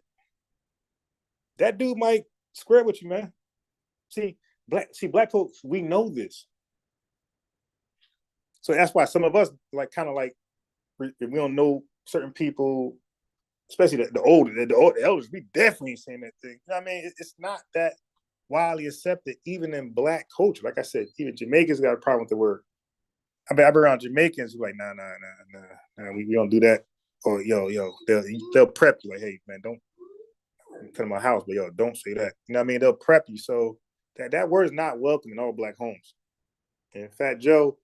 That dude might square with you, man. See, black folks, we know this. So that's why some of us we don't know certain people, especially the elders, we definitely ain't saying that thing. You know what I mean? It's not that widely accepted, even in black culture. Like I said, even Jamaicans got a problem with the word. I mean, I've been around Jamaicans who like, nah, we don't do that. Or they'll prep you like, hey man, don't come to my house, but don't say that. You know what I mean? They'll prep you. So that word is not welcome in all black homes. And Fat Joe,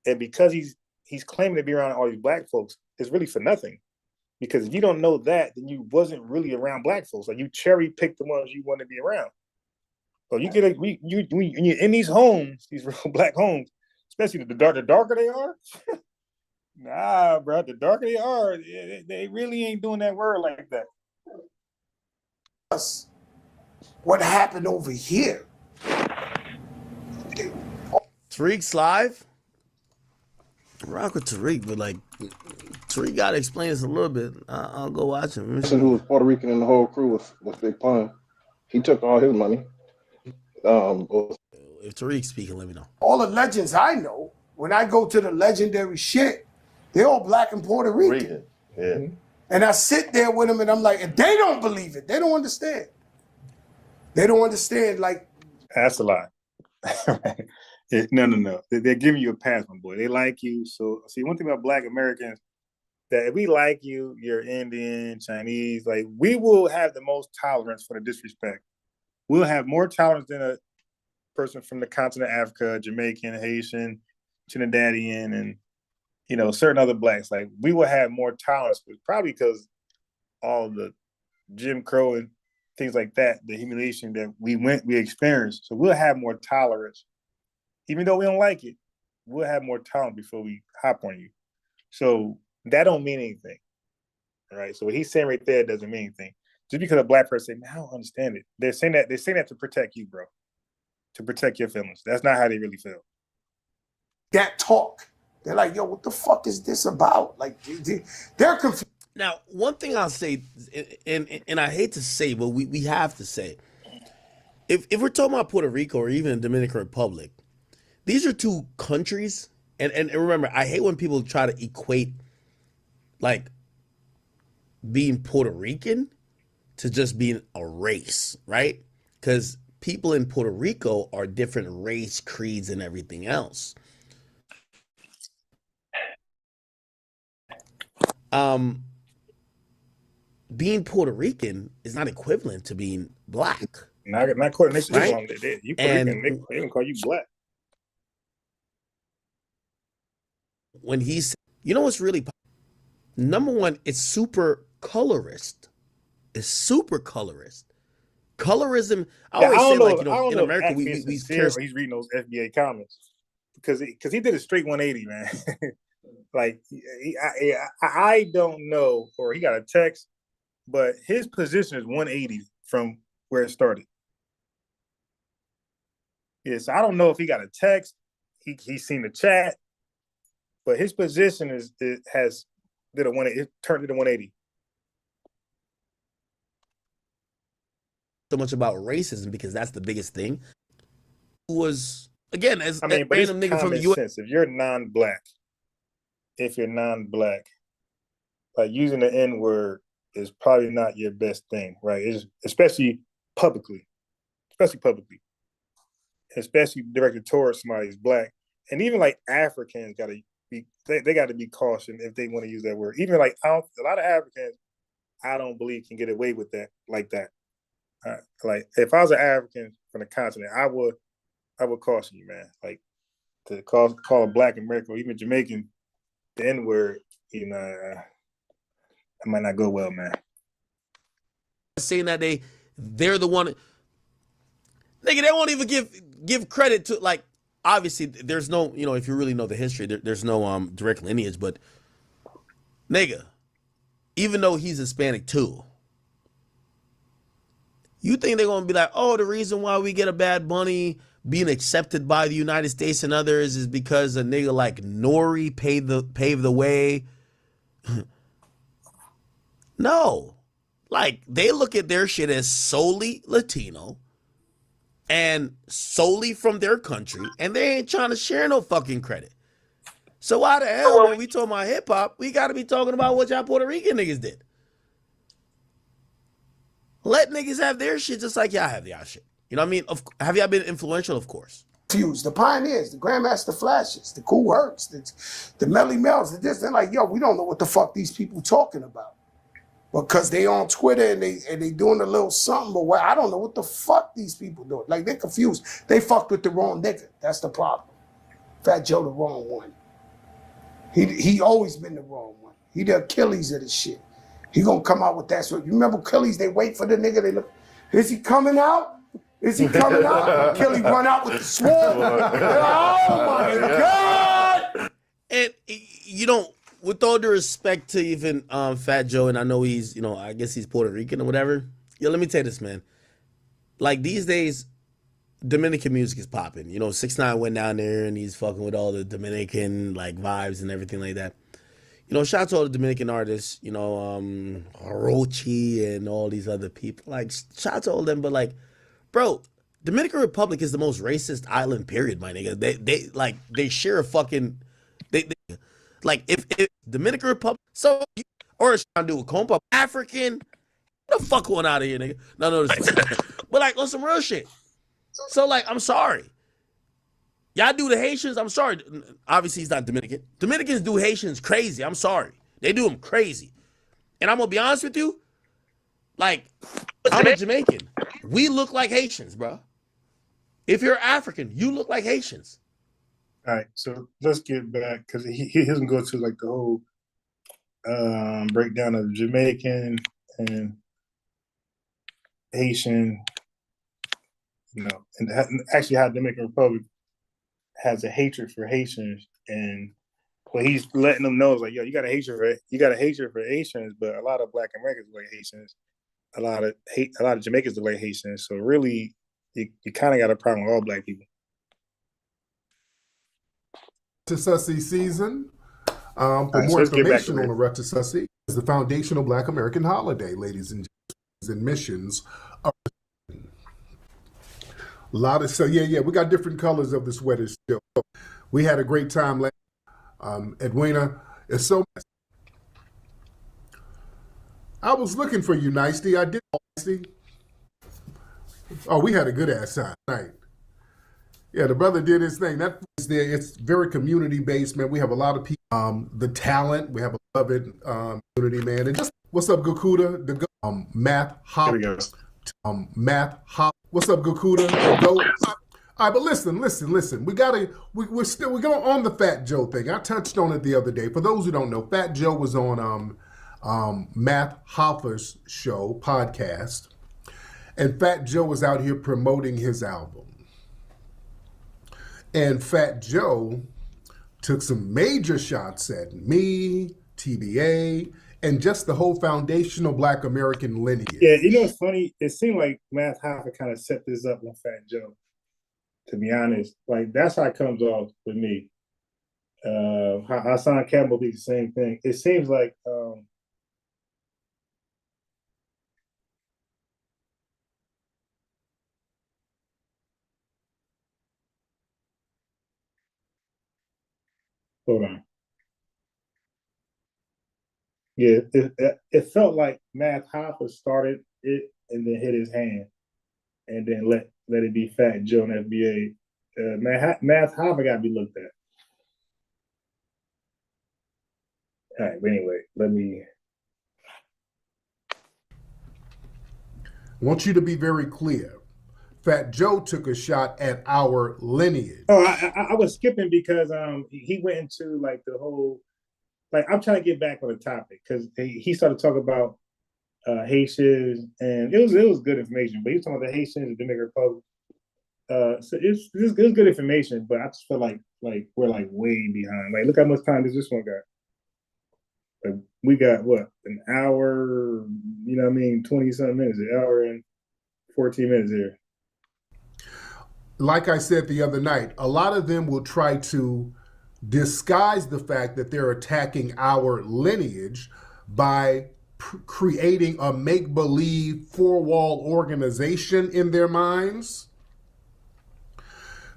and because he's claiming to be around all these black folks, it's really for nothing. Because if you don't know that, then you wasn't really around black folks. Like, you cherry picked the ones you want to be around. So you get when you're in these homes, these real black homes, especially the darker they are. Nah, bro, the darker they are, they really ain't doing that word like that. What happened over here? Tariq's live. Rock with Tariq, but like Tariq gotta explain this a little bit. I'll go watch him. The person who was Puerto Rican in the whole crew was Big Pun. He took all his money. If Tariq's speaking, let me know. All the legends I know, when I go to the legendary shit, they're all black and Puerto Rican. Yeah. And I sit there with them and I'm like, and they don't believe it. They don't understand. They don't understand. Like, that's a lie. No. They're giving you a pass, my boy. They like you. So, see, one thing about black Americans, that if we like you, you're Indian, Chinese, like, we will have the most tolerance for the disrespect. We'll have more tolerance than a person from the continent of Africa, Jamaican, Haitian, Trinidadian, and certain other blacks. Like, we will have more tolerance, probably because all the Jim Crow and things like that, the humiliation that we experienced. So we'll have more tolerance. Even though we don't like it, we'll have more tolerance before we hop on you. So that don't mean anything. All right. So what he's saying right there doesn't mean anything. Just because a black person, I don't understand it. They're saying that to protect you, bro. To protect your feelings. That's not how they really feel. that talk. They're like, yo, what the fuck is this about? Like, they're confused. Now, one thing I'll say, and I hate to say, but we have to say, if we're talking about Puerto Rico or even the Dominican Republic, these are two countries. And remember, I hate when people try to equate like being Puerto Rican to just being a race, right? Because people in Puerto Rico are different race, creeds, and everything else. being Puerto Rican is not equivalent to being black. Not according to Right? Islam. You Puerto Rican, they don't call you black. When he's, you know what's really, number one, it's super colorist. It's super colorist. Colorism, I always say, like, you know, in America, we care. He's reading those FBA comments because he did a straight 180, man. Like, I don't know, or he got a text, but his position is 180 from where it started. Yeah, so I don't know if he got a text, he's seen the chat, but his position did a 180, it turned it a 180. So much about racism because that's the biggest thing. Was, again, as but a random nigga from the U.S. If you're non-black, like using the N-word is probably not your best thing, right? Especially publicly, especially directed towards somebody who's black, and even like Africans got to be, they got to be cautious if they want to use that word. Even like a lot of Africans, I don't believe can get away with that like that. Like if I was an African from the continent, I would caution you, man. Like to call a black American or even Jamaican the N-word, you know, that might not go well, man. Saying that they're the one, nigga, they won't even give credit to, like, obviously there's no, you know, if you really know the history, there's no direct lineage, but nigga, even though he's Hispanic too, you think they're gonna be like, oh, the reason why we get a Bad Bunny being accepted by the United States and others is because a nigga like Nori paved the way? No. Like, they look at their shit as solely Latino and solely from their country, and they ain't trying to share no fucking credit. So why the hell, when we talk about hip hop, we gotta be talking about what y'all Puerto Rican niggas did? Let niggas have their shit just like y'all have y'all shit. You know what I mean? Have y'all been influential? Of course. Fuse, the pioneers, the Grandmaster Flashes, the Cool Hercs, the Melly Mel's, they're like, yo, we don't know what the fuck these people talking about. Because they on Twitter and they doing a little something, but I don't know what the fuck these people doing. Like, they're confused. They fucked with the wrong nigga. That's the problem. Fat Joe the wrong one. He always been the wrong one. He the Achilles of the shit. He gonna come out with that. So you remember Achilles, they wait for the nigga, they look, is he coming out? Is he coming out? Achilles run out with the sword. Oh my God! And you know, with all due respect to even Fat Joe, and I know he's, you know, I guess he's Puerto Rican or whatever. Yo, let me tell you this, man. Like, these days, Dominican music is popping. You know, 6ix9ine went down there and he's fucking with all the Dominican like vibes and everything like that. You know, shout out to all the Dominican artists, you know, Rochi and all these other people. Like, shout out to all of them, but like, bro, Dominican Republic is the most racist island, period, my nigga. They share a fucking, like, if Dominican Republic, so, or it's trying to do a compa, African, the fuck one out of here, nigga. No, but like, on some real shit. So, like, I'm sorry. Y'all do the Haitians, I'm sorry. Obviously, he's not Dominican. Dominicans do Haitians crazy. I'm sorry. They do them crazy. And I'm going to be honest with you. Like, I'm a Jamaican. We look like Haitians, bro. If you're African, you look like Haitians. All right, so let's get back, because he doesn't go to, like, the whole breakdown of Jamaican and Haitian, you know, and actually how Dominican Republic has a hatred for Haitians, and what he's letting them know is like, yo, you got a hatred for Haitians, but a lot of Black Americans like Haitians, a lot of Jamaicans like Haitians. So really, you kind of got a problem with all Black people. Retussi season. For more information on the Retussi, is the foundational Black American holiday, ladies and gentlemen, and missions. A lot of, so yeah, we got different colors of the sweaters still. We had a great time last Edwina. It's so nice. I was looking for you, Nicey. I did, Nicey. Oh, we had a good ass time tonight. Yeah, the brother did his thing. That was there. It's very community based, man. We have a lot of people the talent. We have a beloved community man. And just what's up, Gakuda? The Math Hop. Here we go. Math Hop. What's up, Gakuda? The goat. All right, but listen. We're going on the Fat Joe thing. I touched on it the other day. For those who don't know, Fat Joe was on Matt Hoffa's show podcast, and Fat Joe was out here promoting his album. And Fat Joe took some major shots at me, TBA, and just the whole foundational Black American lineage. Yeah, you know what's funny? It seemed like Math Hoffa kind of set this up on Fat Joe. To be honest, like that's how it comes off with me. Hassan Campbell did the same thing. It seems like hold on. Yeah, it felt like Math Hoffa started it and then hit his hand, and then let it be Fat Joe and FBA. Math Hoffa got to be looked at. All right, but anyway, let me. I want you to be very clear. Fat Joe took a shot at our lineage. Oh, I was skipping because he went into like the whole, like I'm trying to get back on the topic because he started talking about Haitians, and it was good information, but he was talking about the Haitians, the Dominican Republic. So it's good information, but I just feel like we're like way behind. Like, look how much time does this one got? Like, we got what, an hour? You know what I mean? 20-something minutes, an hour and 14 minutes here. Like I said the other night, a lot of them will try to disguise the fact that they're attacking our lineage by creating a make-believe four-wall organization in their minds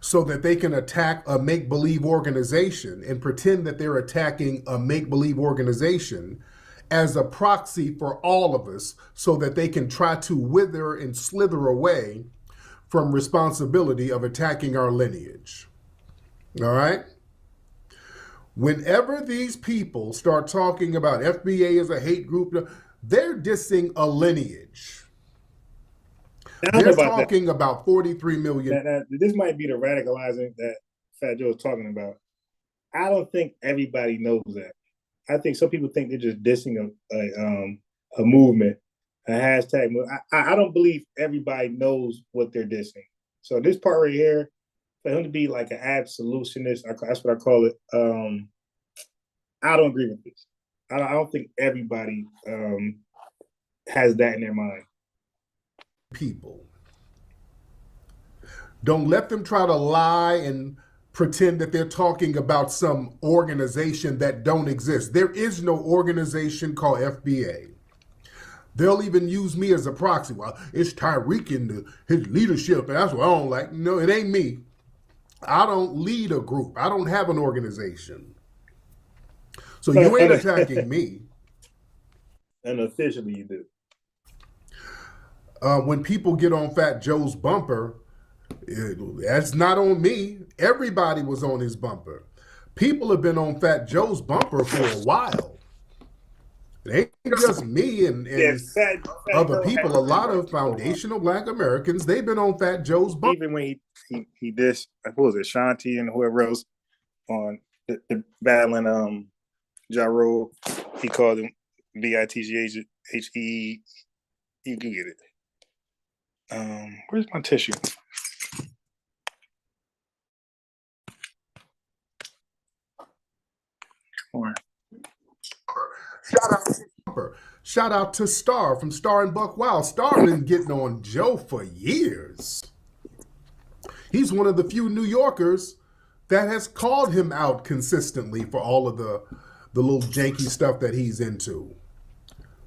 so that they can attack a make-believe organization and pretend that they're attacking a make-believe organization as a proxy for all of us so that they can try to wither and slither away from responsibility of attacking our lineage. All right? Whenever these people start talking about FBA as a hate group, they're dissing a lineage. They're talking about 43 million. This might be the radicalizing that Fat Joe is talking about. I don't think everybody knows that. I think some people think they're just dissing a movement, a hashtag. I don't believe everybody knows what they're dissing. So this part right here, for him to be like an absolutionist, that's what I call it. I don't agree with this. I don't think everybody has that in their mind. People. Don't let them try to lie and pretend that they're talking about some organization that don't exist. There is no organization called FBA. They'll even use me as a proxy. Well, it's Tariq and his leadership, and that's what I don't like. No, it ain't me. I don't lead a group. I don't have an organization. So you ain't attacking me. And officially you do. When people get on Fat Joe's bumper, that's not on me. Everybody was on his bumper. People have been on Fat Joe's bumper for a while. It ain't just me and other people. A lot of foundational Black Americans, they've been on Fat Joe's bumper. Even when he dissed, what was it, Shanti and whoever else on the battling Ja Rule, he called him BITGHE. You can get it. Where's my tissue? Shout out to Star from Star and Buck Wild. Star been getting on Joe for years. He's one of the few New Yorkers that has called him out consistently for all of the little janky stuff that he's into.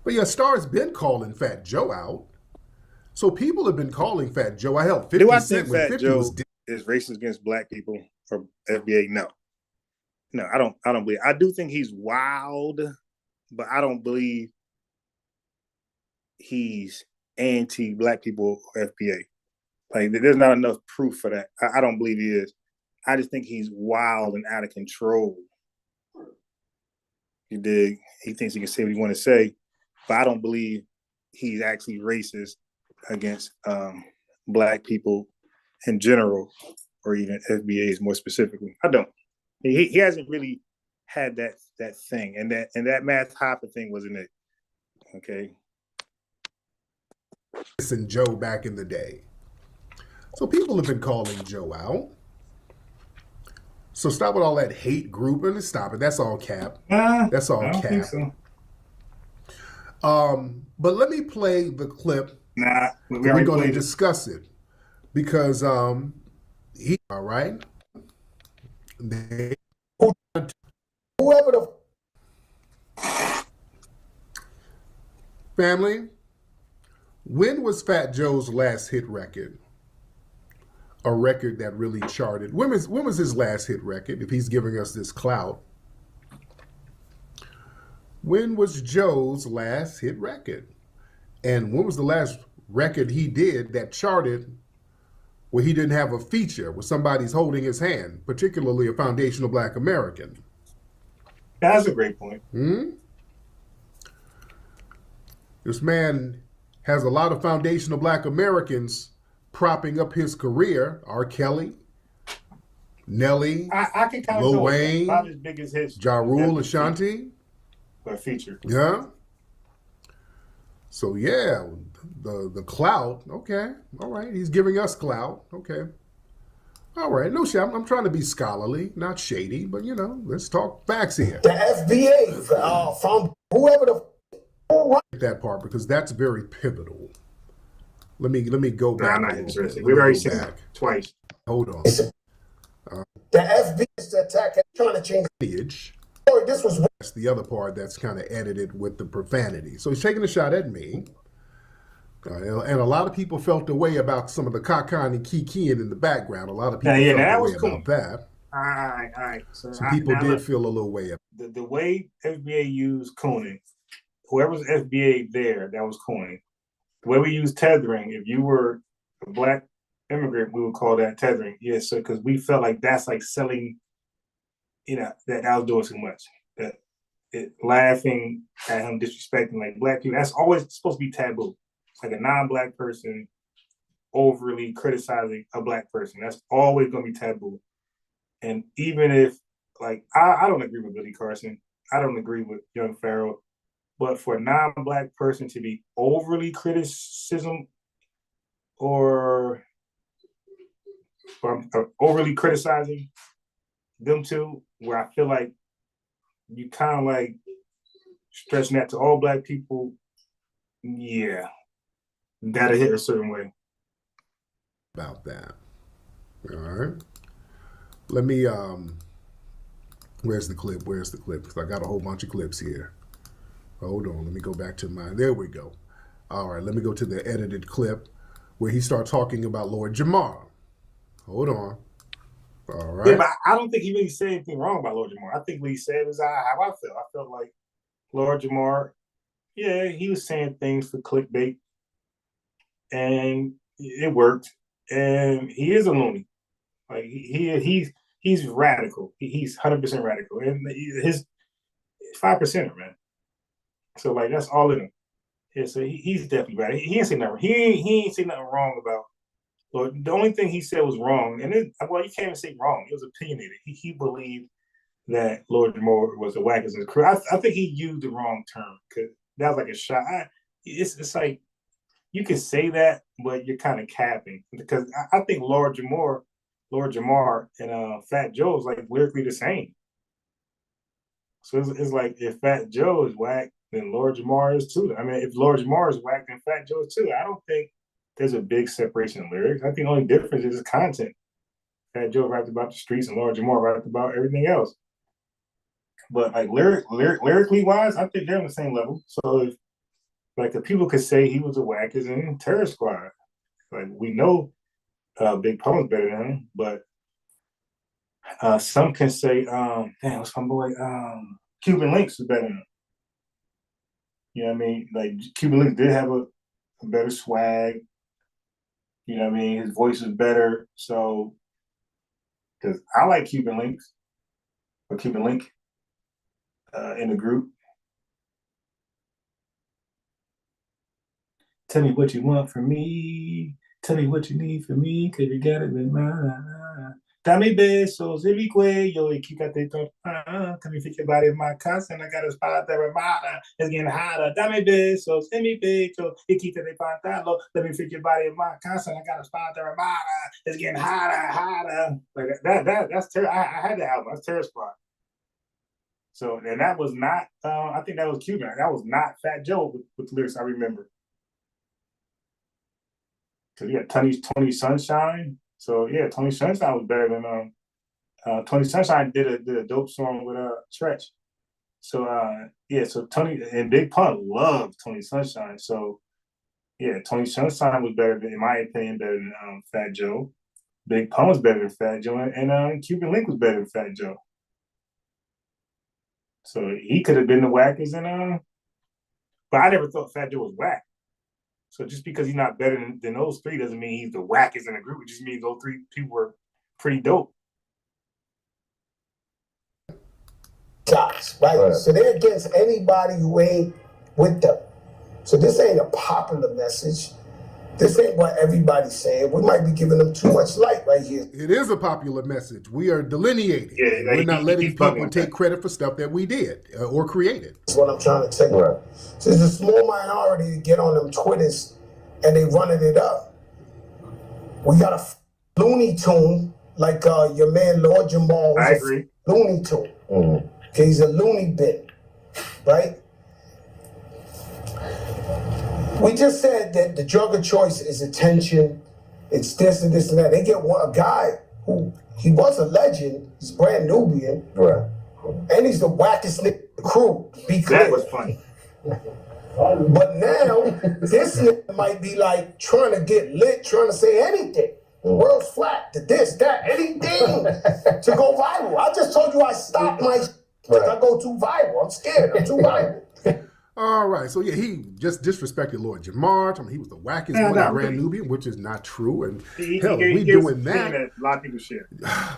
But yeah, Star's been calling Fat Joe out. So people have been calling Fat Joe. I helped 50 Do I Cent think when Fat 50 Joe was is racist against Black people or FBA? No, I don't believe. I do think he's wild, but I don't believe he's anti-Black people or FBA. Like, there's not enough proof for that. I don't believe he is. I just think he's wild and out of control. You dig? He thinks he can say what he want to say, but I don't believe he's actually racist against black people in general, or even FBAs more specifically. I don't. He hasn't really had that thing, and that Math Hoffa thing wasn't it. Okay. And Joe back in the day. So people have been calling Joe out. So stop with all that hate grouping and stop it. That's all cap. That's all I don't cap. think so. But let me play the clip. Nah, we're going to discuss it because he all right. Whoever the family. When was Fat Joe's last hit record? A record that really charted. When was his last hit record? If he's giving us this clout, when was Joe's last hit record? And when was the last record he did that charted where he didn't have a feature, where somebody's holding his hand, particularly a foundational Black American? That's a great point. This man has a lot of foundational Black Americans propping up his career. R. Kelly, Nelly, I can kind of Lil Wayne, not as big as his Ja Rule, Ashanti. But feature. Yeah. So yeah, the clout. Okay, all right. He's giving us clout. Okay, all right. No shit. I'm trying to be scholarly, not shady, but let's talk facts here. The FBA from whoever the that part because that's very pivotal. Let me go back. I'm not interested. We've already seen it twice. Hold on. The FBA is the attack trying to change. This was that's the other part that's kind of edited with the profanity. So he's taking a shot at me. And a lot of people felt the way about some of the caca and kikiing in the background. A lot of people felt that the was way cool. about that. All right. So some people did feel a little way. The way FBA used cooning, whoever's FBA there, that was cooning. The way we use tethering, if you were a Black immigrant, we would call that tethering. Yes, so because we felt like that's like selling, that I was doing too much. That laughing at him, disrespecting like Black people, that's always supposed to be taboo. Like a non-Black person overly criticizing a Black person, that's always going to be taboo. And even if, like, I don't agree with Billy Carson, I don't agree with Young Pharaoh, but for a non-Black person to be overly criticism or overly criticizing them two, where I feel like you kind of like stretching that to all Black people, yeah, that'll hit a certain way. About that. All right. Let me, where's the clip? Because I got a whole bunch of clips here. Hold on, let me go back to mine. There we go. All right, let me go to the edited clip where he started talking about Lord Jamar. Hold on. All right. Yeah, but I don't think he really said anything wrong about Lord Jamar. I think what he said was how I felt. I felt like Lord Jamar, yeah, he was saying things for clickbait, and it worked. And he is a loony. Like he's radical. He's 100% radical, and his 5%, man. So like that's all in him. Yeah, so he's definitely radical. He ain't say nothing. He ain't say nothing wrong about. Lord. The only thing he said was wrong, and you can't even say wrong. It was opinionated. He believed that Lord Jamar was the wackest in his crew. I think he used the wrong term because that was like a shot. It's like you can say that, but you're kind of capping because I think Lord Jamar and Fat Joe is like lyrically the same. So it's like if Fat Joe is whack, then Lord Jamar is too. I mean, if Lord Jamar is whack, then Fat Joe is too. I don't think there's a big separation in lyrics. I think the only difference is content. Fat Joe rapped about the streets and Lord Jamar rapped about everything else. But like lyrically wise, I think they're on the same level. So if people could say he was the wackest in Terror Squad, like we know Big Pum's better than him, but some can say, damn, what's my boy? Cuban Links is better than him. You know what I mean? Like Cuban Links did have a better swag. You know what I mean? His voice is better. So, because I like Cuban Links, or Cuban Link. in the group. Tell me what you want from me. Tell me what you need from me, cause you got it in mind. Dame besos en mi cuello y quítate todo. Tell me if your body in my casa and I got a spot that remata. It's getting hotter. Dame besos en mi pecho y quítate pantalón. Let me fit your body in my casa and I got a spot that remata. It's getting hotter. Like that's terrible. I had that album. That's Terror Squad. So, and that was not, I think that was Cuban. That was not Fat Joe with lyrics I remember. Because yeah, Tony Sunshine. So yeah, Tony Sunshine was better than Tony Sunshine did a dope song with Tretch. So yeah, so Tony and Big Pun loved Tony Sunshine. So yeah, Tony Sunshine was better than, in my opinion, better than Fat Joe. Big Pun was better than Fat Joe, and Cuban Link was better than Fat Joe. So he could have been the wackest, and but I never thought Fat Joe was whack. So just because he's not better than those three doesn't mean he's the wackest in the group. It just means those three people were pretty dope. Shots, right? So they're against anybody who ain't with them. So this ain't a popular message. This ain't what everybody's saying. We might be giving them too much light right here. It is a popular message. We are delineating. Yeah, and we're not letting people take credit for stuff that we did or created. That's what I'm trying to tell you. Right. So there's a small minority to get on them Twitters and they running it up. We got a Looney Tune, like your man Lord Jamal. I agree. Looney Tune. Mm-hmm. Okay, he's a loony bin, right? We just said that the drug of choice is attention. It's this and this and that. They get a guy who, he was a legend. He's brand Nubian. Right. And he's the wackest nigga in the crew. Be clear. That was funny. But now, this nigga might be like trying to get lit, trying to say anything. The world's flat, the this, that, anything to go viral. I just told you I stopped my because I go too viral. I'm scared. I'm too viral. All right, so yeah, he just disrespected Lord Jamar. I mean, he was the wackest one in Grand Nubian, which is not true. And hell, we doing that. A lot of people share.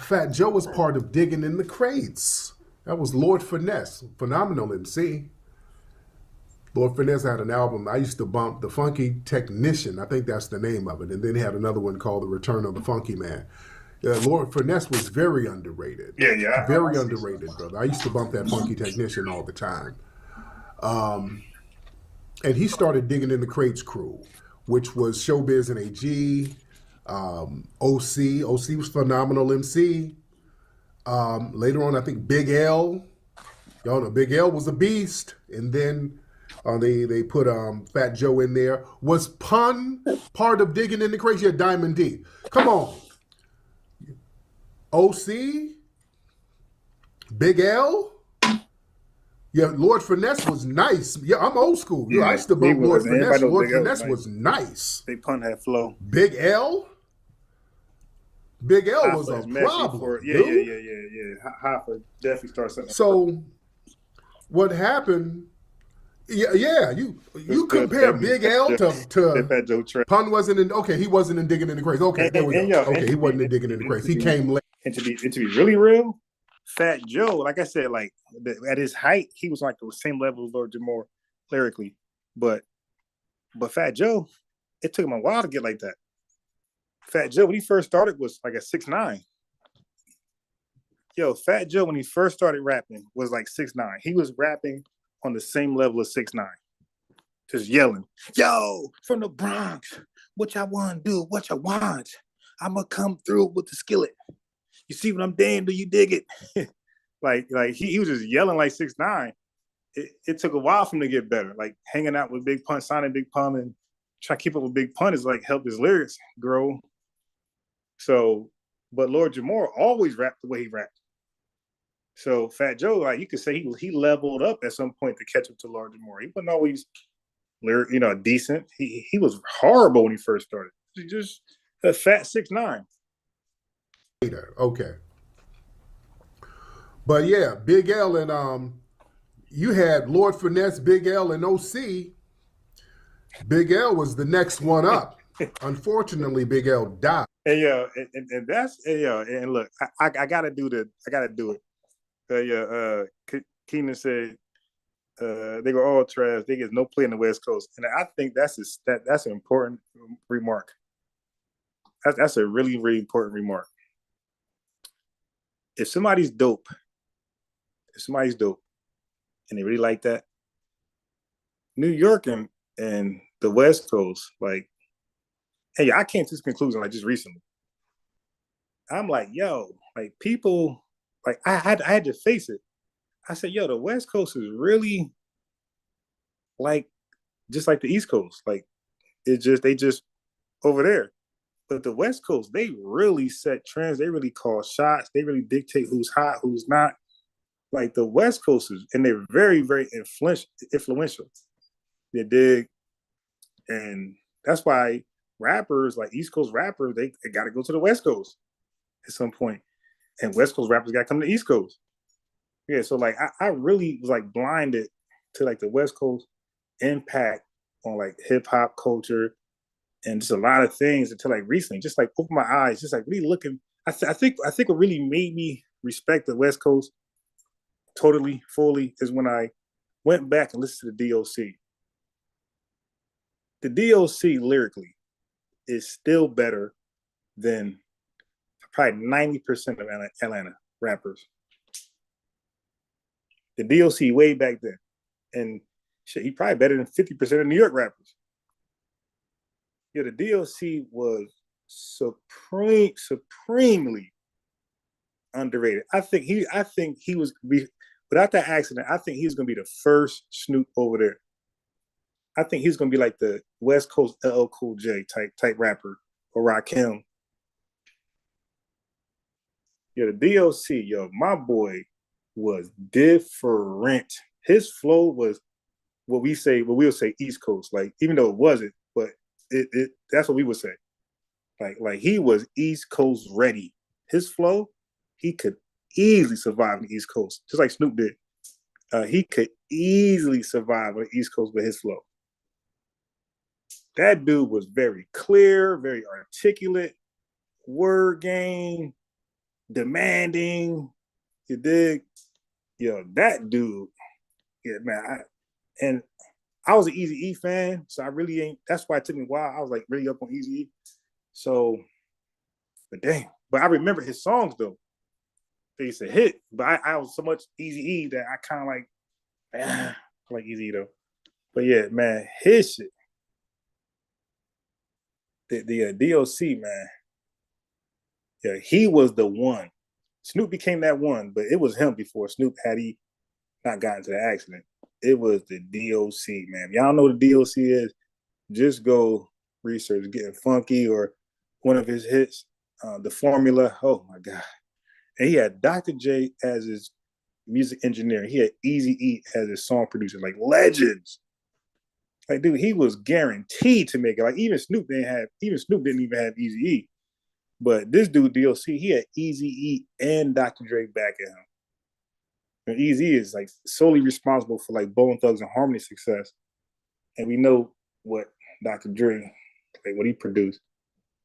Fat Joe was part of Digging in the Crates. That was Lord Finesse, phenomenal MC. Lord Finesse had an album. I used to bump The Funky Technician. I think that's the name of it. And then he had another one called The Return of the Funky Man. Lord Finesse was very underrated. Yeah. Very underrated, brother. I used to bump that Funky Technician all the time. And he started Digging in the Crates crew, which was Showbiz and AG, OC. OC was phenomenal MC. Later on, I think Big L. Y'all know Big L was a beast. And then they put Fat Joe in there. Was Pun part of Digging in the Crates? Yeah, Diamond D. Come on. OC? Big L? Yeah, Lord Finesse was nice. Yeah, I'm old school. Yeah, I used to bump Lord Finesse. Lord Finesse was nice. Big Pun had flow. Big L? Big L was a problem. Yeah. Hoffa definitely started something. So what happened? Yeah, you compare Big L to Pun wasn't in. Okay, he wasn't in Digging in the Crates. Okay, there we go. Okay, he wasn't in Digging in the Crates. He came late. And to be really real, Fat Joe, like I said, like at his height, he was like the same level as Lord Jamar lyrically, but Fat Joe, it took him a while to get like that. Fat Joe, when he first started, was like a 6'9". Yo, Fat Joe, when he first started rapping, was like 6'9". He was rapping on the same level as 6'9", just yelling, "Yo, from the Bronx, what y'all want to do? What y'all want? I'ma come through with the skillet. You see what I'm doing? Do you dig it?" like he was just yelling like 6'9". It took a while for him to get better. Like hanging out with Big Pun, signing Big Pun, and trying to keep up with Big Pun is like helped his lyrics grow. So, but Lord Jamar always rapped the way he rapped. So Fat Joe, like you could say he leveled up at some point to catch up to Lord Jamar. He wasn't always decent. He was horrible when he first started. He just a fat 6'9". Okay. But yeah, Big L and you had Lord Finesse, Big L, and OC. Big L was the next one up. Unfortunately, Big L died. And and look, I gotta do it. Keenan said they were all trash. They get no play in the West Coast, and I think that's an important remark. That's a really, really important remark. If somebody's dope, and they really like that, New York and the West Coast, like, hey, I came to this conclusion like just recently. I'm like, yo, like people, like I had to face it. I said, yo, the West Coast is really like just like the East Coast. Like they just over there. But the West Coast, they really set trends. They really call shots. They really dictate who's hot, who's not. Like the West Coasters, and they're very, very influential. They dig. And that's why rappers, like East Coast rappers, they got to go to the West Coast at some point. And West Coast rappers got to come to the East Coast. Yeah, so like I really was like blinded to like the West Coast impact on like hip hop culture and just a lot of things until like recently, just like open my eyes, just like really looking. I think what really made me respect the West Coast totally, fully is when I went back and listened to the DOC. The DOC lyrically is still better than probably 90% of Atlanta rappers. The DOC way back then. And shit, he probably better than 50% of New York rappers. Yeah, the DOC was supremely underrated. I think he was without that accident, I think he's gonna be the first Snoop over there. I think he's gonna be like the West Coast LL Cool J type rapper or Rakim. Yeah, the DOC, yo, my boy was different. His flow was what we'll say East Coast, like even though it wasn't, but it that's what we would say. Like he was East Coast ready. His flow, he could easily survive on the East Coast, just like Snoop did. He could easily survive on the East Coast with his flow. That dude was very clear, very articulate, word game, demanding. You dig? Yo, that dude, yeah, man. I was an Eazy-E fan, so I really ain't. That's why it took me a while. I was like really up on Eazy-E. So, but damn. But I remember his songs though. They used to hit. But I was so much Eazy-E that I kind of like, I like Eazy-E though. But yeah, man, his shit. The DOC, man. Yeah, he was the one. Snoop became that one, but it was him before Snoop had he not gotten to the accident. It was the DOC, man. If y'all know what the DOC is, just go research Getting Funky or one of his hits, The Formula. Oh my God. And he had Dr. J as his music engineer. He had Eazy-E as his song producer, like legends. Like, dude, he was guaranteed to make it. Like, even Snoop didn't even have Eazy-E. But this dude, DOC, he had Eazy-E and Dr. Dre back at him. And Eazy is like solely responsible for like Bone Thugs and Harmony success. And we know what Dr. Dre, like what he produced.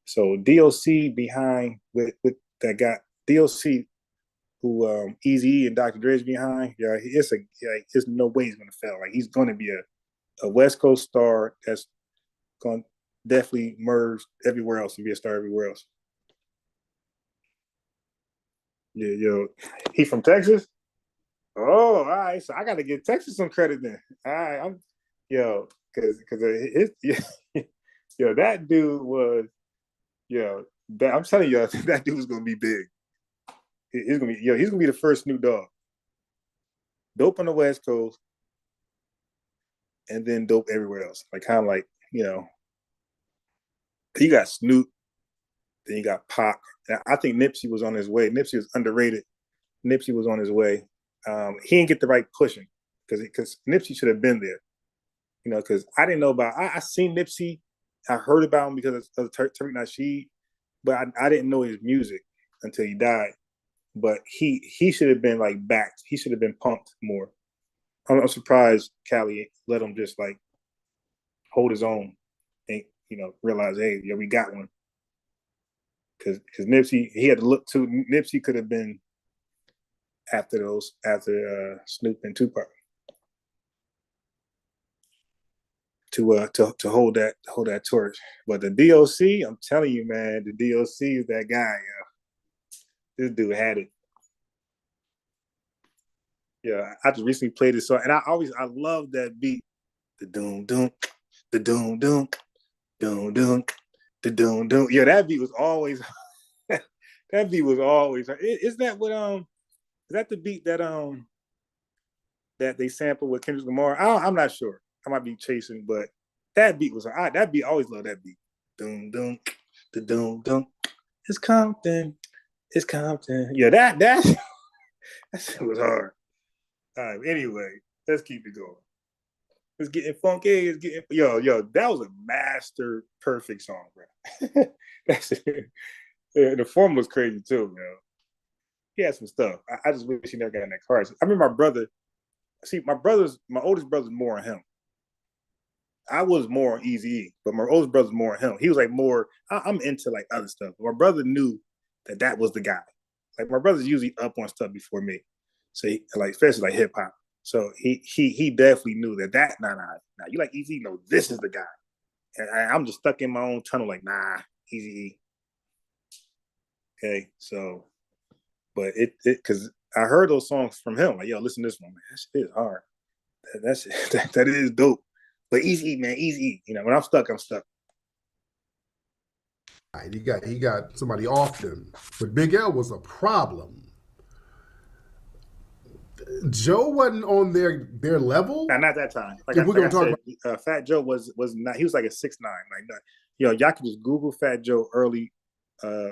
So DOC behind with that guy, DOC, who Eazy and Dr. Dre's behind, yeah, there's no way he's gonna fail. Like he's gonna be a West Coast star that's gonna definitely merge everywhere else and be a star everywhere else. Yeah, yo, he from Texas? Oh, all right. So I got to give Texas some credit then. All right, because yo, that dude was, I'm telling you, that dude was gonna be big. He's gonna be the first Snoop Dogg. Dope on the West Coast, and then dope everywhere else. Like kind of like you got Snoop, then you got Pac. I think Nipsey was on his way. Nipsey was underrated. Nipsey was on his way. He didn't get the right pushing because Nipsey should have been there. Because I didn't know about. I seen Nipsey. I heard about him because of Tariq Nasheed, but I didn't know his music until he died. But he should have been like backed. He should have been pumped more. I'm surprised Cali let him just like hold his own and realize, hey, yeah, we got one. Because Nipsey, he had to look too. Nipsey could have been after Snoop and Tupac. To hold that torch. But the DOC, I'm telling you, man, the DOC is that guy. This dude had it. Yeah, I just recently played this song, and I love that beat. The doom doom, the doom doom, doom doom, the doom doom. Yeah, that beat was always. That beat was always. Is that what Is that the beat that that they sampled with Kendrick Lamar? I'm not sure. I might be chasing, but that beat was that beat. I always love that beat. Doom doom, the doom doom. It's Compton. It's Compton. Yeah, that shit was hard. All right. Anyway, let's keep it going. It's getting funky. It's getting yo. That was a master perfect song, bro. That's it. Yeah, the form was crazy too, man. He had some stuff. I just wish he never got in that car. I remember my brother. See, my oldest brother's more on him. I was more on Eazy-E, but my oldest brother's more on him. He was like more. I'm into like other stuff. My brother knew that was the guy. Like my brother's usually up on stuff before me, so like especially like hip hop. So he definitely knew that nah you like Eazy? No, this is the guy. And I'm just stuck in my own tunnel like nah Eazy-E. Okay, so but it because I heard those songs from him like yo listen to this one man that shit is hard. That is dope. But Eazy-E, man, Eazy-E. You know, when I'm stuck, I'm stuck. He got somebody off them. But Big L was a problem. Joe wasn't on their level. Nah, not that time. Like if we're gonna talk about Fat Joe was not. He was like a 6'9". Like yo, y'all can just Google Fat Joe early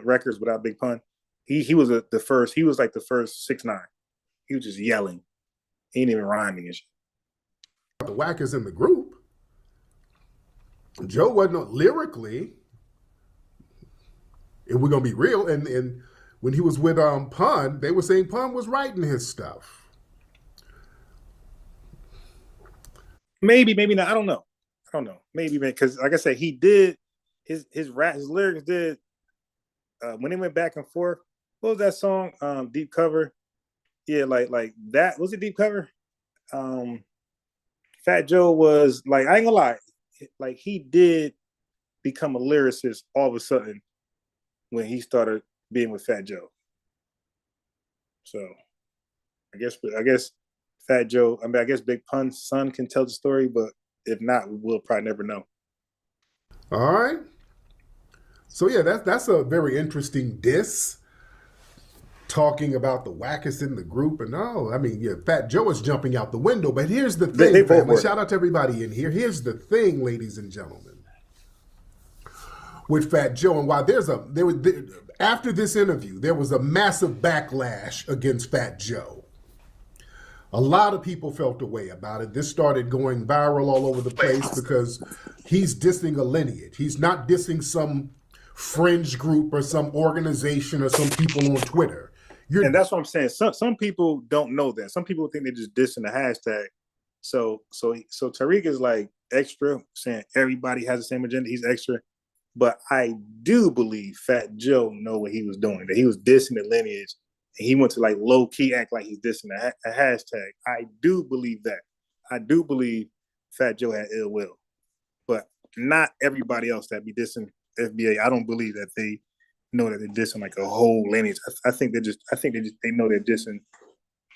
records without Big Pun. He was the first. He was like the first 6'9". He was just yelling. He ain't even rhyming and shit. The Whackers in the group. Joe wasn't lyrically. If we're gonna be real, and when he was with Pun, they were saying Pun was writing his stuff. Maybe not. I don't know. Maybe because like I said, he did his lyrics did when they went back and forth. What was that song? Deep Cover. Yeah, like that was it. Deep Cover. Fat Joe was like I ain't gonna lie, like he did become a lyricist all of a sudden when he started being with Fat Joe. So I guess Fat Joe. I mean, I guess Big Pun's son can tell the story, but if not, we'll probably never know. All right. So yeah, that's a very interesting diss. Talking about the wackest in the group, and no, I mean, yeah, Fat Joe is jumping out the window. But here's the thing, family. Shout out to everybody in here. Here's the thing, ladies and gentlemen, with Fat Joe, and why after this interview, there was a massive backlash against Fat Joe. A lot of people felt a way about it. This started going viral all over the place because he's dissing a lineage. He's not dissing some fringe group or some organization or some people on Twitter. And that's what I'm saying. Some people don't know that. Some people think they're just dissing the hashtag. So Tariq is like extra, saying everybody has the same agenda. He's extra. But I do believe Fat Joe know what he was doing, that he was dissing the lineage. And he went to like low key act like he's dissing a hashtag. I do believe that. I do believe Fat Joe had ill will. But not everybody else that be dissing FBA. I don't believe that they know that they're dissing like a whole lineage. I think they know they're dissing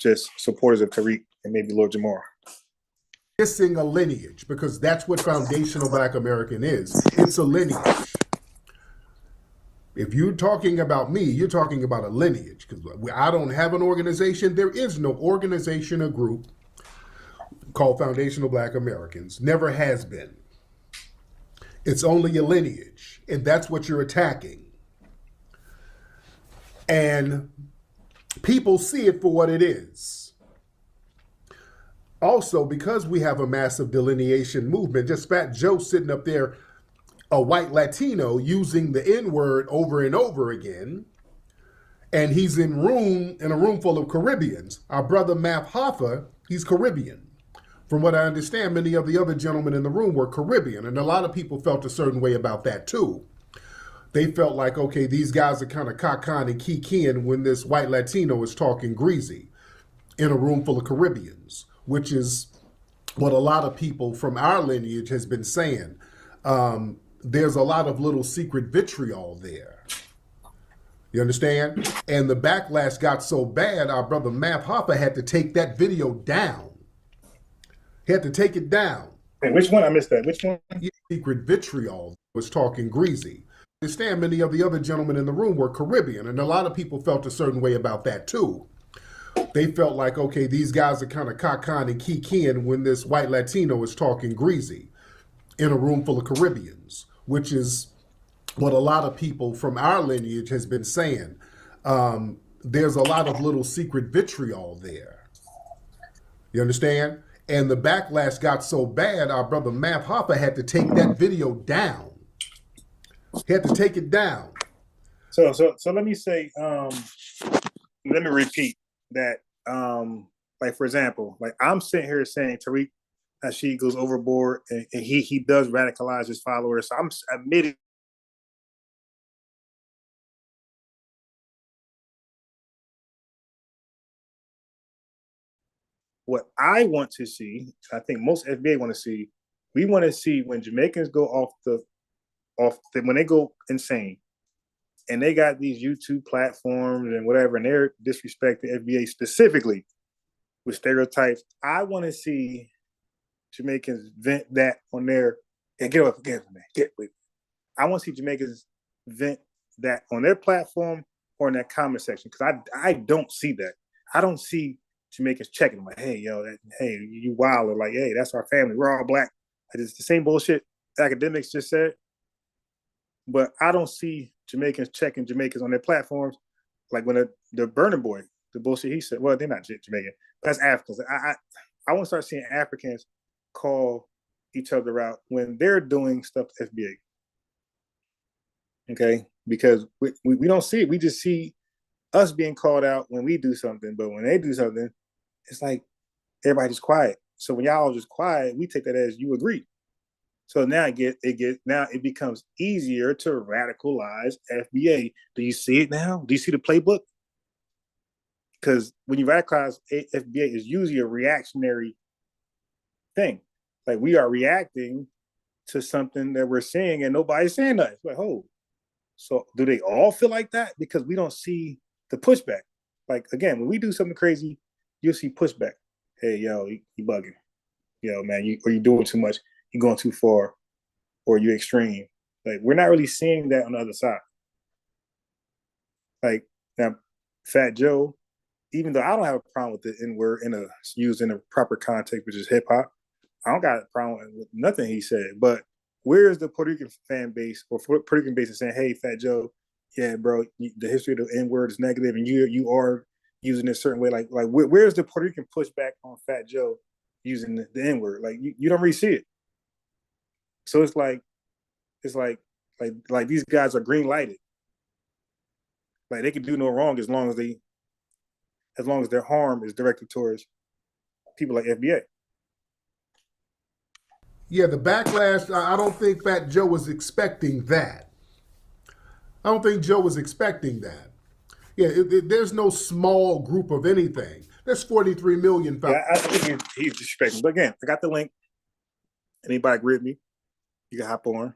just supporters of Tariq and maybe Lord Jamar. Dissing a lineage, because that's what foundational Black American is. It's a lineage. If you're talking about me, you're talking about a lineage, because I don't have an organization. There is no organization or group called Foundational Black Americans. Never has been. It's only a lineage, and that's what you're attacking. And people see it for what it is. Also, because we have a massive delineation movement, just Fat Joe sitting up there, a white Latino using the N-word over and over again, and he's in a room full of Caribbeans. Our brother Math Hoffa, he's Caribbean. From what I understand, many of the other gentlemen in the room were Caribbean, and a lot of people felt a certain way about that too. They felt like, okay, these guys are kind of cock-con and kikiing when this white Latino is talking greasy. in a room full of Caribbeans, which is what a lot of people from our lineage has been saying. There's a lot of little secret vitriol there. You understand? And the backlash got so bad, our brother Math Hoffa had to take that video down. He had to take it down. Hey, which one? I missed that. Which one? Secret vitriol was talking greasy. I understand many of the other gentlemen in the room were Caribbean, and a lot of people felt a certain way about that too. They felt like, okay, these guys are kind of cock-con and kikiing when this white Latino is talking greasy in a room full of Caribbeans, which is what a lot of people from our lineage has been saying. There's a lot of little secret vitriol there. You understand? And the backlash got so bad, our brother Math Hoffa had to take that video down. He had to take it down. So let me say, let me repeat that. Like for example, like I'm sitting here saying Tariq Nasheed goes overboard, and he does radicalize his followers. So I'm admitting. What I want to see, I think most FBA want to see, we want to see when Jamaicans go when they go insane, and they got these YouTube platforms and whatever, and they're disrespecting FBA specifically with stereotypes. I want to see Jamaicans vent that on their get up again, man. Get with. I want to see Jamaicans vent that on their platform or in that comment section, because I don't see that. I don't see Jamaicans checking like, hey, yo, hey, you wild, or like, hey, that's our family. We're all black. It's the same bullshit academics just said. But I don't see Jamaicans checking Jamaicans on their platforms. Like when the Burner Boy, the bullshit he said, well, they're not Jamaican. That's Africans. I want to start seeing Africans call each other out when they're doing stuff to FBA. Okay? Because we don't see it. We just see us being called out when we do something. But when they do something, it's like everybody just quiet. So when y'all just quiet, we take that as you agree. So now it becomes easier to radicalize FBA. Do you see it now? Do you see the playbook? Because when you radicalize FBA, is usually a reactionary thing. Like we are reacting to something that we're seeing and nobody's saying nothing. It's like, oh, so do they all feel like that? Because we don't see the pushback. Like again, when we do something crazy, you'll see pushback. Hey, yo, you bugging. Yo, man, you doing too much. You're going too far, or you extreme. Like we're not really seeing that on the other side. Like now, Fat Joe, even though I don't have a problem with the N-word used in a proper context, which is hip hop, I don't got a problem with nothing he said. But where's the Puerto Rican fan base or Puerto Rican base saying, "Hey, Fat Joe, yeah, bro, the history of the N-word is negative, and you are using it a certain way." Like where's the Puerto Rican pushback on Fat Joe using the N-word? Like you don't really see it. So it's like these guys are green lighted. Like they can do no wrong as long as their harm is directed towards people like FBA. Yeah, the backlash, I don't think Fat Joe was expecting that. I don't think Joe was expecting that. Yeah, there's no small group of anything. There's 43 million. Yeah, I think he's disrespecting. But again, I got the link. Anybody agree with me? You can hop on.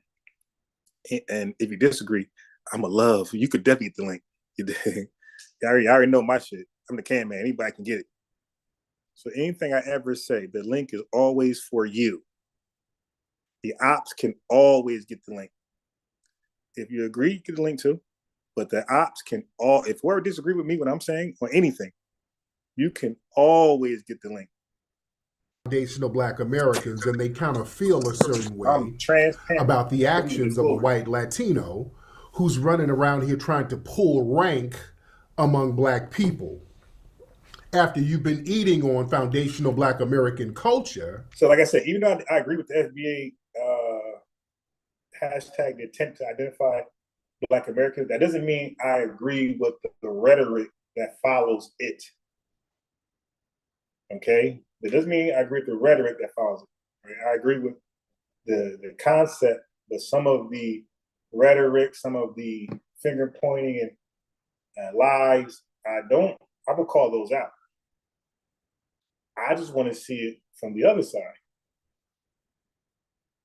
And if you disagree, I'm a love. You could definitely get the link. You dig? I already know my shit. I'm the can man. Anybody can get it. So anything I ever say, the link is always for you. The ops can always get the link. If you agree, get the link too. But the ops can if whoever disagree with me when I'm saying or anything, you can always get the link. Foundational Black Americans, and they kind of feel a certain way about the actions of a white Latino who's running around here trying to pull rank among Black people. After you've been eating on foundational Black American culture. So like I said, even though I agree with the FBA hashtag, the attempt to identify Black Americans, that doesn't mean I agree with the rhetoric that follows it. Okay? That doesn't mean I agree with the rhetoric that follows it. Right? I agree with the concept, but some of the rhetoric, some of the finger pointing and lies, I would call those out. I just want to see it from the other side.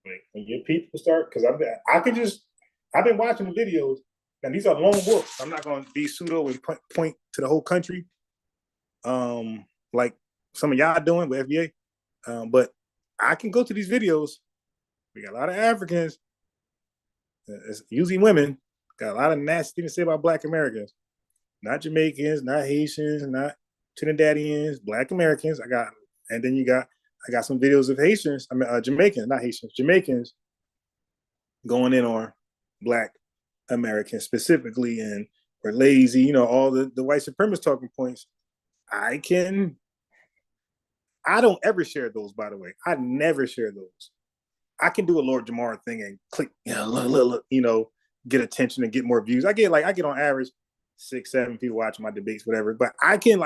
Like when your people start, because I've been watching the videos, and these are lone wolves. I'm not going to be pseudo and point to the whole country, like some of y'all doing with FBA. But I can go to these videos. We got a lot of Africans, it's usually women, got a lot of nasty things to say about Black Americans. Not Jamaicans, not Haitians, not Trinidadians, Black Americans. I got some videos of Haitians, Jamaicans, not Haitians, Jamaicans going in on Black Americans specifically, and we're lazy, all the white supremacist talking points. I don't ever share those, by the way. I never share those. I can do a Lord Jamar thing and click, look, get attention and get more views. I get on average 6-7 people watching my debates, whatever. But I can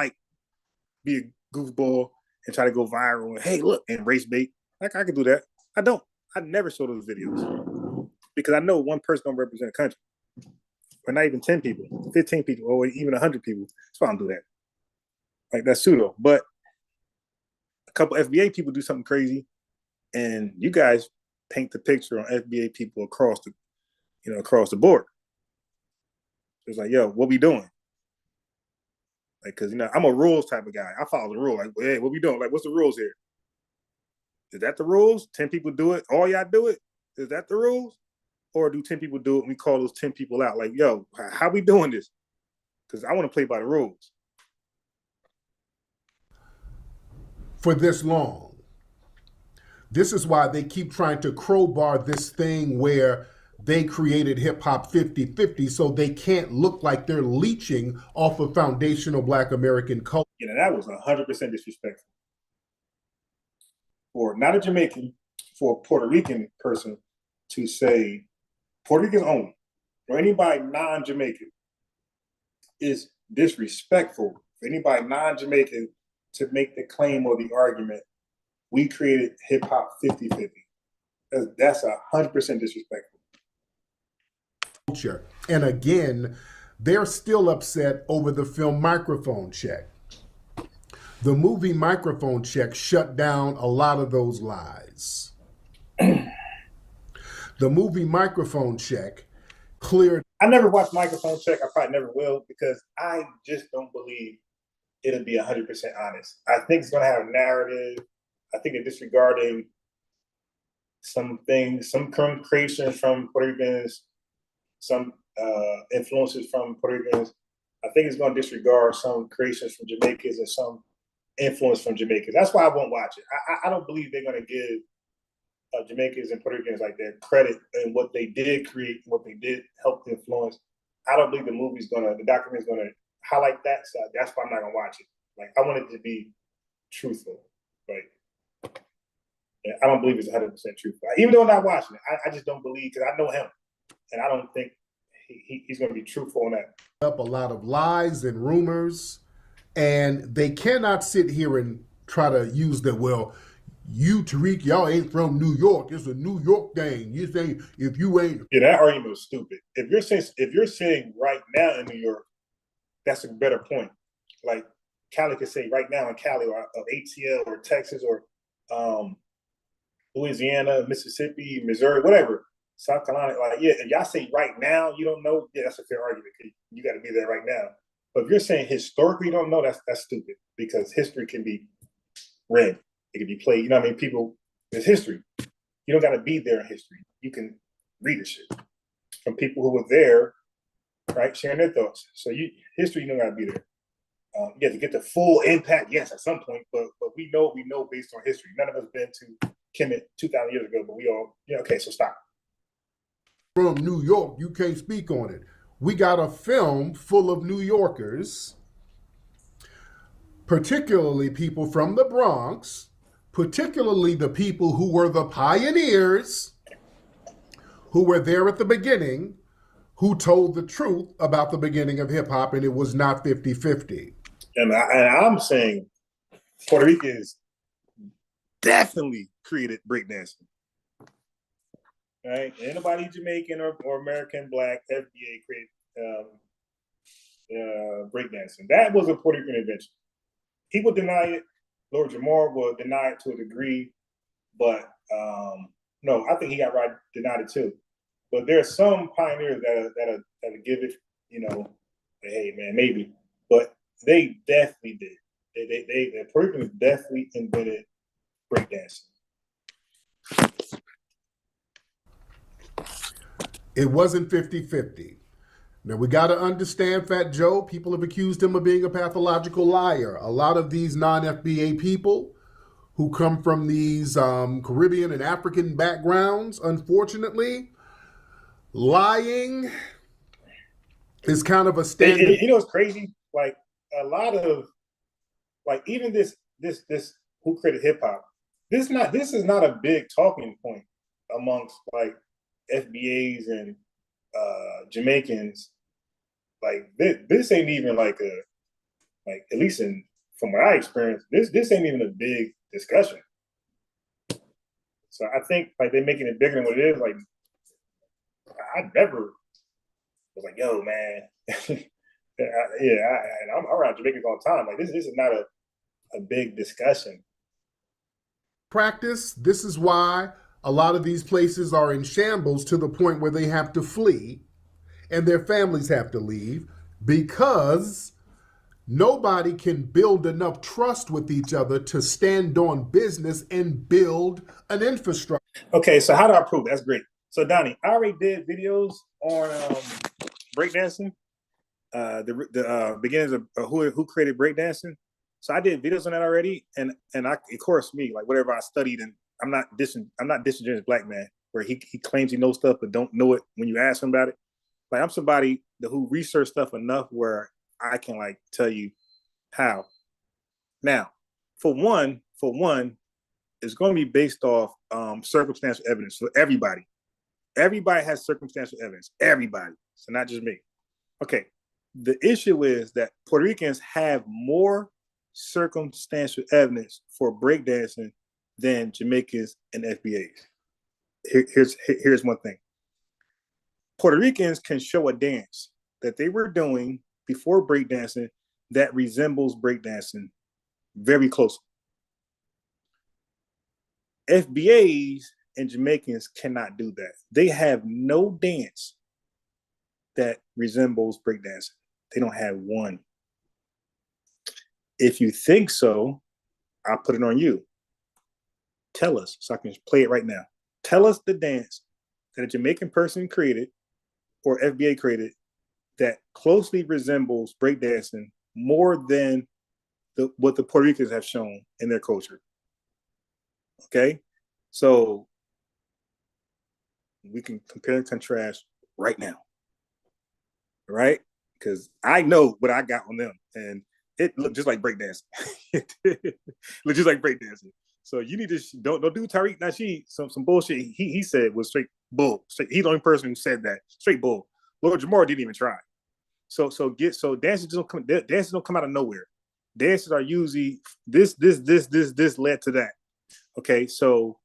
be a goofball and try to go viral and hey, look, and race bait. I can do that. I don't. I never show those videos because I know one person don't represent a country, or not even 10 people, 15 people, or even 100 people. That's why I don't do that. That's pseudo. But a couple FBA people do something crazy, and you guys paint the picture on FBA people across the board. It's like, yo, what we doing? Because I'm a rules type of guy. I follow the rule. Like, hey, what we doing? What's the rules here? Is that the rules? 10 people do it. All y'all do it. Is that the rules? Or do 10 people do it and we call those 10 people out? Like, yo, how we doing this? Because I want to play by the rules. For this long. This is why they keep trying to crowbar this thing where they created hip hop 50-50 so they can't look like they're leeching off of foundational Black American culture. That was 100% disrespectful. For not a Jamaican, for a Puerto Rican person to say Puerto Rican's own or anybody non-Jamaican is disrespectful. For anybody non-Jamaican to make the claim or the argument, we created hip hop 50-50. That's 100% disrespectful. And again, they're still upset over the film Microphone Check. The movie Microphone Check shut down a lot of those lies. The movie Microphone Check cleared. I never watched Microphone Check. I probably never will because I just don't believe it'll be 100% honest. I think it's going to have a narrative. I think they're disregarding some things, some creations from Puerto Ricans, some influences from Puerto Ricans. I think it's going to disregard some creations from Jamaicans and some influence from Jamaicans. That's why I won't watch it. I don't believe they're going to give Jamaicans and Puerto Ricans their credit in what they did create, what they did help influence. I don't believe the document's going to highlight that side. That's why I'm not going to watch it. I want it to be truthful. I don't believe it's 100% truthful. Even though I'm not watching it, I just don't believe because I know him, and I don't think he's going to be truthful on that. Up a lot of lies and rumors, and they cannot sit here and try to use you, Tariq, y'all ain't from New York. It's a New York thing. You say if you ain't. Yeah, that argument was stupid. If you're saying right now in New York, that's a better point. Like Cali could say right now in Cali or ATL or Texas or Louisiana, Mississippi, Missouri, whatever, South Carolina. If y'all say right now you don't know, yeah, that's a fair argument. You got to be there right now. But if you're saying historically you don't know, that's stupid because history can be read. It can be played. People, it's history. You don't got to be there in history. You can read the shit from people who were there, right, sharing their thoughts. So history, you don't got to be there. You have to get the full impact, yes, at some point, but we know based on history. None of us been to Kemet 2,000 years ago, but we all, okay, so stop. From New York, you can't speak on it. We got a film full of New Yorkers, particularly people from the Bronx, particularly the people who were the pioneers, who were there at the beginning, who told the truth about the beginning of hip hop, and it was not 50-50. And I'm saying Puerto Ricans definitely created breakdancing. Right? Anybody Jamaican or American Black FBA created breakdancing. That was a Puerto Rican invention. People deny it. Lord Jamar will deny it to a degree, but no, I think he got right denied it too. But there are some pioneers that give it, hey man, maybe, but they definitely did. The Puerto Ricans definitely invented breakdancing. It wasn't 50-50. Now, we got to understand Fat Joe. People have accused him of being a pathological liar. A lot of these non-FBA people who come from these Caribbean and African backgrounds, unfortunately, lying is kind of a standard. You know what's crazy? Like a lot of, like even this who created hip hop. This is not a big talking point amongst like FBAs and Jamaicans. Like this ain't even like at least from what I experienced, this ain't even a big discussion. So I think like they're making it bigger than what it is. Like I never was like, yo, man, I'm around Jamaicans all the time. Like this is not a big discussion. Practice. This is why a lot of these places are in shambles to the point where they have to flee and their families have to leave because nobody can build enough trust with each other to stand on business and build an infrastructure. Okay, so how do I prove? That's great. So Donnie, I already did videos on breakdancing, the beginnings of who created breakdancing. So I did videos on that already, and I, of course, me, like whatever I studied, and I'm not disingenuous black man where he claims he knows stuff but don't know it when you ask him about it. Like I'm somebody who researched stuff enough where I can like tell you how. Now, for one, it's going to be based off circumstantial evidence for everybody. Everybody has circumstantial evidence. Everybody, so not just me. Okay, the issue is that Puerto Ricans have more circumstantial evidence for breakdancing than Jamaicans and FBAs. Here's one thing. Puerto Ricans can show a dance that they were doing before breakdancing that resembles breakdancing very closely. FBAs and Jamaicans cannot do that. They have no dance that resembles breakdancing. They don't have one. If you think so, I'll put it on you. Tell us so I can play it right now. Tell us the dance that a Jamaican person created or FBA created that closely resembles breakdancing more than what the Puerto Ricans have shown in their culture. Okay? So we can compare and contrast right now. Right? Because I know what I got on them, and it looked just like breakdancing. It looked just like breakdancing. So you need to don't do Tariq Nasheed some bullshit. He said was straight bull. He's the only person who said that straight bull. Lord Jamar didn't even try. So dances don't come out of nowhere. Dances are usually this led to that. Okay, so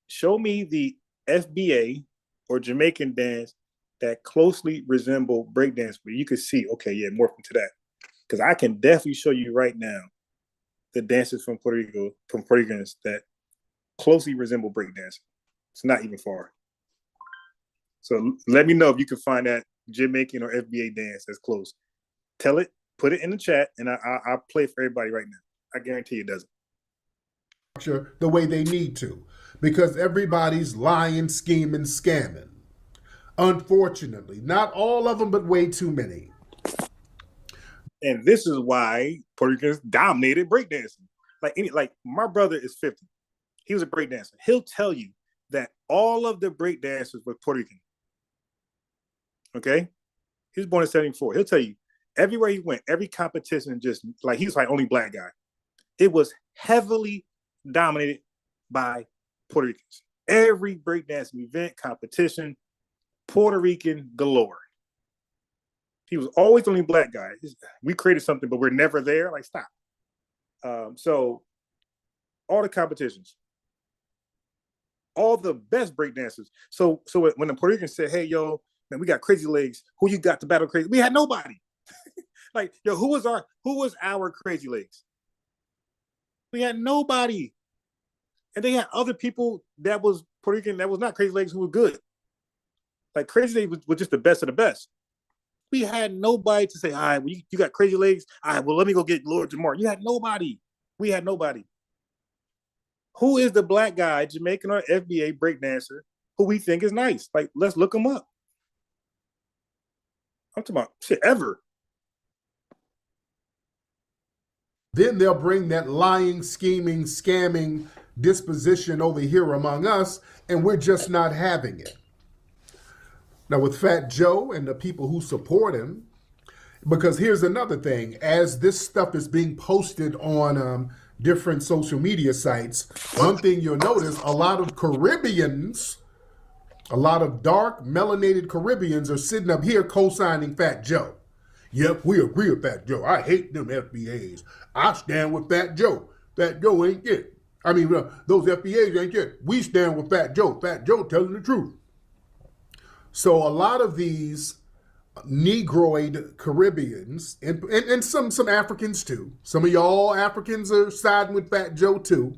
show me the FBA or Jamaican dance that closely resemble breakdance, where you could see, okay, yeah, more into that. Because I can definitely show you right now the dances from Puerto Ricans that closely resemble breakdance. It's not even far. So let me know if you can find that Jamaican or FBA dance that's close. Tell it, put it in the chat, and I'll play it for everybody right now. I guarantee it doesn't. The way they need to, because everybody's lying, scheming, scamming. Unfortunately, not all of them, but way too many. And this is why Puerto Ricans dominated breakdancing. Like my brother is 50. He was a breakdancer. He'll tell you that all of the breakdancers were Puerto Rican. Okay? He was born in 74. He'll tell you everywhere he went, every competition, just like he was like only black guy. It was heavily dominated by Puerto Ricans. Every breakdancing event, competition, Puerto Rican galore. He was always the only black guy. We created something, but we're never there. Like, stop. So all the competitions, all the best breakdancers. So when the Puerto Ricans said, hey, yo, man, we got crazy legs. Who you got to battle crazy? We had nobody. Like, yo, who was our crazy legs? We had nobody. And they had other people that was Puerto Rican that was not Crazy Legs who were good. Like Crazy Legs was just the best of the best. We had nobody to say, all right, well, you got Crazy Legs. All right, well, let me go get Lord Jamar. You had nobody. We had nobody. Who is the black guy, Jamaican or FBA breakdancer, who we think is nice? Like, let's look him up. I'm talking about shit ever. Then they'll bring that lying, scheming, scamming disposition over here among us, and we're just not having it. Now, with Fat Joe and the people who support him, because here's another thing, as this stuff is being posted on different social media sites, one thing you'll notice, a lot of Caribbeans, a lot of dark, melanated Caribbeans are sitting up here co-signing Fat Joe. Yep, we agree with Fat Joe. I hate them FBAs. I stand with Fat Joe. Fat Joe ain't it. I mean, those FBAs ain't it. We stand with Fat Joe. Fat Joe telling the truth. So a lot of these Negroid Caribbeans and some Africans too. Some of y'all Africans are siding with Fat Joe too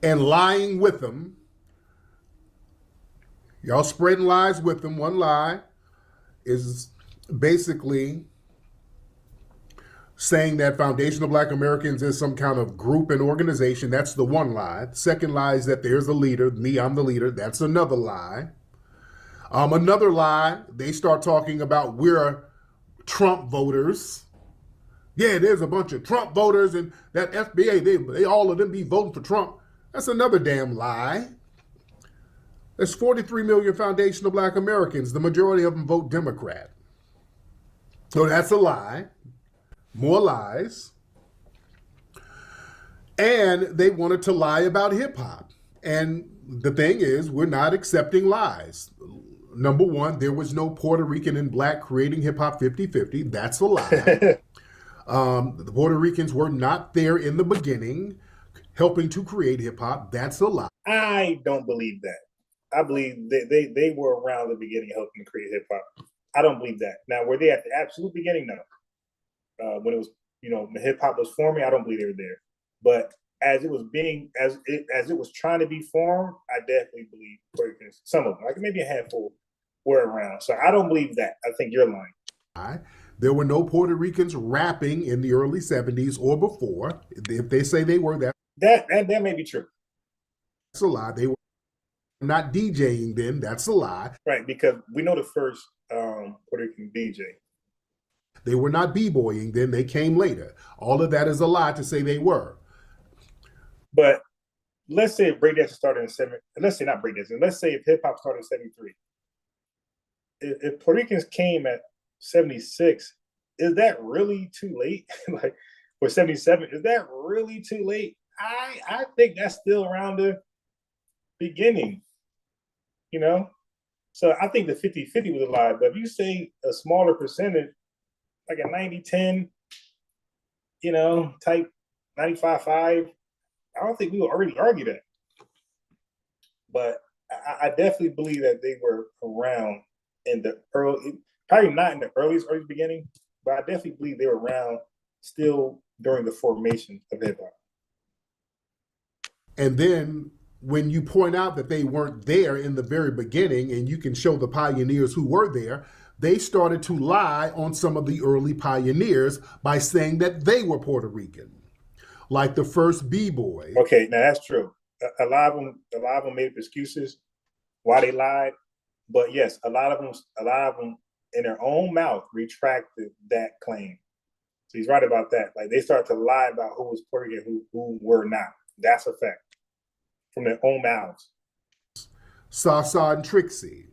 and lying with them. Y'all spreading lies with them. One lie is basically saying that Foundation of Black Americans is some kind of group and organization. That's the one lie. The second lie is that there's a leader. Me, I'm the leader. That's another lie. Another lie, they start talking about we're Trump voters. Yeah, there's a bunch of Trump voters and that FBA, they all of them be voting for Trump. That's another damn lie. There's 43 million Foundation of Black Americans. The majority of them vote Democrat. So that's a lie. More lies. And they wanted to lie about hip hop. And the thing is, we're not accepting lies. Number one, there was no Puerto Rican and black creating hip hop 50-50. That's a lie. The Puerto Ricans were not there in the beginning helping to create hip hop. That's a lie. I don't believe that. I believe they were around the beginning helping to create hip hop. I don't believe that. Now, were they at the absolute beginning? No. When it was, when hip hop was forming, I don't believe they were there. But as it was trying to be formed, I definitely believe Puerto Ricans, some of them, like maybe a handful, were around. So I don't believe that. I think you're lying. There were no Puerto Ricans rapping in the early 70s or before. If they say they were, that may be true. That's a lie. They were not DJing then. That's a lie. Right, because we know the first Puerto Rican DJ. They were not b-boying then. They came later. All of that is a lie to say they were. But let's say if breakdancing started in let's say not breakdancing. Let's say if hip hop started in 73. If Puerto Ricans came at 76, is that really too late? Like, or 77, is that really too late? I think that's still around the beginning, So I think the 50-50 was a lie. But if you say a smaller percentage, like a 90-10, type 95-5, I don't think we would already argue that. But I definitely believe that they were around in the early, probably not in the early beginning, but I definitely believe they were around still during the formation of hip hop. And then when you point out that they weren't there in the very beginning and you can show the pioneers who were there, they started to lie on some of the early pioneers by saying that they were Puerto Rican, like the first B-boy. Okay, now that's true. A lot of them made excuses why they lied. But yes, a lot of them in their own mouth retracted that claim. So he's right about that. Like they started to lie about who was Puerto Rican, who were not. That's a fact. From their own mouths. Sasa and Trixie.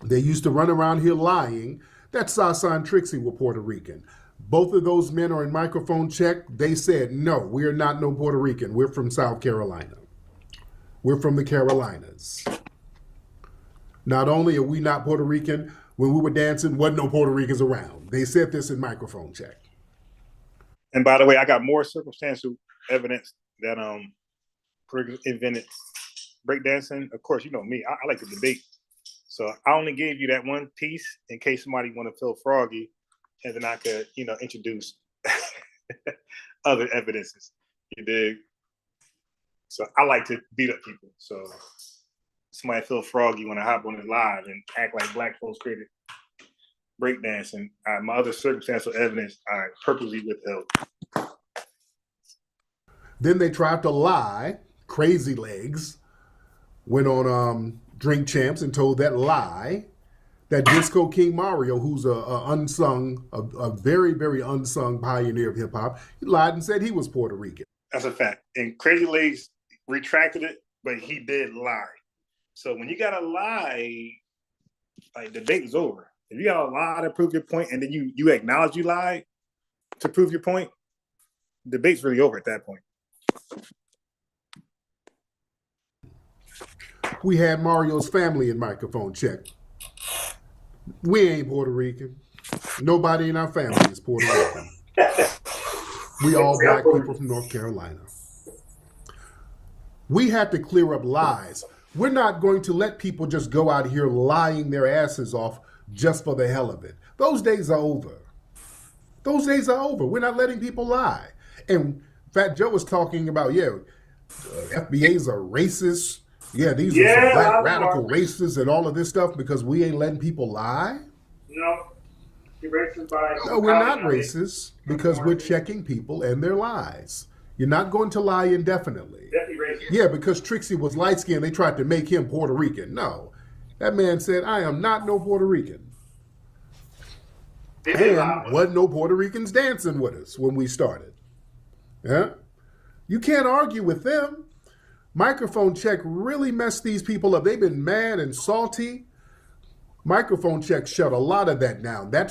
They used to run around here lying that Sasa and Trixie were Puerto Rican. Both of those men are in microphone check. They said, no, we are not no Puerto Rican. We're from South Carolina. We're from the Carolinas. Not only are we not Puerto Rican, when we were dancing, wasn't no Puerto Ricans around. They said this in microphone check. And by the way, I got more circumstantial evidence that Puerto Ricans invented breakdancing. Of course, you know me, I like to debate. So I only gave you that one piece in case somebody want to feel froggy, and then I could, introduce other evidences. You dig? So I like to beat up people. So somebody feel froggy when I hop on it live and act like black folks created breakdance, and my other circumstantial evidence I purposely withheld. Then they tried to lie. Crazy Legs went on Drink Champs and told that lie that Disco King Mario, who's a very, very unsung pioneer of hip hop, he lied and said he was Puerto Rican. That's a fact. And Crazy Legs retracted it, but he did lie. So when you got to lie, like, the debate is over. If you got a lie to prove your point, and then you acknowledge you lied to prove your point, the debate's really over at that point. We had Mario's family in microphone check. We ain't Puerto Rican. Nobody in our family is Puerto Rican. We all black people from North Carolina. We have to clear up lies. We're not going to let people just go out here lying their asses off just for the hell of it. Those days are over. Those days are over. We're not letting people lie. And Fat Joe was talking about, FBAs are racist. Yeah, these are some black radical racists and all of this stuff because we ain't letting people lie? No. You're racist by... No, we're not racist because we're checking people and their lies. You're not going to lie indefinitely. Definitely racist. Yeah, because Trixie was light-skinned, they tried to make him Puerto Rican. No. That man said, I am not no Puerto Rican. And wasn't no Puerto Ricans dancing with us when we started. Yeah? You can't argue with them. Microphone check really messed these people up. They've been mad and salty. Microphone check shut a lot of that down. That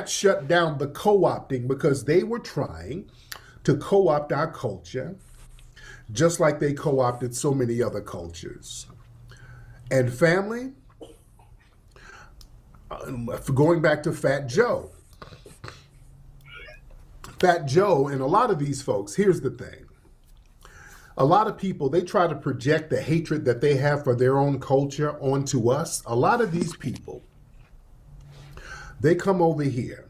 shut down the co-opting because they were trying to co-opt our culture just like they co-opted so many other cultures. And family, going back to Fat Joe. Fat Joe and a lot of these folks, here's the thing. A lot of people, they try to project the hatred that they have for their own culture onto us. A lot of these people, they come over here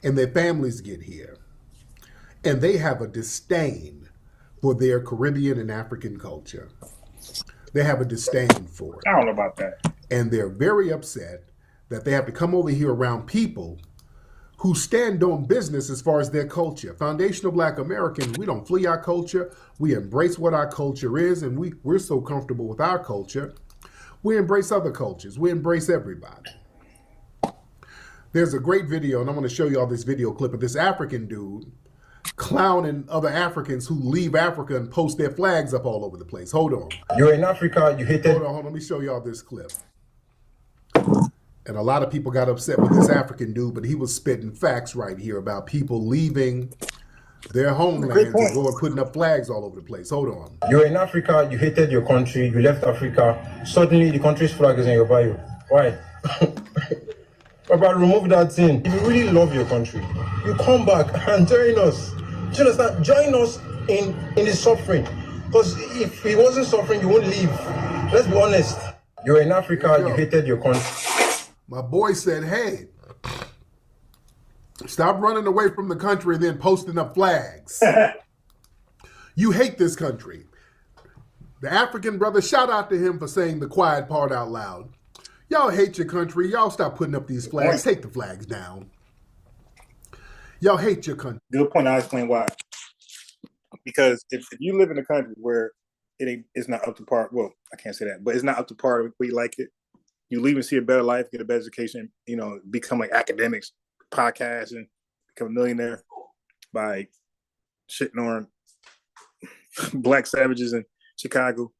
and their families get here and they have a disdain for their Caribbean and African culture. They have a disdain for it. I don't know about that. And they're very upset that they have to come over here around people who stand on business as far as their culture. Foundational Black Americans, we don't flee our culture. We embrace what our culture is, and we're so comfortable with our culture. We embrace other cultures. We embrace everybody. There's a great video, and I'm going to show you all this video clip of this African dude clowning other Africans who leave Africa and post their flags up all over the place. Hold on. You're in Africa, you hated... Hold on. Let me show y'all this clip. And a lot of people got upset with this African dude, but he was spitting facts right here about people leaving their homelands and going putting up flags all over the place. Hold on. You're in Africa, you hated your country, you left Africa. Suddenly the country's flag is in your bio. Why? But remove that thing. If you really love your country, you come back and join us. Do you understand? Join us in the suffering. Because if he wasn't suffering, you won't leave. Let's be honest. You're in Africa, you hated your country. My boy said, hey, stop running away from the country and then posting up flags. You hate this country. The African brother, shout out to him for saying the quiet part out loud. Y'all hate your country. Y'all stop putting up these flags. Take the flags down. Y'all hate your country. Good point. I'll explain why. Because if you live in a country where it's not up to par, well, I can't say that, but it's not up to par where you like it, you leave and see a better life, get a better education, become like academics, podcast, and become a millionaire by shitting on black savages in Chicago.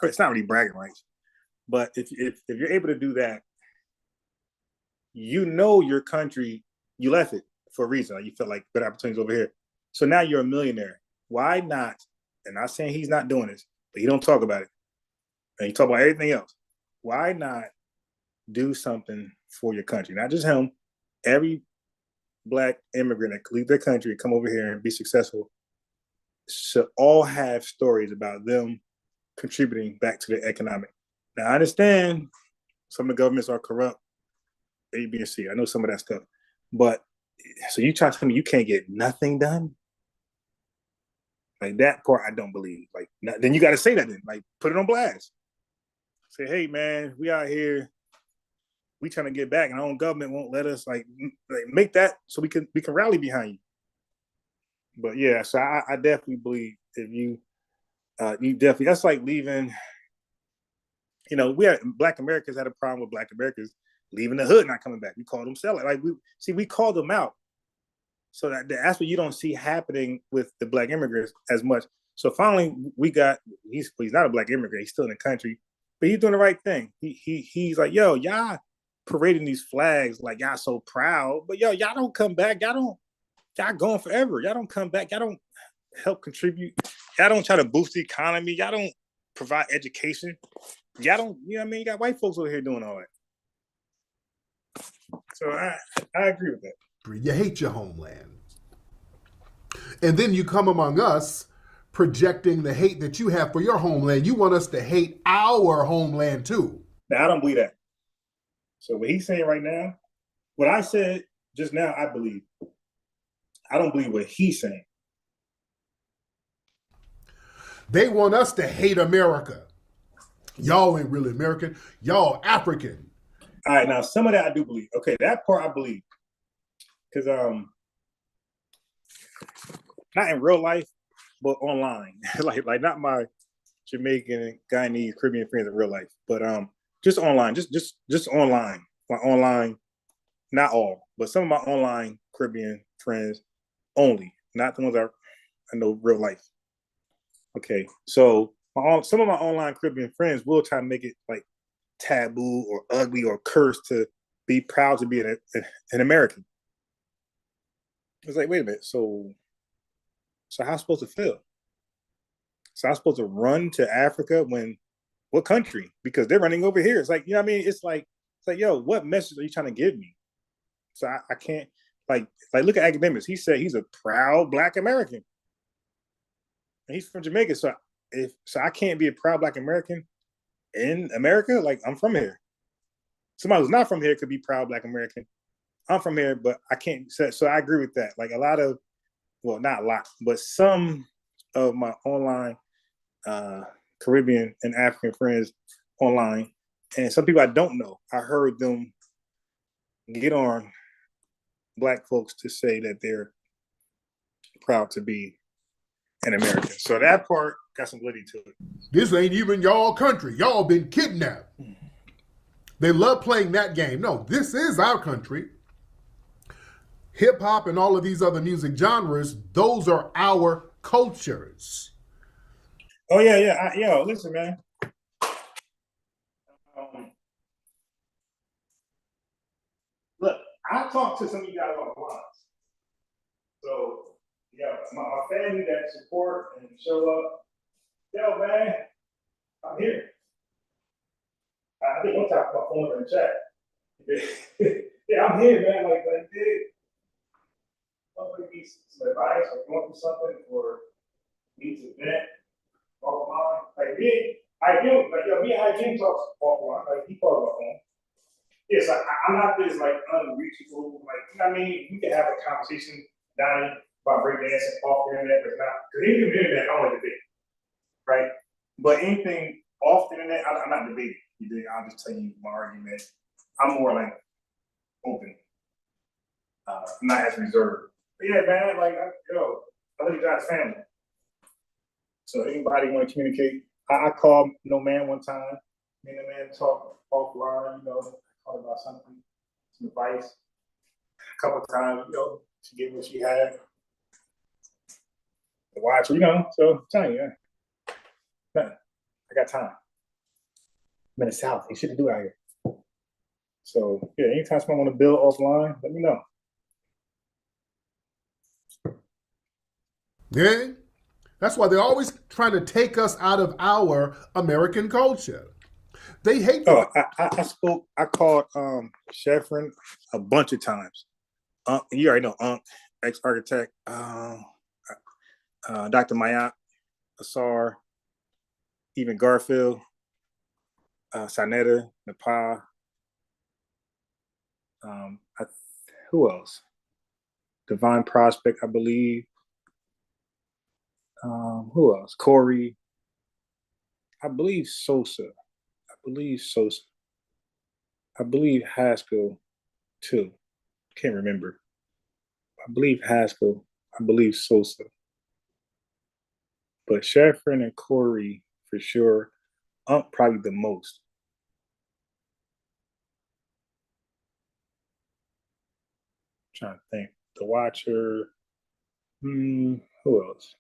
It's not really bragging rights, but if you're able to do that, your country, you left it for a reason. Like you felt like better opportunities over here. So now you're a millionaire. Why not? And I'm not saying he's not doing this, but he don't talk about it. And you talk about everything else. Why not do something for your country? Not just him. Every black immigrant that could leave their country and come over here and be successful should all have stories about them contributing back to the economic. Now, I understand some of the governments are corrupt, A, B, and C. I know some of that stuff. But So you trying to tell me you can't get nothing done? Like that part, I don't believe. Like then you got to say that. Then like put it on blast. Say, hey man, we out here. We trying to get back, and our own government won't let us like make that so we can rally behind you. But yeah, so I definitely believe if you definitely, that's like leaving. You know, Black Americans had a problem with Black Americans leaving the hood, not coming back. We called them selling. Like we called them out. So that's what you don't see happening with the Black immigrants as much. So finally, we got he's not a Black immigrant. He's still in the country, but he's doing the right thing. He's like, yo, y'all parading these flags like y'all so proud, but yo, y'all don't come back. Y'all going forever. Y'all don't come back. Y'all don't help contribute. Y'all don't try to boost the economy. Y'all don't provide education. Y'all don't, you know what I mean? You got white folks over here doing all that. So I agree with that. You hate your homeland. And then you come among us projecting the hate that you have for your homeland. You want us to hate our homeland too. Now, I don't believe that. So what he's saying right now, what I said just now, I believe. I don't believe what he's saying. They want us to hate America. Y'all ain't really American. Y'all African. All right, now some of that I do believe. Okay, that part I believe. Because not in real life, but online. like not my Jamaican, Guyanese, Caribbean friends in real life, but just online, just online. My online, not all, but some of my online Caribbean friends only, not the ones I know real life. Okay, so some of my online Caribbean friends will try to make it like taboo or ugly or cursed to be proud to be an American. It's like, wait a minute, so how am I supposed to feel? So I'm supposed to run to Africa when, what country? Because they're running over here. It's like, you know what I mean? It's like, yo, what message are you trying to give me? So I can't, like look at academics. He said he's a proud Black American. And he's from Jamaica. So I can't be a proud Black American in America. Like, I'm from here. Somebody who's not from here could be proud Black American. I'm from here, but I can't. So I agree with that. Like a lot of, well, not a lot, but some of my online Caribbean and African friends online, and some people I don't know, I heard them get on Black folks to say that they're proud to be an American. So that part got some validity to it. This ain't even y'all country. Y'all been kidnapped. They love playing that game. No, this is our country. Hip hop and all of these other music genres, those are our cultures. Oh yeah. Yo, listen, man. Look, I talked to some of you guys offline. So yeah, my family that support and show up. Yo, man, I'm here. I think one time my phone in the chat. Yeah, I'm here, man. Like, somebody needs some advice or going through something or needs a vent offline. Like me, me and Hygiene talks offline. Like he calls my phone. Yes, I'm not this like unreachable. Like, you know what I mean? We can have a conversation down about breakdancing off the internet, but it's not because anything on the internet, I don't like debate, right? But anything off the internet, I'm not debating. I'll just tell you my argument. I'm more like open, not as reserved. But yeah, man, like I live you guys family. So anybody want to communicate? I called No Man one time. Me and the man talk offline, talk about something, some advice. A couple of times, she gave me what she had. To watch, so I'm telling you, I got time. I'm in the South. Ain't shit to do out here. So yeah, anytime someone want to build offline, let me know. Yeah. That's why they're always trying to take us out of our American culture. They hate I called Sheffrin a bunch of times. You already know ex-architect, Dr. Mayat, Asar, even Garfield, Sanetta, Nepal. Who else? Divine Prospect, I believe. Who else? Corey. I believe Sosa. I believe Haskell too. Can't remember. I believe Haskell. I believe Sosa. But Sheffrin and Corey for sure. Probably the most. I'm trying to think. The Watcher. Who else?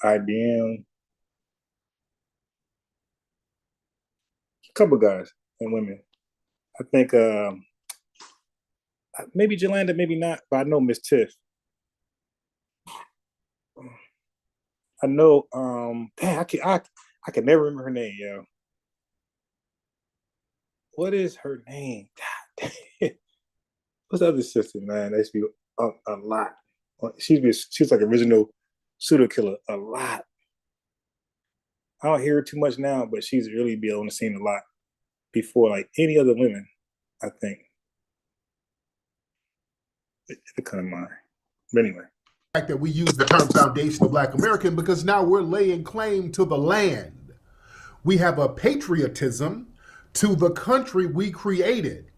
IBM. A couple guys and women. I think maybe Jolanda, maybe not, but I know Miss Tiff. I know. I can never remember her name, yo. What is her name? God damn. What's the other sister, man? That used to be a lot. She was like original pseudo killer a lot. I don't hear her too much now, but she's really been on the scene a lot before like any other women, I think. It kind of mind. But anyway. The fact that we use the term foundational Black American because now we're laying claim to the land. We have a patriotism to the country we created.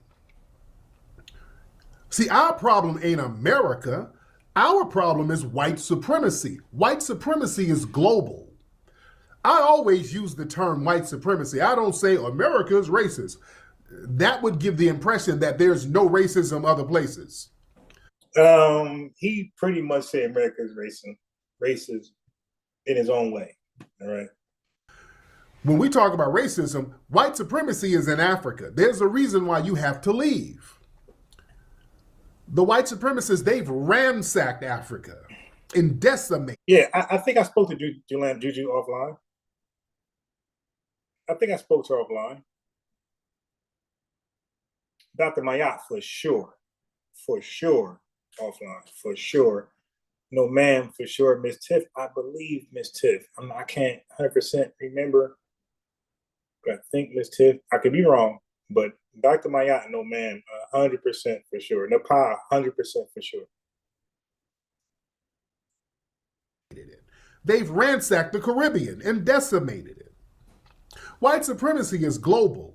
See, our problem ain't America. Our problem is white supremacy. White supremacy is global. I always use the term white supremacy. I don't say America is racist. That would give the impression that there's no racism other places. He pretty much said America is racist in his own way. All right. When we talk about racism, white supremacy is in Africa. There's a reason why you have to leave. The white supremacists, they've ransacked Africa and decimated. Yeah, I think I spoke to Juju offline. I think I spoke to her offline. Dr. Mayat, for sure. Offline, for sure. No, ma'am, for sure. Miss Tiff, I believe Miss Tiff. I can't 100% remember, but I think Miss Tiff. I could be wrong, but Dr. Mayat, no, ma'am, 100% for sure. Napa, 100% for sure. They've ransacked the Caribbean and decimated it. White supremacy is global.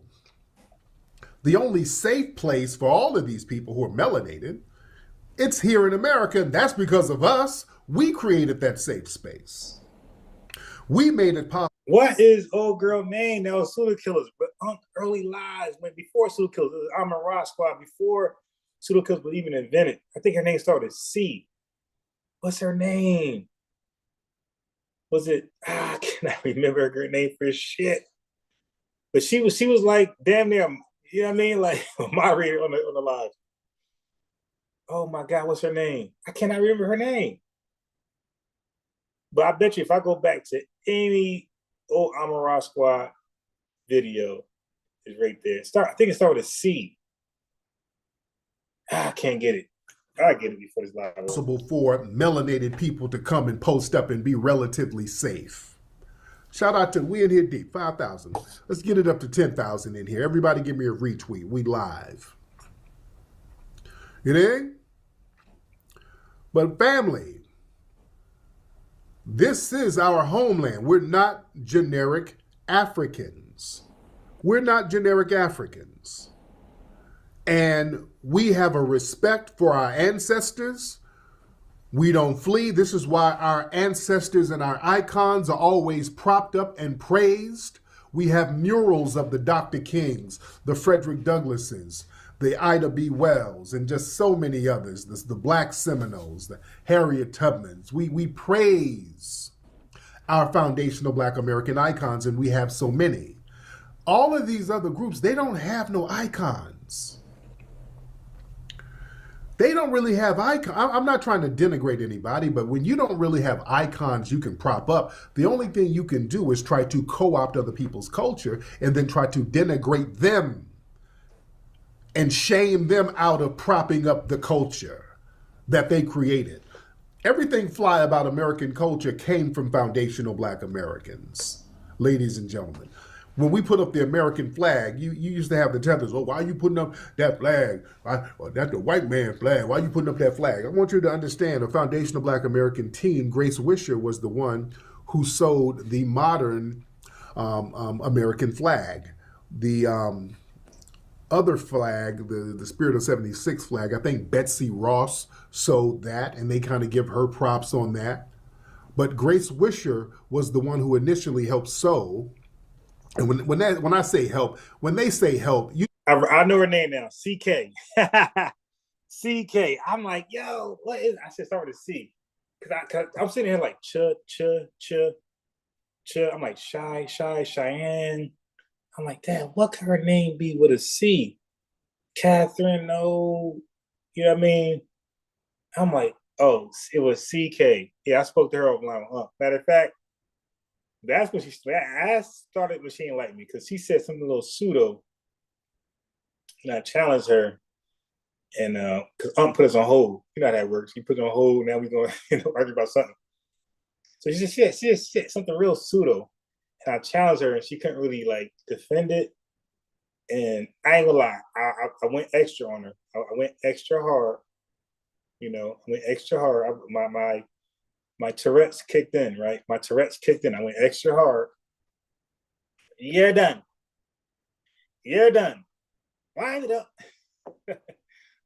The only safe place for all of these people who are melanated, it's here in America, and that's because of us. We created that safe space. We made it possible. What is old girl name? That was Pseudo Killers, but early lives when before Pseudo Killers, it was Amara Squad before Pseudo Killers was even invented. I think her name started with C. What's her name? Was it? I cannot remember her name for shit. But she was like damn near, you know what I mean? Like moderator on the live. Oh my God, what's her name? I cannot remember her name. But I bet you if I go back to any old Amara Squad video, it's right there. I think it started with C. I can't get it. I get it before this live. Possible for melanated people to come and post up and be relatively safe. Shout out to we in here deep, 5,000. Let's get it up to 10,000 in here. Everybody give me a retweet. We live. You dig? But family, this is our homeland. We're not generic Africans. We're not generic Africans. And we have a respect for our ancestors. We don't flee. This is why our ancestors and our icons are always propped up and praised. We have murals of the Dr. Kings, the Frederick Douglasses, the Ida B. Wells, and just so many others, the Black Seminoles, the Harriet Tubmans. We praise our foundational Black American icons, and we have so many. All of these other groups, they don't have no icons. They don't really have icons. I'm not trying to denigrate anybody, but when you don't really have icons you can prop up, the only thing you can do is try to co-opt other people's culture and then try to denigrate them and shame them out of propping up the culture that they created. Everything fly about American culture came from foundational Black Americans, ladies and gentlemen. when we put up the American flag, you used to have the tethers. Oh, why are you putting up that flag? That's the white man's flag. Why are you putting up that flag? I want you to understand, the Foundation of Black American team, Grace Wisher, was the one who sold the modern American flag. The other flag, the Spirit of 76 flag, I think Betsy Ross sold that, and they kind of give her props on that. But Grace Wisher was the one who initially helped sew. And when I say help, when they say help, I know her name now, CK. CK. I'm like, yo, what is? I should start with a C, cause I'm sitting here like ch. I'm like Cheyenne. I'm like, damn, what could her name be with a C? Catherine, no, you know what I mean? I'm like, oh, it was CK. Yeah, I spoke to her offline. Matter of fact, that's when I started when she didn't like me, because she said something a little pseudo, and I challenged her, and because put us on hold. You know how that works. He put it on hold. Now we're going to argue about something. So she said something real pseudo, and I challenged her, and she couldn't really like defend it. And I ain't gonna lie, I went extra on her. I went extra hard. You know, I went extra hard. My Tourette's kicked in, right? My Tourette's kicked in. I went extra hard. You're done. You're done. Wind it up.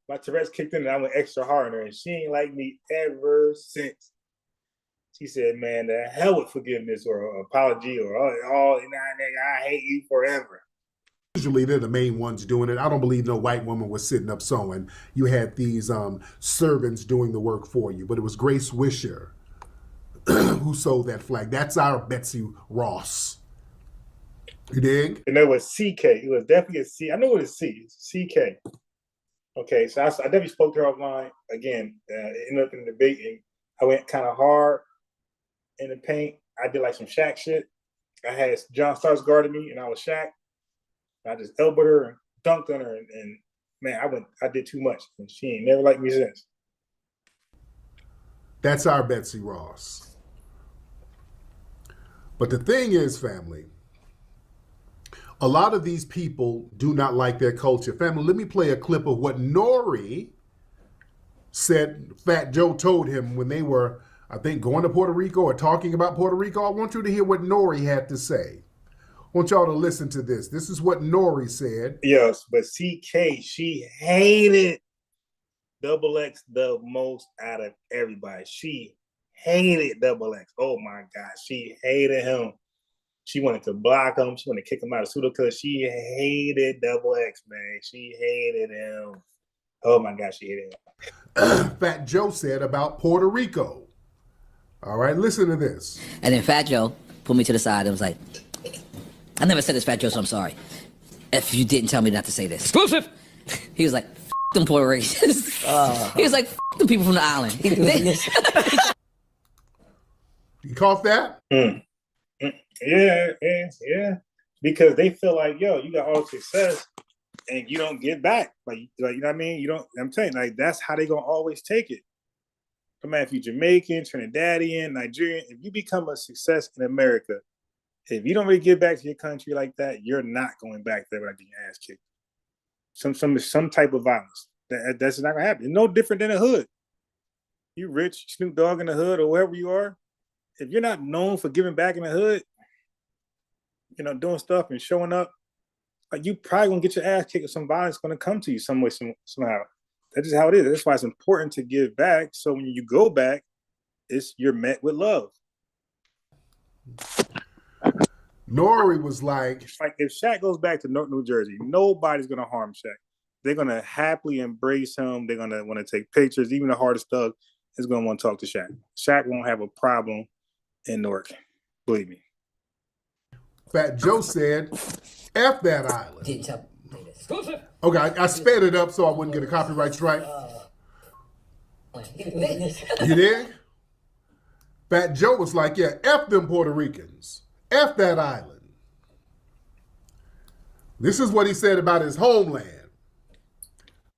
My Tourette's kicked in, and I went extra hard on her, and she ain't like me ever since. She said, man, the hell with forgiveness or apology or I hate you forever. Usually they're the main ones doing it. I don't believe no white woman was sitting up sewing. You had these servants doing the work for you, but it was Grace Wisher who sold that flag. That's our Betsy Ross. You dig? And it was CK. It was definitely a C. I knew it was C. It's CK. Okay, so I definitely spoke to her offline. Again, it ended up in the debate, and I went kind of hard in the paint. I did like some Shaq shit. I had John Starks guarding me, and I was Shaq. I just elbowed her and dunked on her, and man, I did too much, and she ain't never liked me since. That's our Betsy Ross. But the thing is, family, a lot of these people do not like their culture. Family, let me play a clip of what Nori said Fat Joe told him when they were, I think, going to Puerto Rico or talking about Puerto Rico. I want you to hear what Nori had to say. I want y'all to listen to this. This is what Nori said. Yes, but CK, she hated Double X the most out of everybody. She hated Double X. Oh my God, she hated him. She wanted to block him. She wanted to kick him out of pseudo because she hated Double X, man. She hated him. Oh my God, she hated him. Fat Joe said about Puerto Rico. All right, listen to this. And then Fat Joe pulled me to the side and was like, I never said this, Fat Joe, so I'm sorry. If you didn't tell me not to say this. Exclusive! He was like, F them Puerto Ricans. He was like, F the people from the island. You caught that? Yeah. Because they feel like, yo, you got all the success and you don't get back. Like you know what I mean? You don't, I'm telling you, like, that's how they gonna always take it. Come on, if you're Jamaican, Trinidadian, Nigerian, if you become a success in America, if you don't really get back to your country like that, you're not going back there without getting your ass kicked. Some type of violence. That's not gonna happen. It's no different than a hood. You rich, Snoop Dogg in the hood or wherever you are. If you're not known for giving back in the hood, you know, doing stuff and showing up, like, you probably gonna get your ass kicked, or some violence gonna come to you some way, somehow. That's just how it is. That's why it's important to give back. So when you go back, you're met with love. Nori was like, if Shaq goes back to New Jersey, nobody's gonna harm Shaq. They're gonna happily embrace him. They're gonna want to take pictures. Even the hardest thug is gonna want to talk to Shaq. Shaq won't have a problem in Newark. Believe me. Fat Joe said, F that island. Didn't tell me this. Okay, I sped it up so I wouldn't get a copyright strike. You did? Fat Joe was like, yeah, F them Puerto Ricans. F that island. This is what he said about his homeland.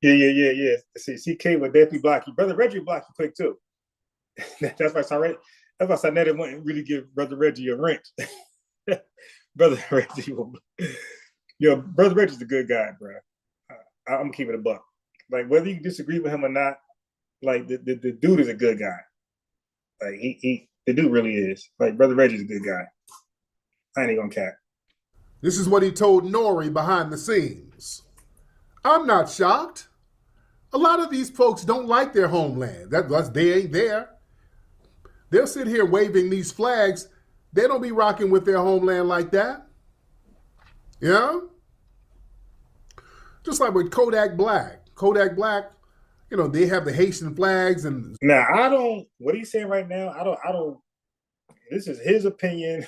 Yeah. See, CK would definitely block you. Brother Reggie blocked you quick too. That's why I saw Ned wouldn't really give Brother Reggie a wrench. Brother Reggie, Brother Reggie's a good guy, bro. I'm gonna keep it a buck. Like whether you disagree with him or not, like the dude is a good guy. Like the dude really is. Like Brother Reggie's a good guy. I ain't gonna cap. This is what he told Nori behind the scenes. I'm not shocked. A lot of these folks don't like their homeland. That's they ain't there. They'll sit here waving these flags. They don't be rocking with their homeland like that. Yeah? Just like with Kodak Black. Kodak Black, they have the Haitian flags and now what he's saying right now, I don't this is his opinion.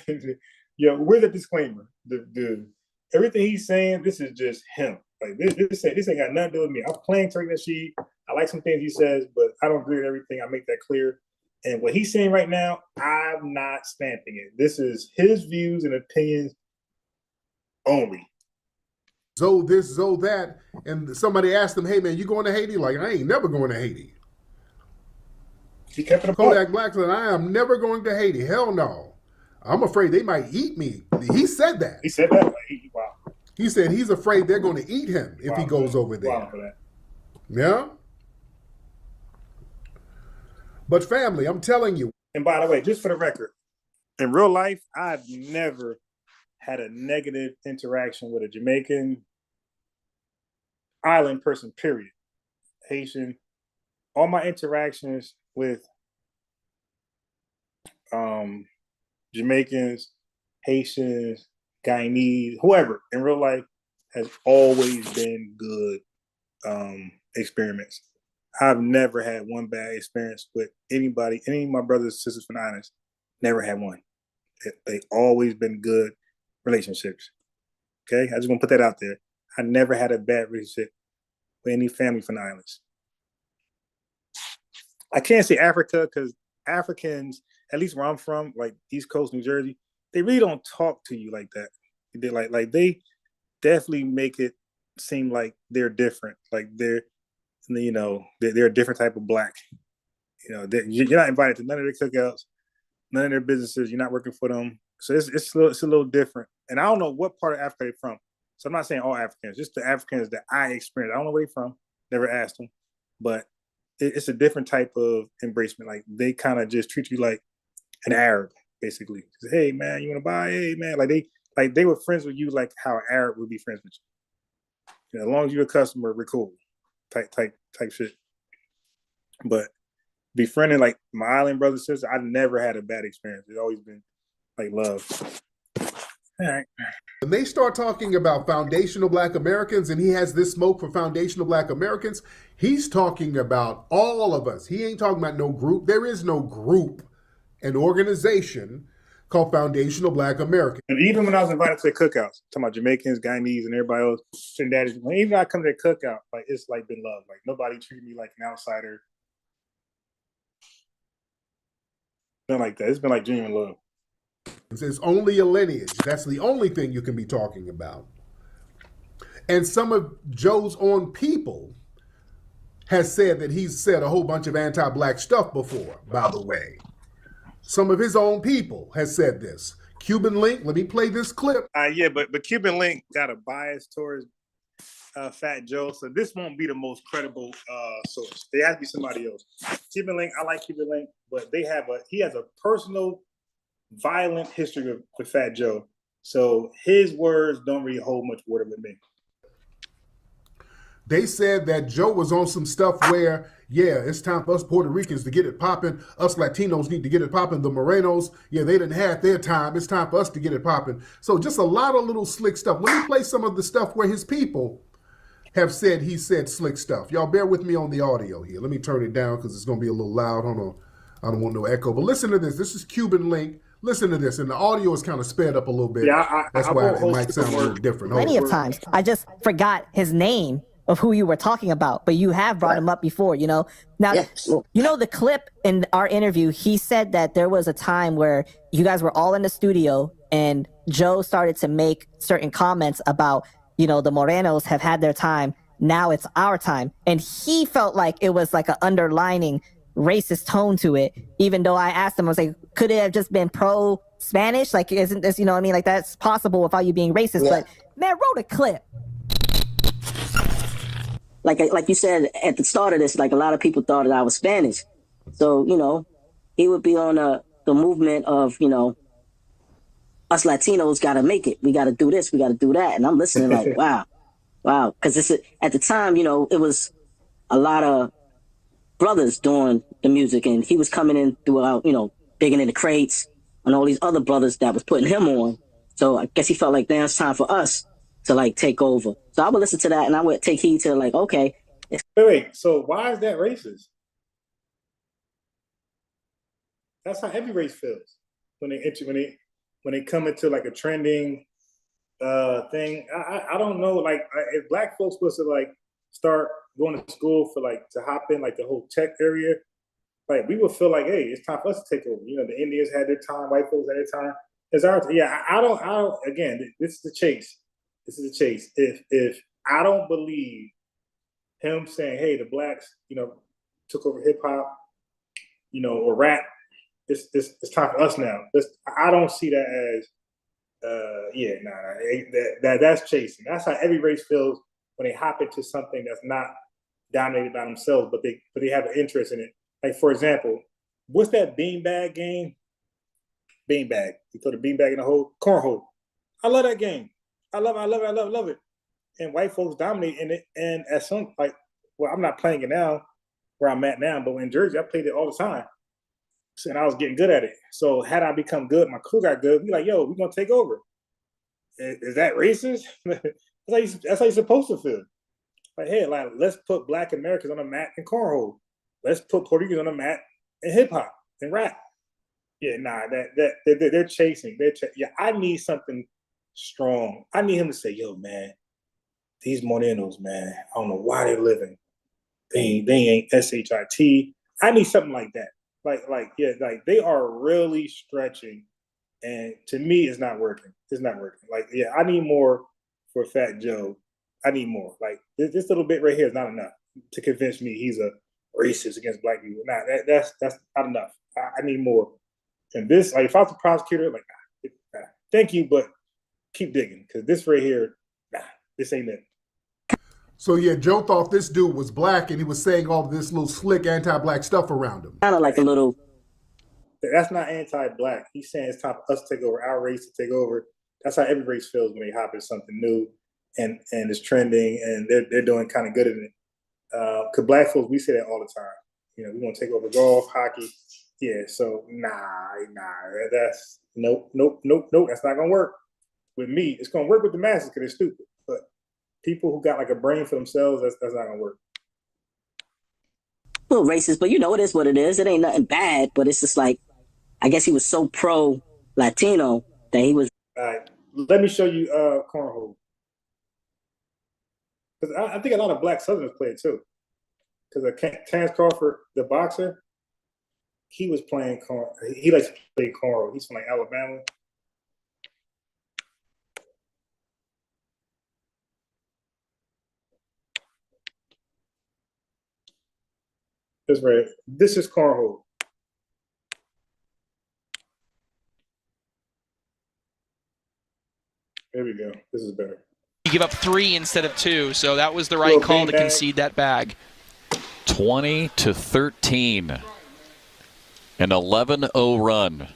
Where's the disclaimer? The everything he's saying, this is just him. Like this ain't got nothing to do with me. I'm playing Tariq Nasheed. I like some things he says, but I don't agree with everything. I make that clear. And what he's saying right now, I'm not stamping it. This is his views and opinions only. So this, so that. And somebody asked him, hey man, you going to Haiti? Like, I ain't never going to Haiti. He kept it Kodak Black said, I am never going to Haiti. Hell no. I'm afraid they might eat me. He said that. He said that? Wow. He said he's afraid they're going to eat him if he goes over there. Wow for that. Yeah? But family, I'm telling you. And by the way, just for the record, in real life, I've never had a negative interaction with a Jamaican island person, period. Haitian. All my interactions with Jamaicans, Haitians, Guyanese, whoever in real life has always been good experiments. I've never had one bad experience with anybody, any of my brothers and sisters from the islands. Never had one. They always been good relationships. Okay, I just want to put that out there. I never had a bad relationship with any family from the islands. I can't say Africa because Africans, at least where I'm from, like East Coast, New Jersey, they really don't talk to you like that. They like they definitely make it seem like they're different. Like they're a different type of black. You're not invited to none of their cookouts, none of their businesses. You're not working for them. So it's a little different. And I don't know what part of Africa they're from. So I'm not saying all Africans, just the Africans that I experienced. I don't know where they're from. Never asked them. But it's a different type of embracement. Like they kind of just treat you like an Arab, basically. Hey man, you want to buy? Hey man, like they were friends with you like how an Arab would be friends with you. As long as you're a customer, we're cool. Type shit. But befriending like my island brothers and sisters, I've never had a bad experience. It's always been like love. All right. When they start talking about foundational Black Americans and he has this smoke for foundational Black Americans, he's talking about all of us. He ain't talking about no group. There is no group, an organization called Foundational Black Americans. And even when I was invited to the cookouts, talking about Jamaicans, Guyanese, and everybody else, Trinidadians, even when I come to the cookout, like it's like been love. Like nobody treated me like an outsider. Nothing like that. It's been like genuine love. It's only a lineage. That's the only thing you can be talking about. And some of Joe's own people has said that he's said a whole bunch of anti-Black stuff before, by the way. Some of his own people has said this. Cuban Link, let me play this clip. Yeah, but Cuban Link got a bias towards Fat Joe, so this won't be the most credible source. There has to be somebody else. Cuban Link, I like Cuban Link, but he has a personal violent history with Fat Joe. So his words don't really hold much water with me. They said that Joe was on some stuff where, yeah, it's time for us Puerto Ricans to get it popping. Us Latinos need to get it popping. The Morenos, yeah, they didn't have their time. It's time for us to get it popping. So just a lot of little slick stuff. Let me play some of the stuff where his people have said he said slick stuff. Y'all bear with me on the audio here. Let me turn it down because it's going to be a little loud. Hold on. I don't want no echo. But listen to this. This is Cuban Link. Listen to this, and the audio is kind of sped up a little bit. Yeah, that's why it might sound a little different. Plenty of times. I just forgot his name of who you were talking about, but you have brought him up before, Now, the clip in our interview, he said that there was a time where you guys were all in the studio and Joe started to make certain comments about, the Morenos have had their time. Now it's our time. And he felt like it was like an underlining racist tone to it. Even though I asked him, I was like, could it have just been pro Spanish? Like, isn't this, you know what I mean? Like, that's possible without you being racist. Yeah. But man, wrote a clip. Like you said at the start of this, like a lot of people thought that I was Spanish. So, you know, he would be on the movement of, you know, us Latinos got to make it. We got to do this. We got to do that. And I'm listening like, wow. Because at the time, you know, it was a lot of brothers doing the music, and he was coming in throughout, you know, digging in the crates and all these other brothers that was putting him on. So I guess he felt like now it's time for us to like take over. So I would listen to that, and I would take heed to like, okay. Wait. So why is that racist? That's how every race feels when they come into like a trending thing. I don't know. Like if black folks supposed to like start going to school for like to hop in like the whole tech area, like we would feel like, hey, it's time for us to take over. You know, the Indians had their time, white folks had their time. It's our yeah. I don't. Again, this is the chase. This is the chase. If I don't believe him saying, hey, the blacks, you know, took over hip hop, you know, or rap. It's time for us now. I don't see that as that's chasing. That's how every race feels when they hop into something that's not dominated by themselves, but they have an interest in it. Like for example, what's that beanbag game? Beanbag. You throw the beanbag in the hole, cornhole. I love that game. I love it. And white folks dominate in it. And at some like, well, I'm not playing it now where I'm at now, but in Jersey, I played it all the time. And I was getting good at it. So had I become good, my crew got good, we're like, yo, we're gonna take over. Is that racist? That's how you're supposed to feel. Like, hey, like let's put black Americans on the map in cornhole. Let's put Puerto Ricans on the map in hip hop and rap. Yeah, nah, they're chasing. I need something strong. I need him to say, yo, man, these Morenos, man, I don't know why they're living. They ain't shit. I need something like that. Like they are really stretching, and to me, it's not working. It's not working. Like, yeah, I need more for Fat Joe. I need more. Like this little bit right here is not enough to convince me he's a racist against black people. Nah, that's not enough. I need more. And this, like, if I was the prosecutor, like, thank you, but keep digging because this right here, this ain't it. So yeah, Joe thought this dude was black, and he was saying all this little slick anti-black stuff around him. Kind of like a little. That's not anti-black. He's saying it's time for us to take over, our race to take over. That's how every race feels when they hop into something new and it's trending and they're doing kind of good at it. Because black folks, we say that all the time. You know, we're gonna take over golf, hockey. Yeah, so that's nope. That's not gonna work with me. It's gonna work with the masses because they're stupid. But people who got like a brain for themselves, that's not gonna work. A little racist, but you know, it is what it is. It ain't nothing bad, but it's just like, I guess he was so pro Latino that he was. All right, let me show you cornhole. Because I think a lot of black Southerners play it too. Because Terrence Crawford, the boxer, he was playing corn. He likes to play cornhole. He's from like Alabama. That's right. This is cornhole. There we go. This is better. You give up 3 instead of 2, so that was the right call to concede that bag. 20-13. An 11-0 run.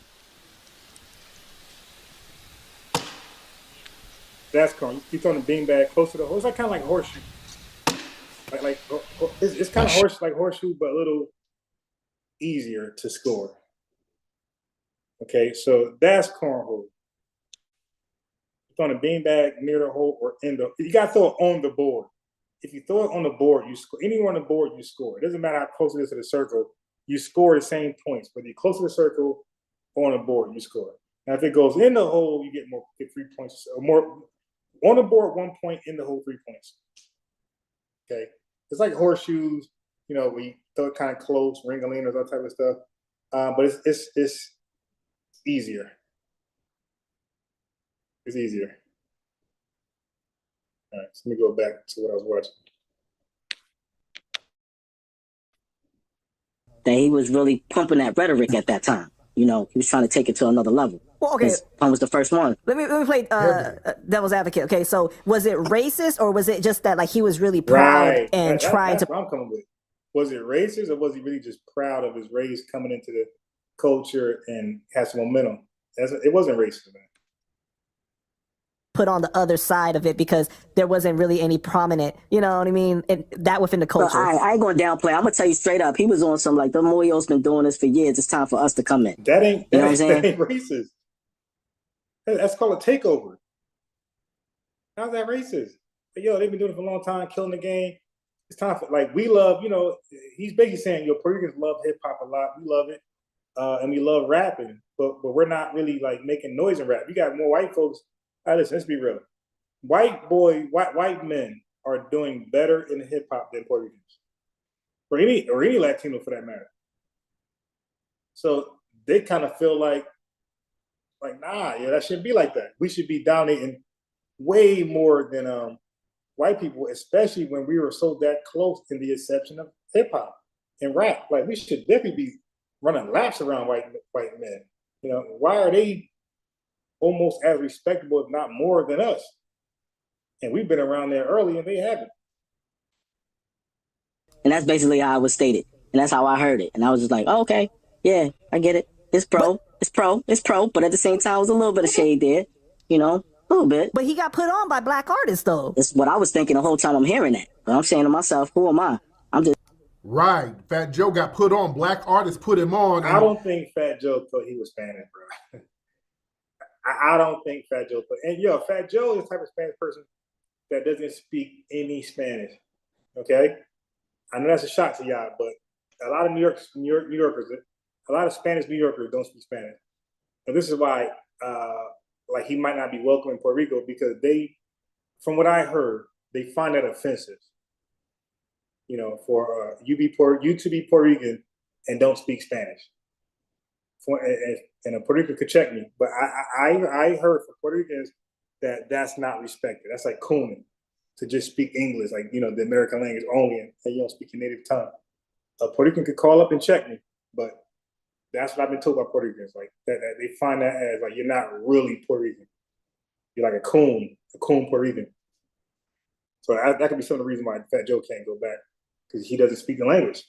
That's corn. You throwing the beanbag close to the hole. It's like kind of like horseshoe. Like it's kind of like horseshoe, but a little easier to score. Okay, so that's cornhole. Throwing a beanbag near the hole or in the. You got to throw it on the board. If you throw it on the board, you score. Anywhere on the board, you score. It doesn't matter how close it is to the circle. You score the same points. Whether you're close to the circle or on the board, you score. Now, if it goes in the hole, you get 3 points or more. On the board, 1 point. In the hole, 3 points. Okay, it's like horseshoes. You know, we throw it kind of close, ring-a-lingers, that type of stuff. But it's easier. It's easier. All right, so let me go back to what I was watching. that he was really pumping that rhetoric at that time. You know, he was trying to take it to another level. Well, okay. Pun was the first one. Let me play devil's advocate. Okay, so was it racist or was it just that like he was really proud and trying that's to? what I'm coming with. Was it racist or was he really just proud of his race coming into the culture and has some momentum? It wasn't racist, man. Put on the other side of it because there wasn't really any prominent, you know what I mean, that within the culture. So I ain't going to downplay. I'm going to tell you straight up. He was on some like, the Moyo's been doing this for years. It's time for us to come in. That ain't saying? Racist. That's called a takeover. How's that racist? But, yo, they've been doing it for a long time, killing the game. It's time for, like, we love, you know, he's basically saying, yo, Puerto Ricans love hip hop a lot. We love it. And we love rapping, but we're not really like making noise in rap. You got more white folks. Listen, let's be real. White men are doing better in hip hop than Puerto Ricans, or any Latino for that matter. So they kind of feel like nah, yeah, that shouldn't be like that. We should be dominating way more than white people, especially when we were so that close in the exception of hip hop and rap. Like we should definitely be running laps around white men. You know, why are they almost as respectable, if not more, than us? And we've been around there early, and they haven't. And that's basically how it was stated, and that's how I heard it. And I was just like, oh, okay, yeah, I get it. It's pro, it's pro. But at the same time, it was a little bit of shade there, you know, a little bit. But he got put on by black artists, though. That's what I was thinking the whole time I'm hearing that. But I'm saying to myself, who am I? I'm just right. Fat Joe got put on. Black artists put him on. I don't think Fat Joe thought he was Spanish, bro. I don't think Fat Joe thought. And yo, Fat Joe is the type of Spanish person that doesn't speak any Spanish. Okay, I know that's a shock to y'all, but a lot of New Yorkers, a lot of Spanish New Yorkers don't speak Spanish. And this is why, like, he might not be welcome in Puerto Rico because they, from what I heard, they find that offensive. You know, for you to be Puerto Rican and don't speak Spanish. And a Puerto Rican could check me, but I heard from Puerto Ricans that that's not respected. That's like cooning, to just speak English, like, you know, the American language only, and you don't speak your native tongue. A Puerto Rican could call up and check me, but that's what I've been told by Puerto Ricans. Like that they find that as like you're not really Puerto Rican. You're like a coon Puerto Rican. So that could be some of the reason why Fat Joe can't go back, because he doesn't speak the language.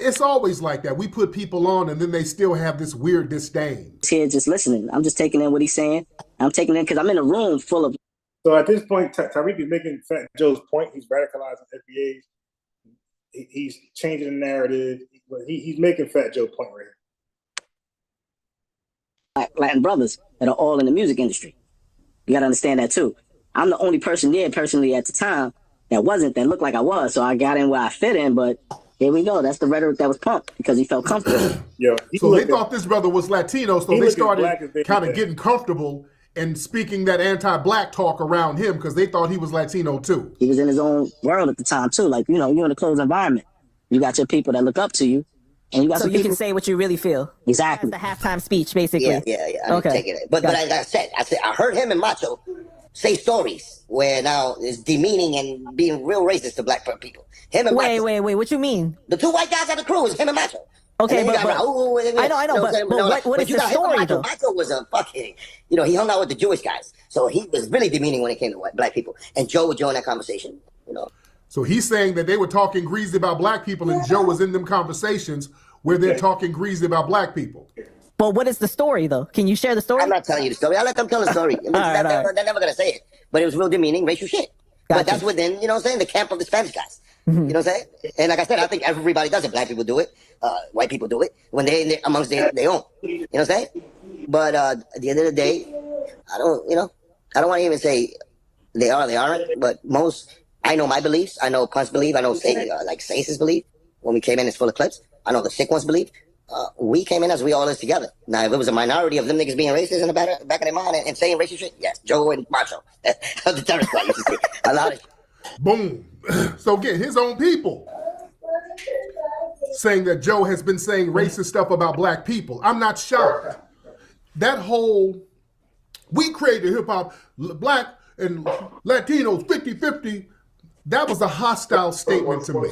It's always like that. We put people on and then they still have this weird disdain. Here just listening. I'm just taking in what he's saying. I'm taking in because I'm in a room full of. So at this point, Tariq is making Fat Joe's point. He's radicalizing FBAs. He's changing the narrative. He's making Fat Joe's point right here. Latin brothers that are all in the music industry. You got to understand that too. I'm the only person there personally at the time that looked like I was. So I got in where I fit in, but here we go. That's the rhetoric that was pumped because he felt comfortable. So they thought this brother was Latino, so they started kind of getting comfortable and speaking that anti-black talk around him because they thought he was Latino too. He was in his own world at the time too. Like, you know, you're in a closed environment. You got your people that look up to you. And you got so you can say what you really feel. Exactly. That's the halftime speech, basically. Yeah. Okay. Take it. But like I said, I heard him and Macho say stories where now it's demeaning and being real racist to black people. Him and Macho. Wait. What you mean? The two white guys on the crew is him and Macho. Okay, and but I know. But what is the story though? Macho was a fucking, you know, he hung out with the Jewish guys, so he was really demeaning when it came to black people. And Joe would join that conversation, you know. So he's saying that they were talking greasy about black people, and Joe was in them conversations where they're talking greasy about black people. But what is the story, though? Can you share the story? I'm not telling you the story. I'll let them tell the story. I mean, they're never going to say it. But it was real demeaning, racial shit. Gotcha. But that's within, you know what I'm saying, the camp of the Spanish guys. Mm-hmm. You know what I'm saying? And like I said, I think everybody does it. Black people do it. White people do it. When they're amongst their own. You know what I'm saying? But at the end of the day, I don't want to even say they are, they aren't. But I know my beliefs. I know Punch believe. I know Sace's belief. When we came in, it's full of clips. I know the sick ones believe. We came in as we all is together. Now, if it was a minority of them niggas being racist in the back of their mind and saying racist shit, yes, Joe and Macho. The terrorist squad used to say a lot of. Boom. So again, his own people saying that Joe has been saying racist stuff about black people. I'm not shocked. That whole, we created hip hop, black and Latinos 50-50, that was a hostile statement to me.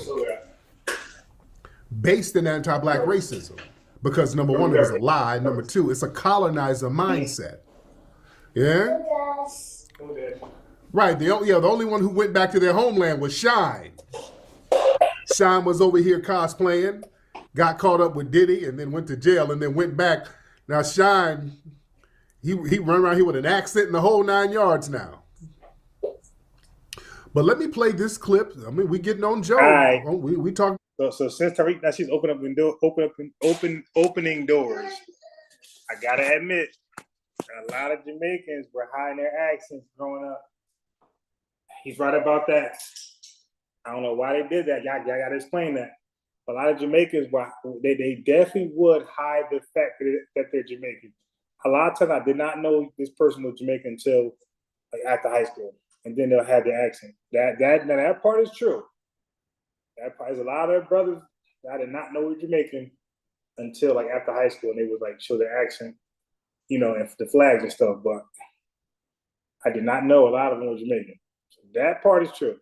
based in anti-black racism. Because number one, it was a lie. Number two, it's a colonizer mindset. Yeah? Right. The only one who went back to their homeland was Shine. Shine was over here cosplaying, got caught up with Diddy, and then went to jail, and then went back. Now Shine, he run around here with an accent and the whole 9 yards now. But let me play this clip. I mean, we getting on Joe. Right. We talking. So since Tariq, now she's opening doors. I gotta admit, a lot of Jamaicans were hiding their accents growing up. He's right about that. I don't know why they did that. Y'all gotta explain that. A lot of Jamaicans, they definitely would hide the fact that they're Jamaican. A lot of times, I did not know this person was Jamaican until like after high school, and then they'll have their accent. That part is true. That part is a lot of brothers that I did not know were Jamaican until like after high school, and they would like show their accent, and the flags and stuff. But I did not know a lot of them were Jamaican. So that part is true.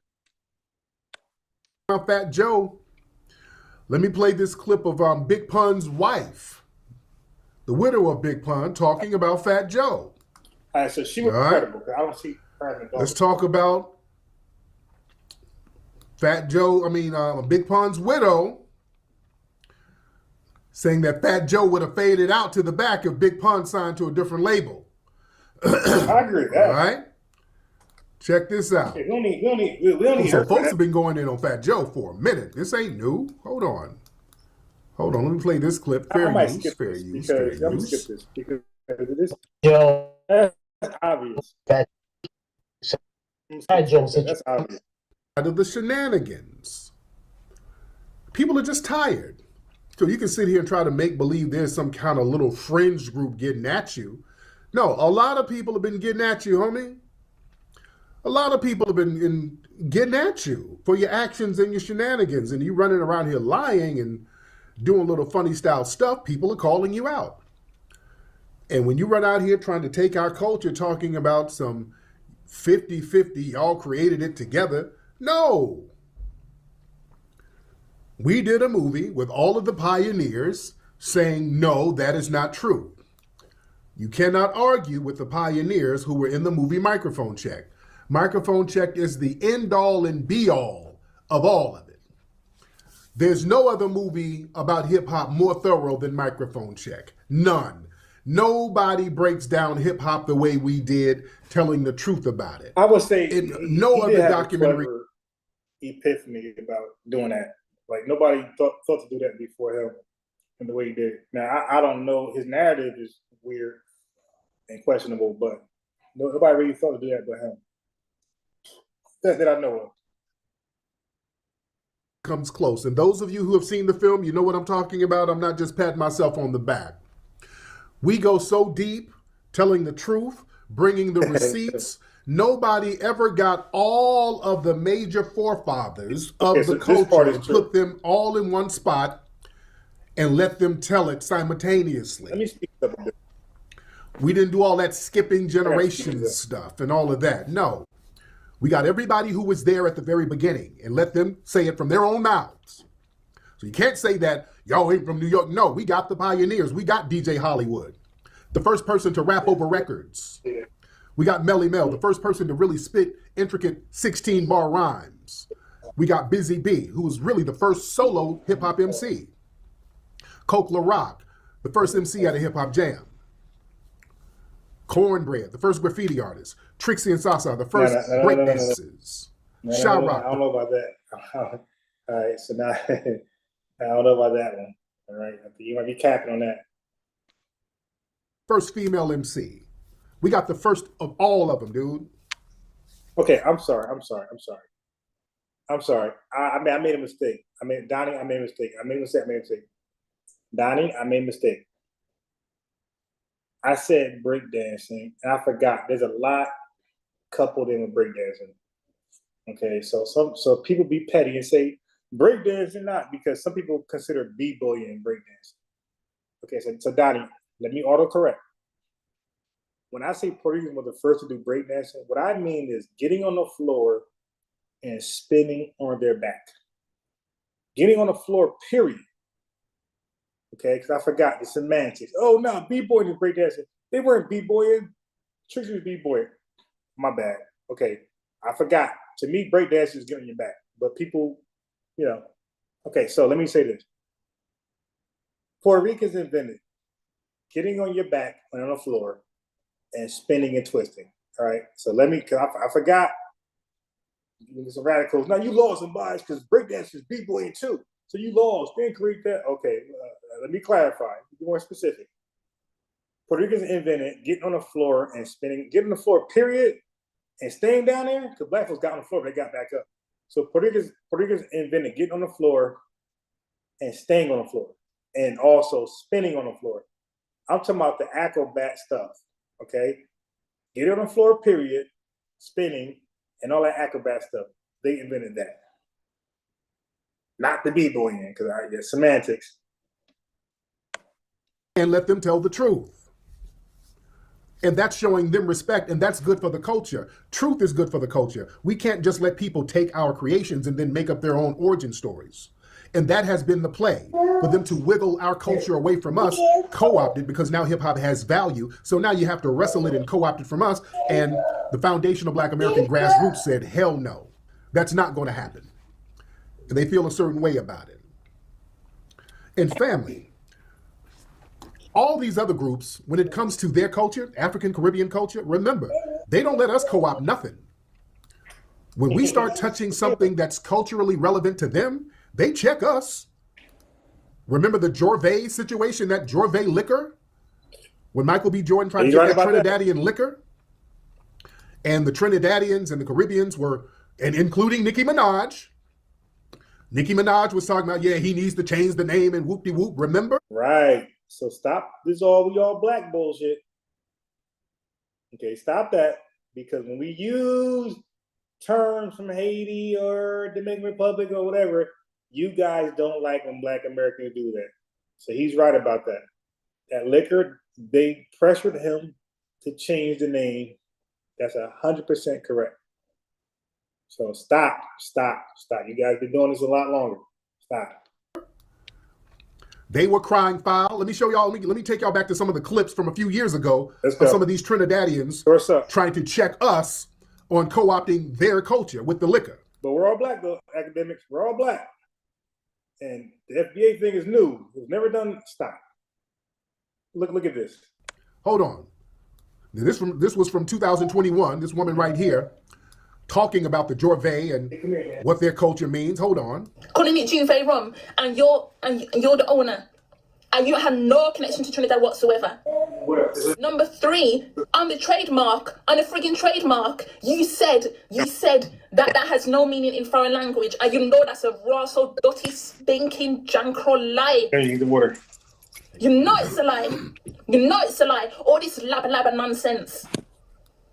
Fat Joe. Let me play this clip of Big Pun's wife, the widow of Big Pun, talking about Fat Joe. All right, so she was incredible. I don't see her. Let's talk about Fat Joe. Big Pun's widow, saying that Fat Joe would have faded out to the back if Big Pun signed to a different label. I agree with that. All right. Check this out. We don't need So folks have been going in on Fat Joe for a minute. This ain't new. Hold on. Let me play this clip. Fair use. I'm gonna skip this because this Yo, that's obvious. Fat Joe, that's obvious. Out of the shenanigans. People are just tired. So you can sit here and try to make believe there's some kind of little fringe group getting at you. No, a lot of people have been getting at you, homie. A lot of people have been getting at you for your actions and your shenanigans, and you running around here lying and doing little funny style stuff. People are calling you out. And when you run out here trying to take our culture, talking about some 50-50, y'all created it together. No. We did a movie with all of the pioneers saying, no, that is not true. You cannot argue with the pioneers who were in the movie Microphone Check. Microphone Check is the end-all and be-all of all of it. There's no other movie about hip-hop more thorough than Microphone Check. None. Nobody breaks down hip-hop the way we did, telling the truth about it. I would say no other documentary. Epiphany about doing that. Like nobody thought to do that before him, and the way he did it. Now I don't know. His narrative is weird and questionable, but nobody really thought to do that but him. That I know of. Comes close. And those of you who have seen the film, you know what I'm talking about. I'm not just patting myself on the back. We go so deep, telling the truth, bringing the receipts. Nobody ever got all of the major forefathers of the culture and put them all in one spot and let them tell it simultaneously. Let me speak up a bit. We didn't do all that skipping generations stuff and all of that. No. We got everybody who was there at the very beginning and let them say it from their own mouths. So you can't say that y'all ain't from New York. No, we got the pioneers. We got DJ Hollywood, the first person to rap over records. We got Melly Mel, the first person to really spit intricate 16-bar rhymes. We got Busy B, who was really the first solo hip-hop MC. Coke LaRock, the first MC at a hip-hop jam. Cornbread, the first graffiti artist. Trixie and Sasa, the first breakdancers. Sha Rock. I don't know about that. All right, so now I don't know about that one. All right, you might be capping on that. First female MC. We got the first of all of them, dude. Okay, I'm sorry. I made a mistake. Donnie, I made a mistake. Donnie, I made a mistake. I said breakdancing, and I forgot. There's a lot coupled in with breakdancing. Okay, so people be petty and say breakdancing not, because some people consider b-boying breakdancing. Okay, so Donnie, let me autocorrect. When I say Puerto Ricans were the first to do breakdancing, what I mean is getting on the floor and spinning on their back. Getting on the floor, period. Okay, because I forgot the semantics. Oh no, b-boying and breakdancing. They weren't b-boying. Trixie was b-boying. My bad. Okay, I forgot. To me, breakdancing is getting your back. But people, you know. Okay, so let me say this. Puerto Ricans invented getting on your back on the floor and spinning and twisting. All right, so let me, cause I forgot. Some radicals. Now you lost some bias because breakdance is b-boying too. So you lost. Didn't correct that. Okay, let me clarify. Be more specific. Puerto Ricans invented getting on the floor and spinning, getting on the floor, period, and staying down there. Because black folks got on the floor, but they got back up. So Puerto Ricans invented getting on the floor and staying on the floor, and also spinning on the floor. I'm talking about the acrobat stuff. Okay, get on the floor, period, spinning, and all that acrobat stuff. They invented that. Not the b-boying, because I get semantics. And let them tell the truth. And that's showing them respect, and that's good for the culture. Truth is good for the culture. We can't just let people take our creations and then make up their own origin stories. And that has been the play, for them to wiggle our culture away from us, co-opt it, because now hip-hop has value. So now you have to wrestle it and co-opt it from us. And the foundation of Black American grassroots said, hell no, that's not going to happen. And they feel a certain way about it. And family, all these other groups, when it comes to their culture, African Caribbean culture, remember, they don't let us co-opt nothing. When we start touching something that's culturally relevant to them, they check us. Remember the Jorvay situation, that Jorvay liquor? When Michael B. Jordan tried to get that Trinidadian liquor? And the Trinidadians and the Caribbeans were, and including Nicki Minaj. Nicki Minaj was talking about, yeah, he needs to change the name and whoop-de-whoop, remember? Right. So stop. This is all we all black bullshit. Okay, stop that. Because when we use terms from Haiti or Dominican Republic or whatever, you guys don't like when Black Americans do that. So he's right about that. That liquor, they pressured him to change the name. That's 100% correct. So stop. You guys been doing this a lot longer. Stop. They were crying foul. Let me show y'all, let me take y'all back to some of the clips from a few years ago of some of these Trinidadians trying to check us on co-opting their culture with the liquor. But we're all black though, academics. We're all black. And the FBA thing is new. It was never done. Stop. Look at this. Hold on. This was from 2021. This woman right here talking about the Jorvay and what their culture means. Hold on. Calling it Juve rum, and you're the owner, and you have no connection to Trinidad whatsoever. Number 3, on the trademark, on the friggin' trademark, you said that has no meaning in foreign language, and you know that's a raw, so dirty, stinking, jankro lie. There, you need the water. You know it's a lie. You know it's a lie. All this labba nonsense.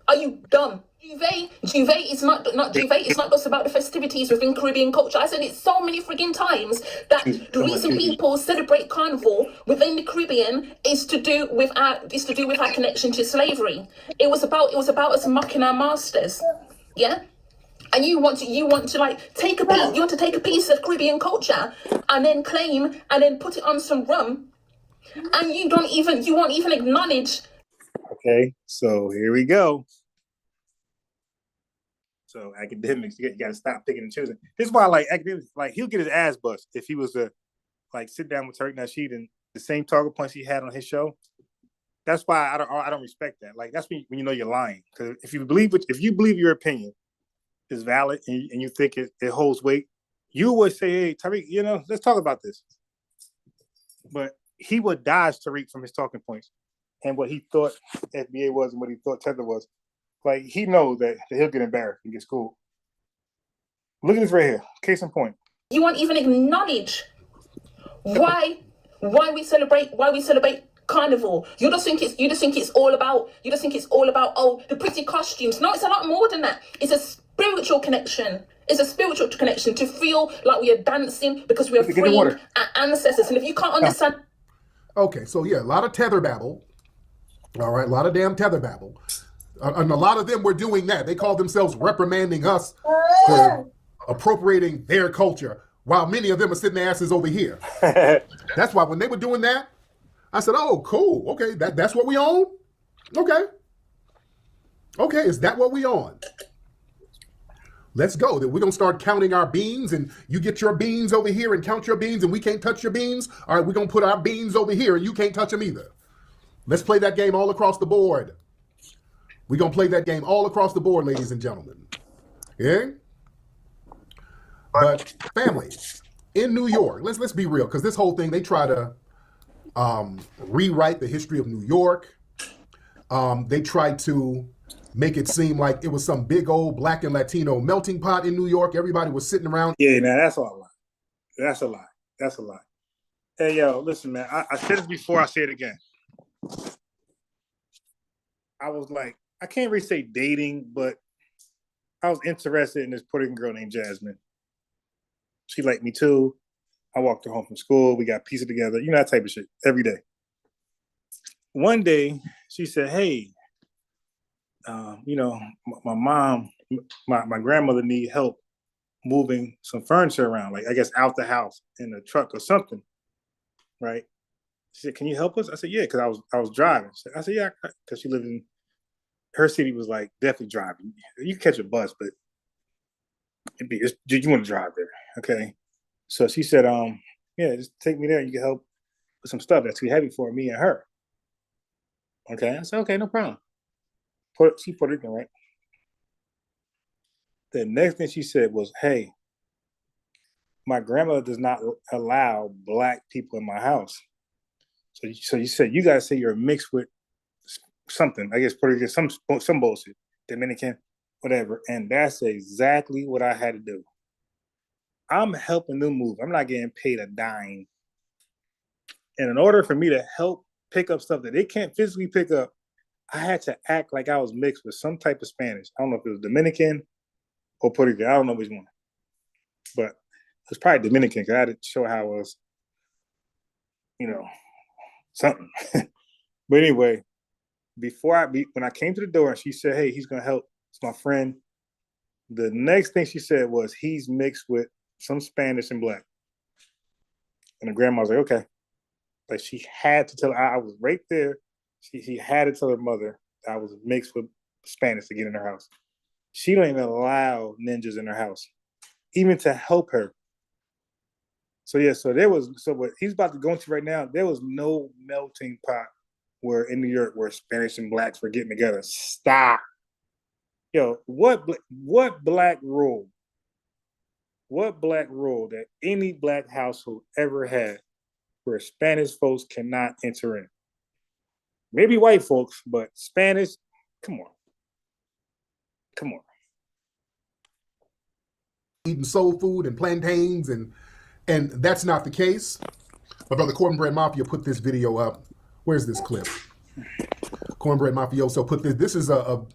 Are you dumb? Juve is not just about the festivities within Caribbean culture. I said it so many friggin' times that the reason people celebrate Carnival within the Caribbean is to do with our connection to slavery. It was about us mocking our masters. Yeah? And you want to like take a piece, you want to take a piece of Caribbean culture and then claim and then put it on some rum, and you won't even acknowledge. Okay, so here we go. So academics, you got to stop picking and choosing. This is why I like academics. Like he'll get his ass bust if he was to like sit down with Tariq Nasheed and the same target points he had on his show. That's why I don't respect that. Like that's when you know you're lying. Because if you believe your opinion is valid and you think it holds weight, you would say, hey Tariq, let's talk about this. But he would dodge Tariq from his talking points and what he thought FBA was and what he thought Tether was. Like he knows that he'll get embarrassed and get schooled. Look at this right here. Case in point. You won't even acknowledge why we celebrate Carnival. You just think it's all about the pretty costumes. No, it's a lot more than that. It's a spiritual connection. It's a spiritual connection to feel like we are dancing because we are freeing our ancestors. And if you can't understand. Okay, so yeah, a lot of tether babble. All right, a lot of damn tether babble. And a lot of them were doing that. They called themselves reprimanding us for appropriating their culture. while many of them are sitting their asses over here. That's why when they were doing that, I said, oh, cool. Okay, that's what we on? Okay. Okay, is that what we on? Let's go. Then we're going to start counting our beans, and you get your beans over here and count your beans, and we can't touch your beans. All right, we're going to put our beans over here, and you can't touch them either. Let's play that game all across the board. We're going to play that game all across the board, ladies and gentlemen. Yeah? But family, in New York, let's be real, because this whole thing, they try to rewrite the history of New York. They tried to make it seem like it was some big old Black and Latino melting pot in New York. Everybody was sitting around. Yeah, now that's all a lie. That's a lie. That's a lie. Hey, yo, listen, man. I said this before. I say it again. I was like, I can't really say dating, but I was interested in this Puerto Rican girl named Jasmine. She liked me too. I walked her home from school. We got pizza together. You know, that type of shit every day. One day, she said, hey, you know, my mom, my grandmother need help moving some furniture around, like I guess out the house in a truck or something, right? She said, can you help us? I said, yeah, because I was driving. I said, yeah, because she lived in, her city was like definitely driving. You can catch a bus, but you want to drive there, okay? So she said, yeah, just take me there. You can help with some stuff that's too heavy for me and her. Okay, I said, okay, no problem. She's Puerto Rican, right? The next thing she said was, hey, my grandmother does not allow Black people in my house. So you said, you guys say you're mixed with something, I guess Puerto Rican, some bullshit, Dominican, whatever. And that's exactly what I had to do. I'm helping them move. I'm not getting paid a dime. And in order for me to help pick up stuff that they can't physically pick up, I had to act like I was mixed with some type of Spanish. I don't know if it was Dominican or Puerto Rican. I don't know which one. But it was probably Dominican because I had to show how it was, you know, something. But anyway, when I came to the door and she said, hey, he's going to help. It's my friend. The next thing she said was, he's mixed with some Spanish and Black. And the grandma was like, okay. Like she had to tell, I was right there. She had to tell her mother I was mixed with Spanish to get in her house. She don't even allow ninjas in her house, even to help her. So yeah, so what he's about to go into right now, there was no melting pot where in New York where Spanish and Blacks were getting together. Stop. Yo, what black rule that any Black household ever had where Spanish folks cannot enter in? Maybe white folks, but Spanish, come on. Eating soul food and plantains, and that's not the case. My brother Cornbread Mafia put this video up. Where's this clip? Cornbread Mafioso put this. This is a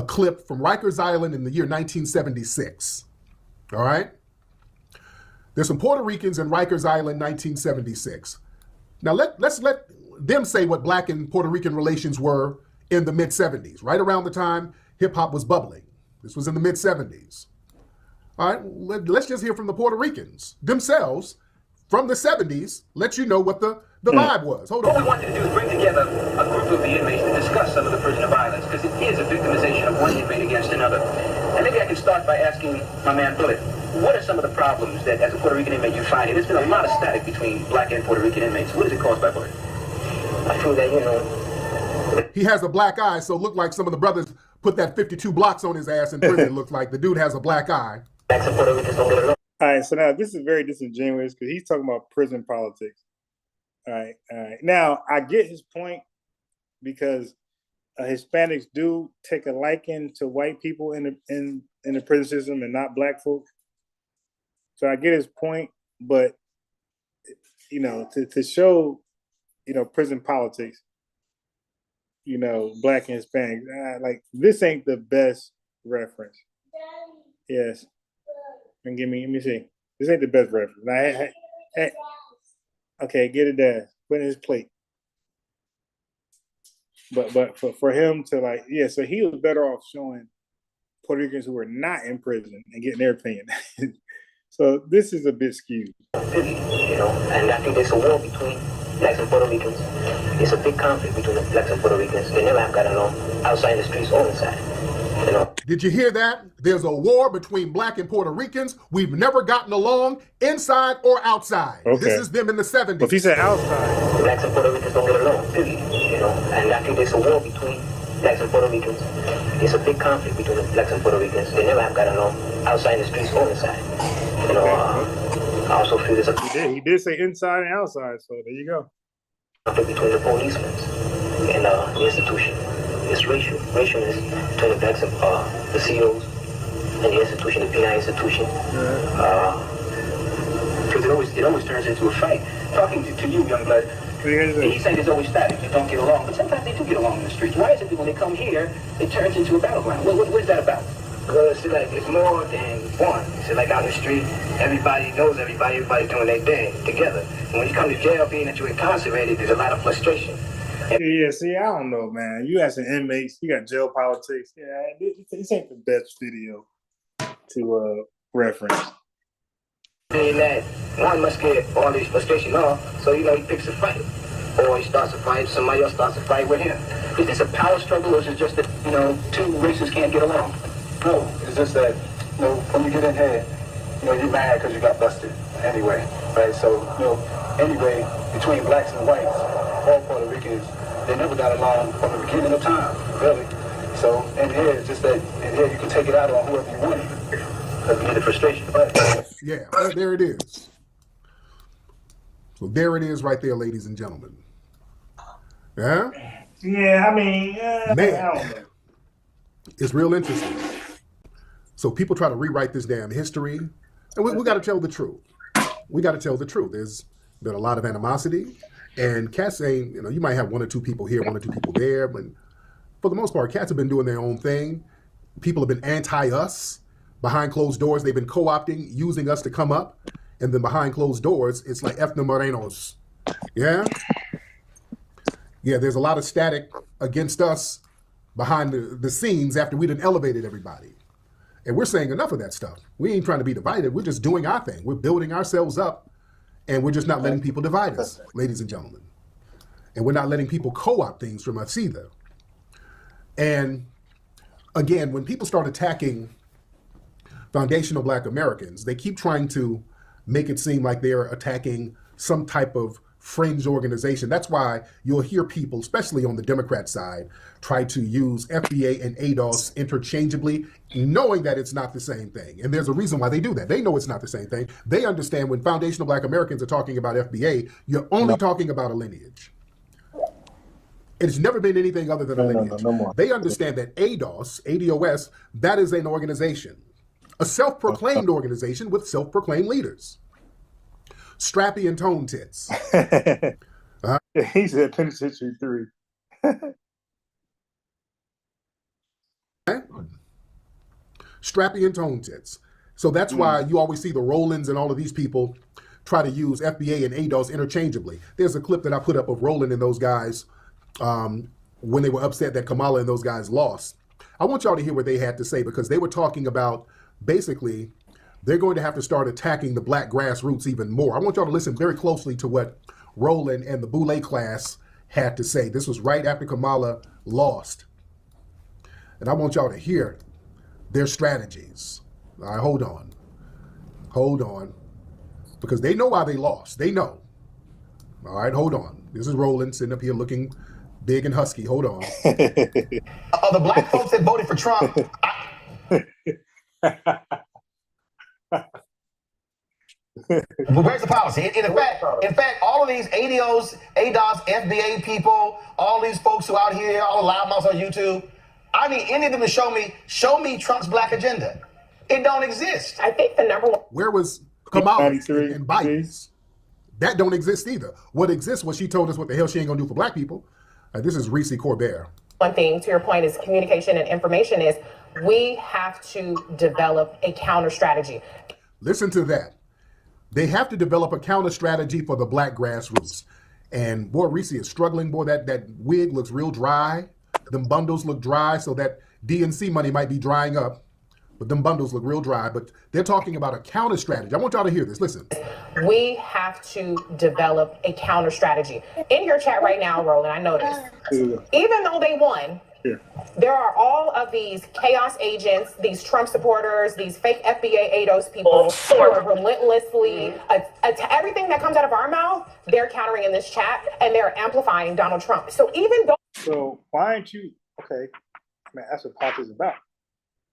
clip from Rikers Island in the year 1976. All right? There's some Puerto Ricans in Rikers Island, 1976. Now let's let them say what Black and Puerto Rican relations were in the mid-70s, right around the time hip-hop was bubbling. This was in the mid-70s. All right, let's just hear from the Puerto Ricans themselves from the 70s, let you know what the vibe was. Hold on. What we wanted to do is bring together a group of the inmates to discuss some of the prisoner violence, because it is a victimization of one inmate against another. And maybe I can start by asking my man Bullet, what are some of the problems that as a Puerto Rican inmate you find? And there's been a lot of static between Black and Puerto Rican inmates. What is it caused by, Bullet? I feel that, you know. He has a black eye, so it looked like some of the brothers put that 52 blocks on his ass in prison. It looked like the dude has a black eye. All right, so now this is very disingenuous because he's talking about prison politics. All right. Now, I get his point because Hispanics do take a liking to white people in the prison system and not Black folks. So I get his point, but, you know, to show, you know, prison politics, you know, Black and Hispanic, like this ain't the best reference. Yes. And let me see. This ain't the best reference. Now, hey, okay, get it there. Put in his plate. But for him to like, yeah, so he was better off showing Puerto Ricans who were not in prison and getting their opinion. So this is a bit skewed. And I think there's a war between blacks and Puerto Ricans. It's a big conflict between the blacks and Puerto Ricans. They never have gotten along outside the streets or inside. Did you hear that? There's a war between black and Puerto Ricans. We've never gotten along inside or outside. Okay. This is them in the 70s. But if he said outside. Blacks and Puerto Ricans don't get along, period. And I think there's a war between blacks and Puerto Ricans. It's a big conflict between the blacks and Puerto Ricans. They never have gotten along outside the streets or inside. I also feel there's a He did say inside and outside, so there you go. conflict between the policemen and the institution. It's racial. Racial is between the blacks and the CEOs and the institution, the PI institution. Because it always turns into a fight. Talking to you, young blood, he said there's always static. They don't get along, but sometimes they do get along in the streets. Why is it that when they come here, it turns into a battleground? What is that about? Because it's more than one. It's like out in the street, everybody knows everybody, everybody's doing their thing together. And when you come to jail, being that you're incarcerated, there's a lot of frustration. Yeah, see, I don't know, man. You asking inmates, you got jail politics. Yeah, this ain't the best video to reference. And that one must get all this frustration off, so he picks a fight. Or he starts a fight, somebody else starts a fight with him. Is this a power struggle, or is it just that, two races can't get along? No, it's just that, when you get in here, you're mad because you got busted anyway, right? So, anyway, between blacks and whites, all Puerto Ricans, they never got along from the beginning of time, really. So, in here, it's just that in here you can take it out on whoever you want. Because you get the frustration. Right? Yeah, there it is. So there it is right there, ladies and gentlemen. Yeah? Yeah, I mean, Man, I don't know. It's real interesting. So people try to rewrite this damn history, and we got to tell the truth. We got to tell the truth. There's been a lot of animosity, and cats ain't, you might have one or two people here, one or two people there, but for the most part, cats have been doing their own thing. People have been anti-us. Behind closed doors, they've been co-opting, using us to come up, and then behind closed doors, it's like Ethno Morenos. Yeah? Yeah, there's a lot of static against us behind the scenes after we done elevated everybody. And we're saying enough of that stuff. We ain't trying to be divided. We're just doing our thing. We're building ourselves up, and we're just not letting people divide us, ladies and gentlemen. And we're not letting people co-opt things from us either. And again, when people start attacking foundational Black Americans, they keep trying to make it seem like they're attacking some type of fringe organization. That's why you'll hear people, especially on the Democrat side, try to use FBA and ADOS interchangeably, knowing that it's not the same thing. And there's a reason why they do that. They know it's not the same thing. They understand when foundational Black Americans are talking about FBA, you're only talking about a lineage. It's never been anything other than a lineage. No. They understand that ADOS, that is an organization, a self-proclaimed organization with self-proclaimed leaders. Strappy and tone tits. He said Penitentiary 3. Strappy and tone tits. So that's why you always see the Rollins and all of these people try to use FBA and ADOS interchangeably. There's a clip that I put up of Roland and those guys when they were upset that Kamala and those guys lost. I want y'all to hear what they had to say, because they were talking about basically they're going to have to start attacking the Black grassroots even more. I want y'all to listen very closely to what Roland and the Boulay class had to say. This was right after Kamala lost. And I want y'all to hear their strategies. All right, hold on. Because they know why they lost. They know. All right, hold on. This is Roland sitting up here looking big and husky. Hold on. Of the Black folks that voted for Trump, well, where's the policy? In fact, all of these ADOS, FBA people, all these folks who out here, all the loudmouths on YouTube, I need any of them to show me Trump's Black agenda. It don't exist. I think the number one. Where was Kamala and Biden's? That don't exist either. What exists was she told us what the hell she ain't gonna do for Black people. This is Reese Corbett. One thing to your point is communication and information is we have to develop a counter strategy. Listen to that. They have to develop a counter strategy for the Black grassroots. And boy, Reese is struggling. Boy, that wig looks real dry. Them bundles look dry, so that DNC money might be drying up But them bundles look real dry, but they're talking about a counter strategy. I want y'all to hear this. Listen. We have to develop a counter strategy. In your chat right now, Roland, I noticed, even though they won, there are all of these chaos agents, these Trump supporters, these fake FBA ADOS people who are relentlessly, everything that comes out of our mouth, they're countering in this chat, and they're amplifying Donald Trump. So even though... So why aren't you, okay, man, that's what politics is about.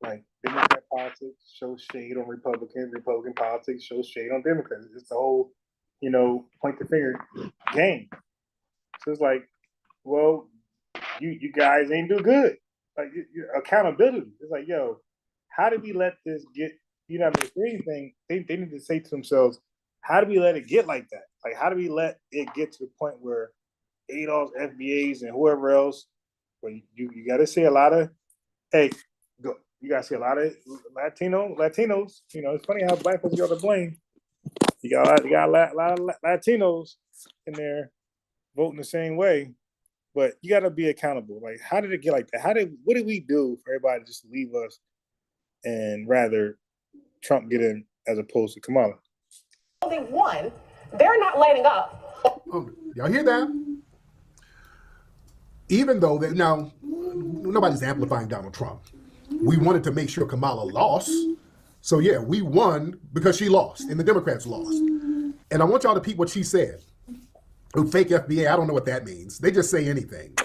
Like, Democrat politics shows shade on Republicans, Republican politics shows shade on Democrats. It's the whole, point the finger game. So it's like, well, you guys ain't do good. Like, accountability. It's like, yo, how did we let this get, if anything, they need to say to themselves, how do we let it get like that? Like, how do we let it get to the point where ADOS, FBAs, and whoever else, well, you got to say a lot of, you got to see a lot of Latinos. It's funny how black folks get to blame. You got a lot of Latinos in there voting the same way, but you got to be accountable. Like, how did it get like that? What did we do for everybody to just leave us and rather Trump get in as opposed to Kamala? They won. They're not letting up. Oh, y'all hear that? Even though now nobody's amplifying Donald Trump. We wanted to make sure Kamala lost. So yeah, we won because she lost and the Democrats lost. And I want y'all to peep what she said. Fake FBA, I don't know what that means. They just say anything.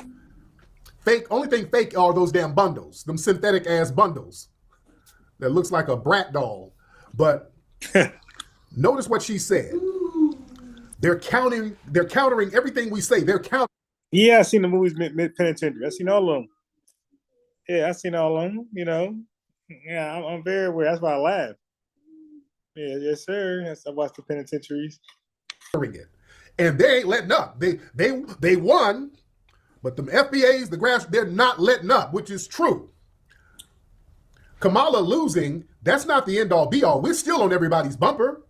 Only thing fake are those damn bundles, them synthetic ass bundles. That looks like a brat doll. But notice what she said. They're countering everything we say. They're counting. Yeah, I seen the movies Mid-Penitentiary. I seen all of them. Yeah, I seen all of them, Yeah, I'm very aware. That's why I laugh. Yeah, yes, sir. I watched the penitentiaries. And they ain't letting up. They won, but the FBAs, the grass, they're not letting up, which is true. Kamala losing, that's not the end all be all. We're still on everybody's bumper.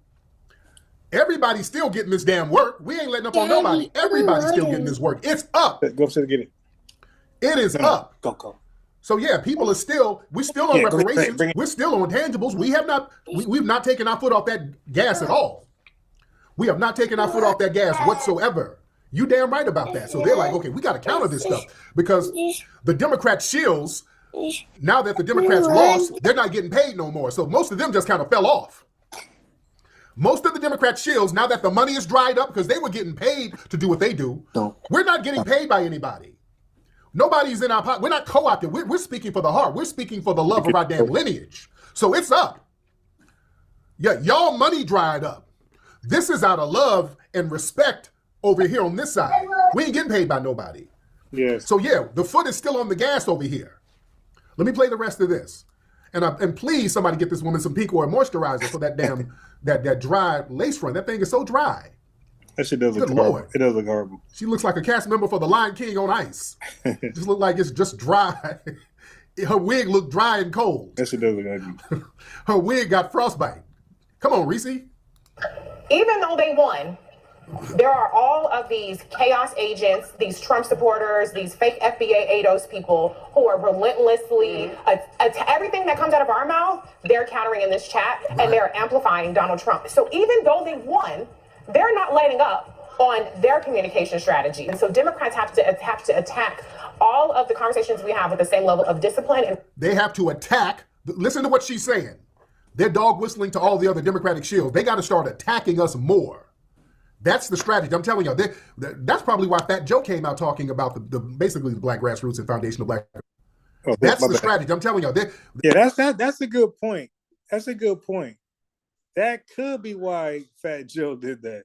Everybody's still getting this damn work. We ain't letting up on nobody. Everybody's still getting this work. It's up. Go upstairs and get it. It is up. Go. So yeah, we're still on reparations. We're still on tangibles. We've not taken our foot off that gas at all. We have not taken our foot off that gas whatsoever. You damn right about that. So they're like, okay, we got to counter this stuff because the Democrat shills, now that the Democrats lost, they're not getting paid no more. So most of them just kind of fell off. Most of the Democrat shills, now that the money is dried up because they were getting paid to do what they do, we're not getting paid by anybody. Nobody's in our pocket. We're not co-opted. We're speaking for the heart. We're speaking for the love of our damn lineage. So it's up. Yeah, y'all money dried up. This is out of love and respect over here on this side. We ain't getting paid by nobody. Yes. So yeah, the foot is still on the gas over here. Let me play the rest of this. And please, somebody get this woman some Pink Oil moisturizer for that damn that dry lace front. That thing is so dry. That shit does look horrible. It does look horrible. She looks like a cast member for The Lion King on ice. Just look like it's just dry. Her wig looked dry and cold. That shit does look ugly. Her wig got frostbite. Come on, Reese. Even though they won, there are all of these chaos agents, these Trump supporters, these fake FBA ADOS people who are relentlessly, everything that comes out of our mouth, they're countering in this chat, and they're amplifying Donald Trump. So even though they won, they're not letting up on their communication strategy. And so Democrats have to attack all of the conversations we have with the same level of discipline. And they have to attack. Listen to what she's saying. They're dog whistling to all the other Democratic shields. They got to start attacking us more. That's the strategy. I'm telling y'all. That's probably why Fat Joe came out talking about basically the Black Grassroots and Foundation of Black. That's the strategy. I'm telling y'all. Yeah, that's a good point. That's a good point. That could be why Fat Joe did that.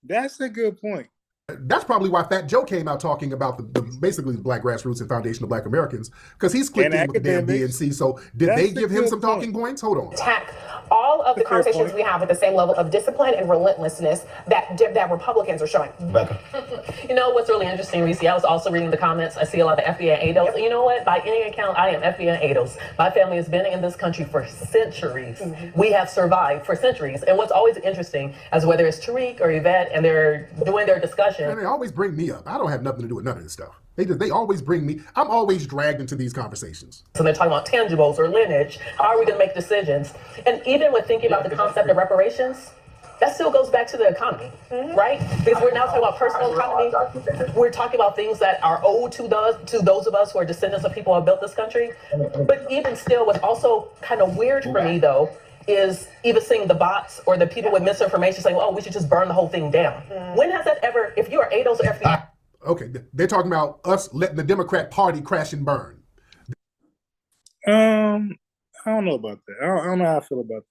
That's a good point. That's probably why Fat Joe came out talking about basically the Black Grassroots and Foundation of Black Americans, because he's clicked in with the damn DNC. So did they give him some talking points? Hold on. Attack all of the conversations we have with the same level of discipline and relentlessness that Republicans are showing. You know what's really interesting, Reese? I was also reading the comments. I see a lot of FBA and ADOS. You know what? By any account, I am FBA and ADOS. My family has been in this country for centuries. We have survived for centuries. And what's always interesting is whether it's Tariq or Yvette and they're doing their discussion. And they always bring me up. I don't have nothing to do with none of this stuff. They always bring me. I'm always dragged into these conversations. So they're talking about tangibles or lineage. How are we going to make decisions? And even with thinking about the concept of reparations, that still goes back to the economy, right? Because we're now talking about personal economy. We're talking about things that are owed to those of us who are descendants of people who have built this country. But even still, what's also kind of weird for me, though, is even seeing the bots or the people with misinformation saying, oh, we should just burn the whole thing down. When has that ever, if you are ADOS or FBI... Okay, they're talking about us letting the Democrat Party crash and burn. I don't know about that. I don't know how I feel about that.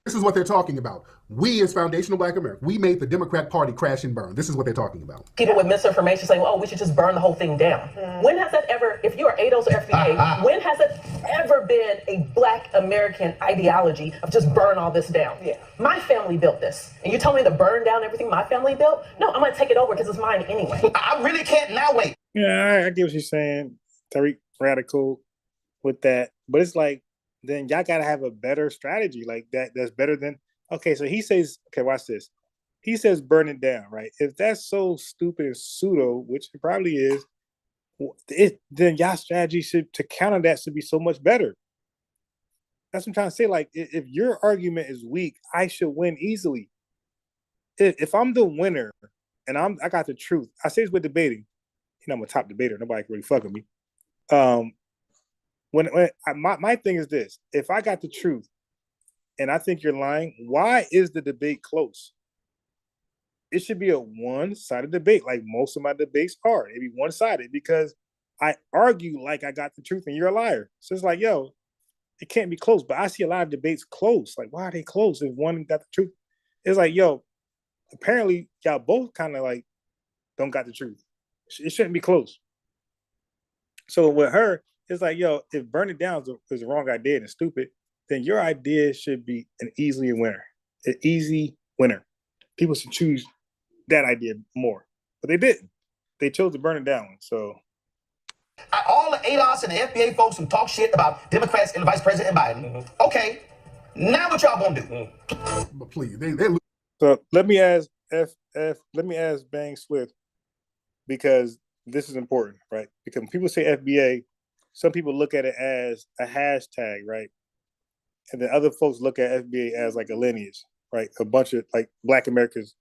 This is what they're talking about. We, as foundational Black America, we made the Democrat Party crash and burn. This is what they're talking about. People with misinformation saying, oh, we should just burn the whole thing down. When has that ever, if you are ADOS or FBA, when has it ever been a Black American ideology of just burn all this down? My family built this. And you tell me to burn down everything my family built? No, I'm going to take it over because it's mine anyway. I really can't now wait. Yeah, I get what you're saying. Tariq, radical with that. But it's like, then y'all got to have a better strategy like that. That's better than, okay, so he says, okay, watch this. He says burn it down, right? If that's so stupid and pseudo, which it probably is, then y'all strategy to counter that should be so much better. That's what I'm trying to say. Like, if your argument is weak, I should win easily. If I'm the winner and I got the truth, I say this with debating. You know, I'm a top debater. Nobody can really fuck with me. My thing is this: if I got the truth and I think you're lying, why is the debate close? It should be a one-sided debate, like most of my debates are. It'd be one-sided because I argue like I got the truth and you're a liar. So it's like, yo, it can't be close. But I see a lot of debates close. Like, why are they close if one got the truth? It's like, yo, apparently y'all both kind of like don't got the truth. It shouldn't be close. So with her, it's like, yo, if burn it down is the wrong idea and it's stupid, then your idea should be an easy winner. An easy winner. People should choose that idea more. But they didn't. They chose to burn it down. So all the ADOS and the FBA folks who talk shit about Democrats and Vice President Biden, okay, now what y'all gonna do? But please, so let me ask Bang Swift, because this is important, right? Because when people say FBA, some people look at it as a hashtag, right? And then other folks look at FBA as like a lineage, right? A bunch of like Black Americans,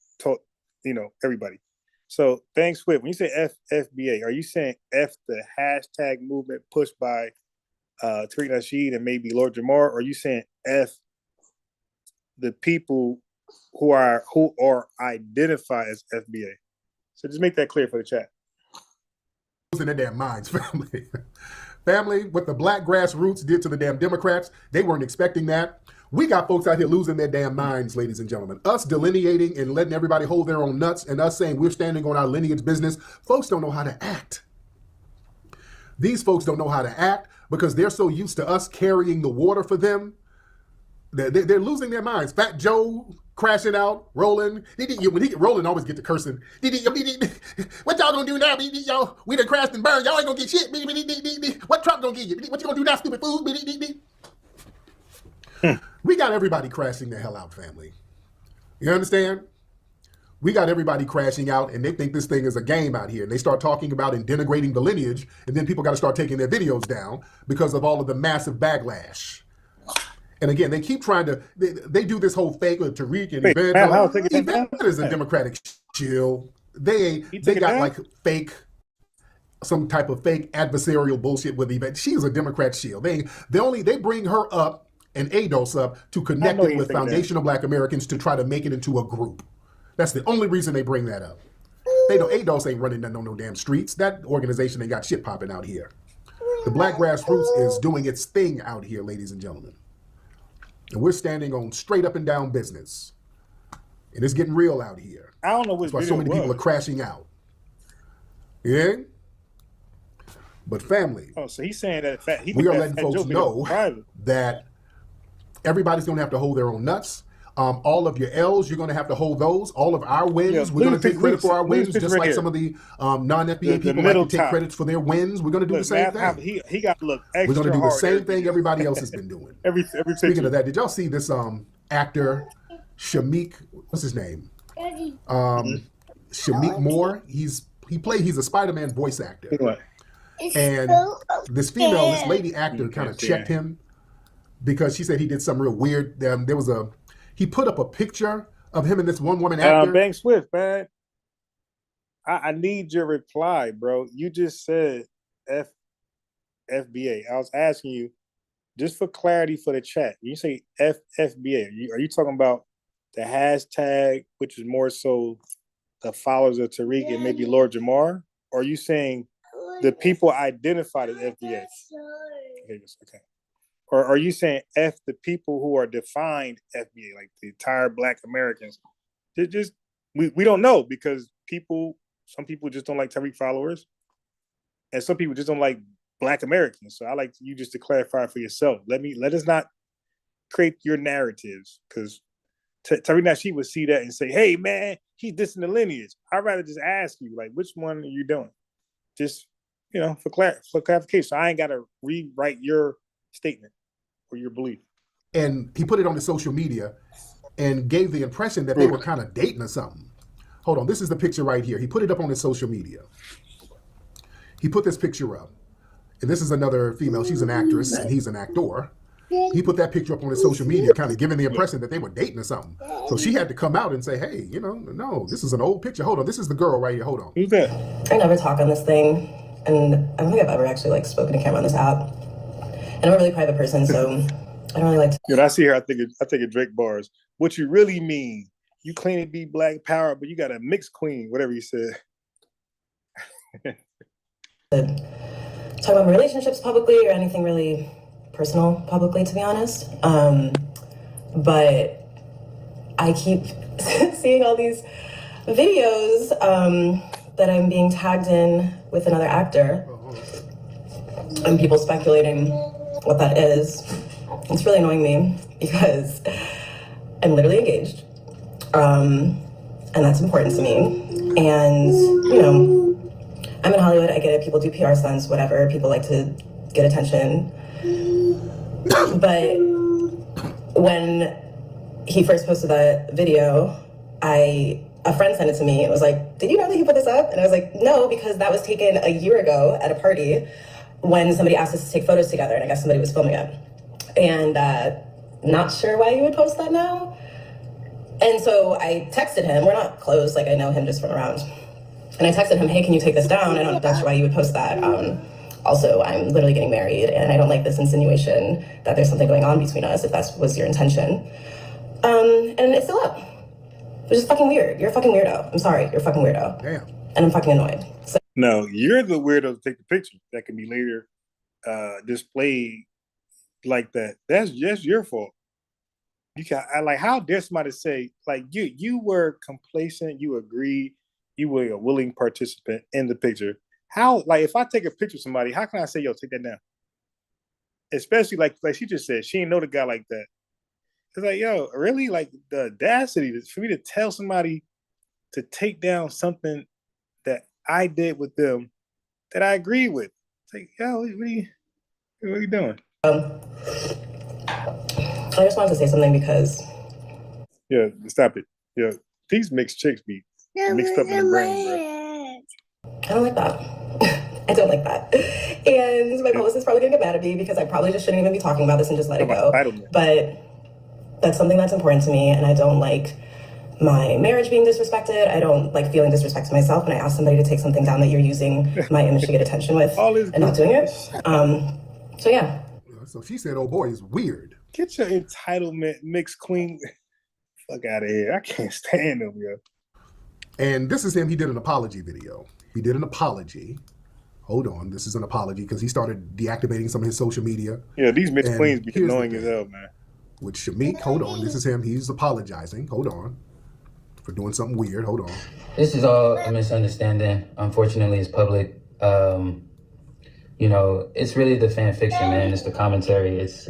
everybody. So Bang Swift, when you say FBA, are you saying F the hashtag movement pushed by Tariq Nasheed and maybe Lord Jamar, or are you saying F the people who are identified as FBA? So just make that clear for the chat. Losing their damn minds, family. Family, what the Black grassroots did to the damn Democrats, they weren't expecting that. We got folks out here losing their damn minds, ladies and gentlemen. Us delineating and letting everybody hold their own nuts and us saying we're standing on our lineage business. Folks don't know how to act. These folks don't know how to act because they're so used to us carrying the water for them. They're losing their minds. Fat Joe crashing out, rolling. Rolling always get to cursing. What y'all gonna do now? Y'all, we done crashed and burned. Y'all ain't gonna get shit. What Trump gonna give you? What you gonna do now, stupid fool? We got everybody crashing the hell out, family. You understand? We got everybody crashing out, and they think this thing is a game out here. And they start talking about and denigrating the lineage, and then people got to start taking their videos down because of all of the massive backlash. And again, they keep trying to, they do this whole fake with Tariq and Yvette. Yvette is a Democratic shill. They got like some type of fake adversarial bullshit with Yvette. She's a Democrat shill. They bring her up and ADOS up to connect it with foundational Black Americans to try to make it into a group. That's the only reason they bring that up. They know ADOS ain't running no damn streets. That organization ain't got shit popping out here. The Black grassroots is doing its thing out here, ladies and gentlemen. And we're standing on straight up and down business. And it's getting real out here. I don't know which That's why so many people are crashing out. Yeah? But family. Oh, so he's saying that we are letting folks know that everybody's going to have to hold their own nuts. All of your L's, you're going to have to hold those. All of our wins, we're going to take credit for our wins, just like some of the non-FBA people like to take credits for their wins. We're going to do the same thing. He got to look extra We're going to do the hard same thing everybody else has been doing. Speaking of that, did y'all see this actor, Shamik, what's his name? Shamik Moore. He's He's a Spider-Man voice actor. What? And this lady actor kind of checked him because she said he did something real weird. He put up a picture of him and this one woman actor. Bank Swift, man. I need your reply, bro. You just said FBA. I was asking you, just for clarity for the chat, you say FBA. Are you talking about the hashtag, which is more so the followers of Tariq and maybe Lord Jamar? Or are you saying the people identified as FBA? Okay. Or are you saying the people who are defined FBA, like the entire Black Americans? We don't know because some people just don't like Tariq followers, and some people just don't like Black Americans. So I like you just to clarify for yourself. Let us not create your narratives, because Tariq Nasheed would see that and say, "Hey man, he's dissing the lineage." I'd rather just ask you, like, which one are you doing? Just for clarification. I ain't got to rewrite your statement or your belief. And he put it on his social media and gave the impression that they were kind of dating or something. Hold on, this is the picture right here. He put it up on his social media. He put this picture up. And this is another female. She's an actress and he's an actor. He put that picture up on his social media, kind of giving the impression that they were dating or something. So she had to come out and say, hey, no, this is an old picture. Hold on, this is the girl right here. Hold on. Who's that? I never talk on this thing. And I don't think I've ever actually spoken to camera on this app. And I'm a really private person, so I don't really like to. I see her, I think of Drake bars. What you really mean, you claim to be Black power, but you got a mixed queen, whatever you said. Talk about my relationships publicly or anything really personal publicly, to be honest. But I keep seeing all these videos that I'm being tagged in with another actor, and people speculating what that is. It's really annoying me because I'm literally engaged, and that's important to me. And I'm in Hollywood, I get it, people do PR stunts, whatever, people like to get attention. But when he first posted that video, a friend sent it to me and was like, did you know that he put this up? And I was like, no, because that was taken a year ago at a party when somebody asked us to take photos together, and I guess somebody was filming it. And not sure why you would post that now. And so I texted him, we're not close, like I know him just from around. And I texted him, hey, can you take this down? I don't know why you would post that. Also, I'm literally getting married, and I don't like this insinuation that there's something going on between us, if that was your intention. And it's still up. Which is fucking weird. You're a fucking weirdo. I'm sorry, you're a fucking weirdo. Damn. And I'm fucking annoyed. So No, you're the weirdo to take the picture that can be later displayed like that. That's just your fault. You can how dare somebody say, like, you were complacent, you agreed, you were a willing participant in the picture. How, like, if I take a picture of somebody, how can I say, yo, take that down? Especially like she just said, she didn't know the guy like that. It's like, yo, really? Like, the audacity for me to tell somebody to take down something that I did with them that I agree with. It's like, yo, what are you doing? I just wanted to say something because... Yeah, stop it. Yeah, these mixed chicks be mixed up in the brain, bro. I don't like that. I don't like that. And my publicist is probably gonna get mad at me because I probably just shouldn't even be talking about this and just let it go. But that's something that's important to me, and I don't like my marriage being disrespected. I don't like feeling disrespected myself when I ask somebody to take something down that you're using my image to get attention with and not doing it. So yeah. So she said, oh boy, it's weird. Get your entitlement mixed queen fuck out of here. I can't stand them, yo. And this is him. He did an apology video. He did an apology. Hold on. This is an apology because he started deactivating some of his social media. Yeah, these mixed queens be annoying as hell, man. With Shamik, hold on. This is him. He's apologizing. Hold on. For doing something weird. Hold on. This is all a misunderstanding. Unfortunately, it's public. It's really the fan fiction, man. It's the commentary. It's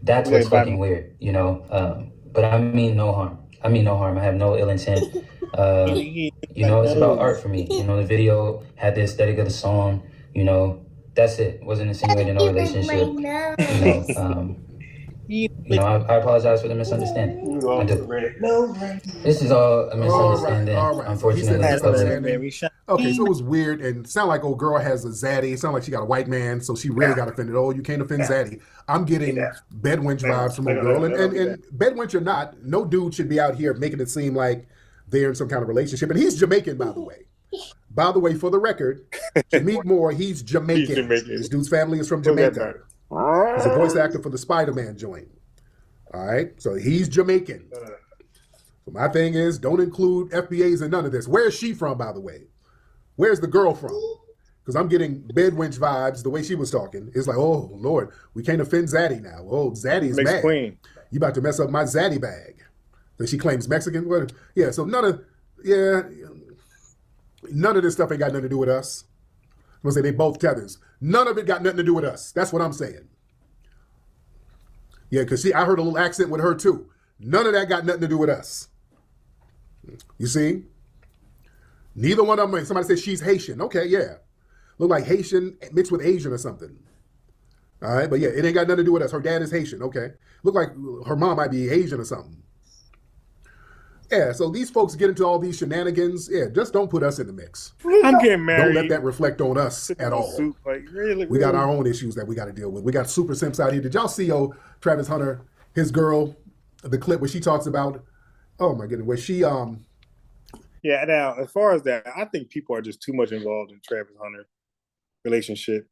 that's what's fucking weird, But I mean no harm. I have no ill intent. It's about art for me. The video had the aesthetic of the song. That's it. Wasn't insinuating no relationship. You know, I apologize for the misunderstanding. I do. This is all a misunderstanding, All right. unfortunately. So he said public. okay, so it was weird and sound like old girl has a zaddy. It sound like she got a white man, so she really got offended. Oh, you can't offend zaddy. I'm getting bedwench vibes from old girl, and bedwench or not, no dude should be out here making it seem like they're in some kind of relationship. And he's Jamaican, by the way. By the way, for the record, Jameek Moore, he's Jamaican. This dude's family is from Jamaica. He's a voice actor for the Spider-Man joint. All right, so he's Jamaican. So my thing is, don't include FBAs in none of this. Where is she from, by the way? Where's the girl from? Because I'm getting bedwench vibes the way she was talking. It's like, oh, Lord, we can't offend Zaddy now. Oh, Zaddy's mad. Queen. You about to mess up my Zaddy bag. That she claims Mexican? What? Yeah, so none of this stuff ain't got nothing to do with us. I'm going to say they both tethers. None of it got nothing to do with us. That's what I'm saying. Yeah, because I heard a little accent with her too. None of that got nothing to do with us. You see? Neither one of them, somebody said she's Haitian. Okay, yeah. Look like Haitian mixed with Asian or something. All right, but yeah, it ain't got nothing to do with us. Her dad is Haitian, okay. Look like her mom might be Asian or something. Yeah, so these folks get into all these shenanigans. Yeah, just don't put us in the mix. I'm getting married. Don't let that reflect on us at all. We got our own issues that we got to deal with. We got super simps out here. Did y'all see Travis Hunter, his girl, the clip where she talks about, oh my goodness, where she Yeah, now as far as that, I think people are just too much involved in Travis Hunter relationship.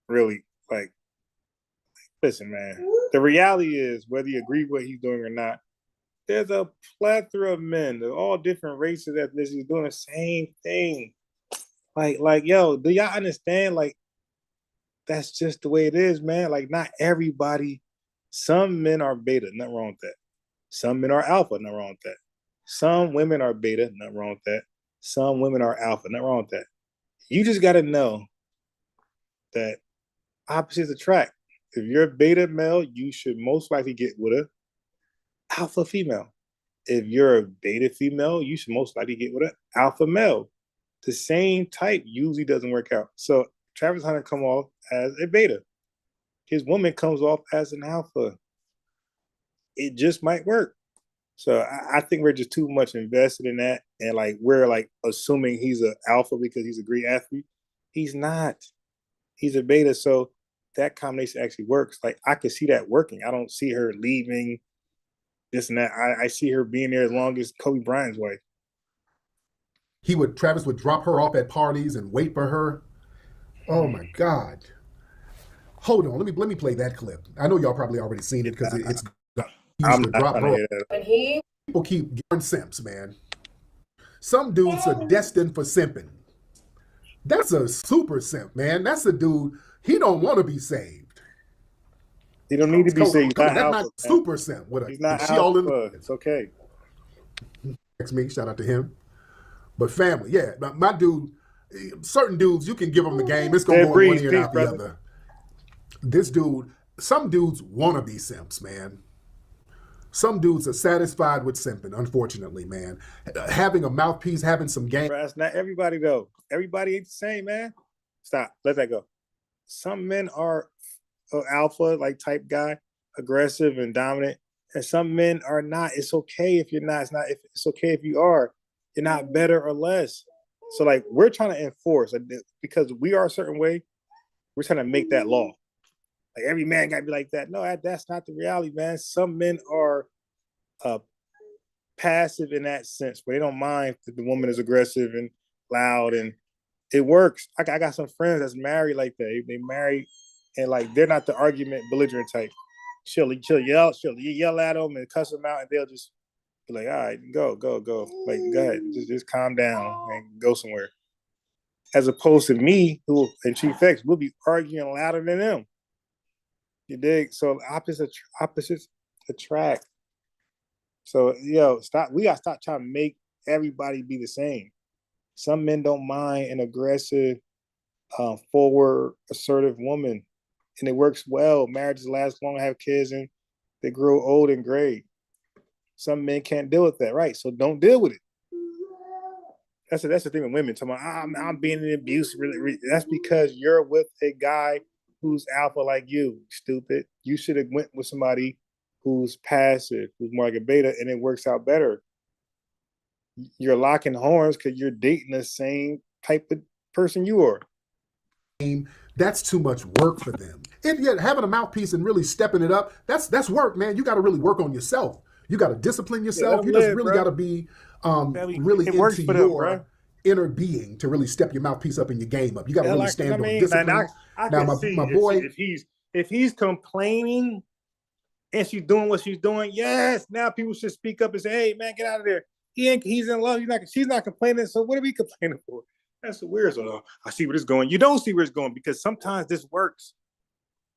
Really, like, listen, man. The reality is, whether you agree with what he's doing or not, there's a plethora of men of all different races, ethnicities doing the same thing. Like, yo, do y'all understand? Like, that's just the way it is, man. Like, not everybody. Some men are beta, nothing wrong with that. Some men are alpha, nothing wrong with that. Some women are beta, nothing wrong with that. Some women are alpha, nothing wrong with that. You just got to know that opposites attract. If you're a beta male, you should most likely get with a alpha female. If you're a beta female, you should most likely get with an alpha male. The same type usually doesn't work out. So Travis Hunter come off as a beta. His woman comes off as an alpha. It just might work. So I think we're just too much invested in that. And like, we're like assuming he's an alpha because he's a great athlete. He's not. He's a beta. So that combination actually works. Like, I could see that working. I don't see her leaving this and that. I see her being there as long as Kobe Bryant's wife. Travis would drop her off at parties and wait for her. Oh my God. Hold on, let me play that clip. I know y'all probably already seen it because it's I'm to drop her. People keep getting simps, man. Some dudes are destined for simping. That's a super simp, man. That's a dude, he don't want to be saved. He don't need to be saved. That's not super simp. He's not alpha. It's okay. Text me, shout out to him. But family, yeah, my dude, certain dudes, you can give them the game. It's going to go one ear and out the other. This dude, some dudes want to be simps, man. Some dudes are satisfied with simping, unfortunately, man. Having a mouthpiece, having some game. That's not everybody, though. Everybody ain't the same, man. Stop. Let that go. Some men are alpha, like type guy, aggressive and dominant. And some men are not. It's okay if you're not. It's okay if you are. You're not better or less. So, like, we're trying to enforce, because we are a certain way, we're trying to make that law. Like, every man got to be like that. No, that's not the reality, man. Some men are passive in that sense, where they don't mind if the woman is aggressive and loud, and it works. I got some friends that's married like that. They married, and like, they're not the argument belligerent type. She'll yell at them and cuss them out, and they'll just be like, all right, go. Like, go ahead, just calm down and go somewhere. As opposed to me, who and Chief X will be arguing louder than them. You dig? So opposites attract. So, stop. We gotta stop trying to make everybody be the same. Some men don't mind an aggressive, forward, assertive woman, and it works well. Marriages last long, have kids, and they grow old and gray. Some men can't deal with that, right? So don't deal with it. That's the thing with women. I'm being in abuse. Really, that's because you're with a guy who's alpha like you, stupid. You should have went with somebody who's passive, who's more like a beta, and it works out better. You're locking horns because you're dating the same type of person you are. That's too much work for them. And yet having a mouthpiece and really stepping it up, that's work, man. You got to really work on yourself. You got to discipline yourself. You just really got to be really into your inner being to really step your mouthpiece up and your game up. You got to really stand on discipline. Now, my boy, if he's complaining and she's doing what she's doing, yes, now people should speak up and say, "Hey, man, get out of there. He's in love. She's not complaining. So what are we complaining for?" That's the weird. So I see where it's going. You don't see where it's going because sometimes this works.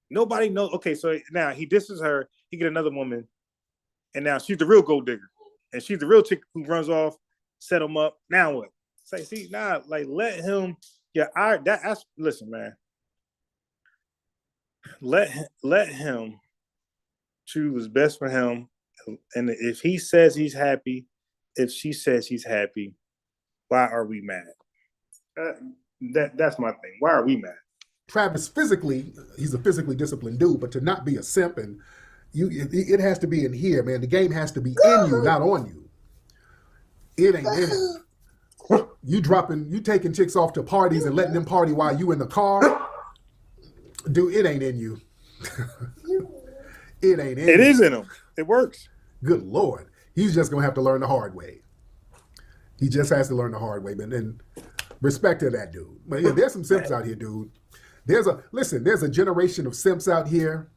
Nobody knows. Okay, so now he disses her. He get another woman, and now she's the real gold digger, and she's the real chick who runs off, set him up. Now what? Say, see, like let him. Yeah, that's listen, man. Let him choose what's best for him, and if he says he's happy, if she says she's happy, why are we mad? That's my thing. Why are we mad? Travis he's a physically disciplined dude, but to not be a simp and it has to be in here, man. The game has to be in you, not on you. It ain't in it. You taking chicks off to parties and letting them party while you in the car. Dude, it ain't in you. It ain't in you. It is in him. It works. Good Lord. He's just gonna have to learn the hard way. He just has to learn the hard way, man. And respect to that dude. But yeah, there's some simps out here, dude. There's a generation of simps out here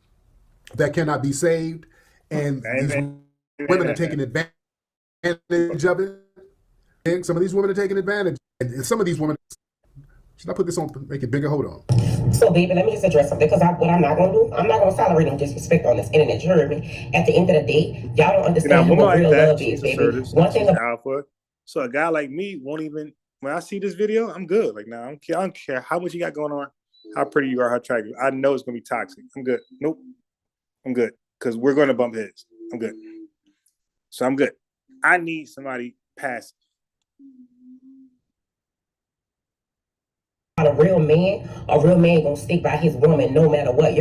that cannot be saved, and these women are taking advantage of it. And some of these women are taking advantage, and some of these women. Should I put this on? Make it bigger. Hold on. So, baby, let me just address something because what I'm not gonna do, I'm not gonna tolerate no disrespect on this internet. You heard me. At the end of the day, y'all don't understand what real love is, baby. One thing about alpha. So a guy like me won't even. When I see this video, I'm good. Like, nah, I don't care how much you got going on, how pretty you are, how attractive. I know it's gonna be toxic. I'm good. Nope. I'm good. Because we're gonna bump heads. I'm good. So I'm good. I need somebody passive. a real man gonna stick by his woman no matter what.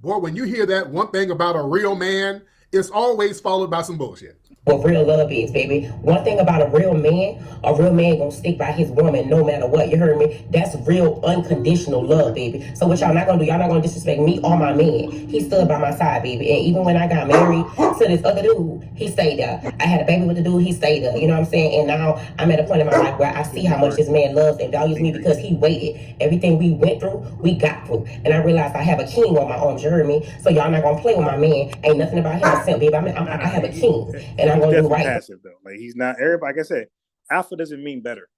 Boy, when you hear that one thing about a real man, it's always followed by some bullshit. What real love is, baby. One thing about a real man gonna stick by his woman no matter what. You heard me? That's real unconditional love, baby. So what y'all not gonna do, y'all not gonna disrespect me or my man. He stood by my side, baby. And even when I got married to this other dude, he stayed there. I had a baby with the dude, he stayed there. You know what I'm saying? And now I'm at a point in my life where I see how much this man loves and values me because he waited. Everything we went through, we got through. And I realized I have a king on my arms, you heard me? So y'all not gonna play with my man. Ain't nothing about him a simp, baby. I have a king. And I'm gonna do right. Passive though, like he's not everybody. Like I said, alpha doesn't mean better.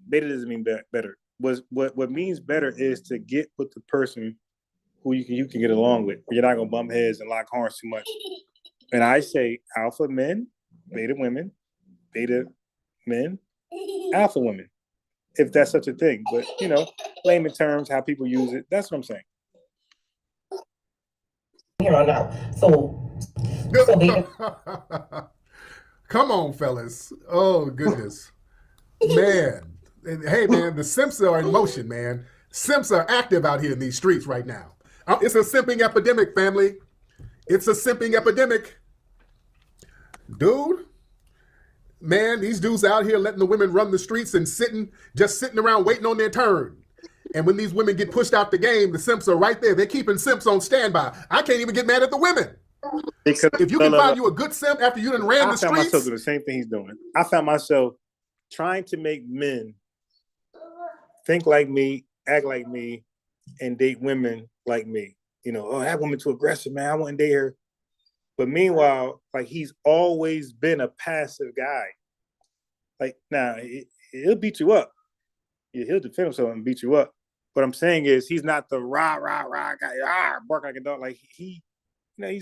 Beta doesn't mean better. What means better is to get with the person who you can get along with. You're not gonna bump heads and lock horns too much. And I say alpha men, beta women, beta men, alpha women, if that's such a thing. But layman terms, how people use it. That's what I'm saying. Here on out. So baby. Come on, fellas. Oh, goodness. Man. And, hey, man, the simps are in motion, man. Simps are active out here in these streets right now. It's a simping epidemic, family. It's a simping epidemic. Dude, man, these dudes out here letting the women run the streets and just sitting around waiting on their turn. And when these women get pushed out the game, the simps are right there. They're keeping simps on standby. I can't even get mad at the women. If you can find you a good simp after you done ran the streets. I found myself doing the same thing he's doing. I found myself trying to make men think like me, act like me, and date women like me. That woman too aggressive, man. I wouldn't date her. But meanwhile, like he's always been a passive guy. Like now, he'll beat you up. He'll defend himself and beat you up. What I'm saying is he's not the rah guy, bark like a dog. Like he's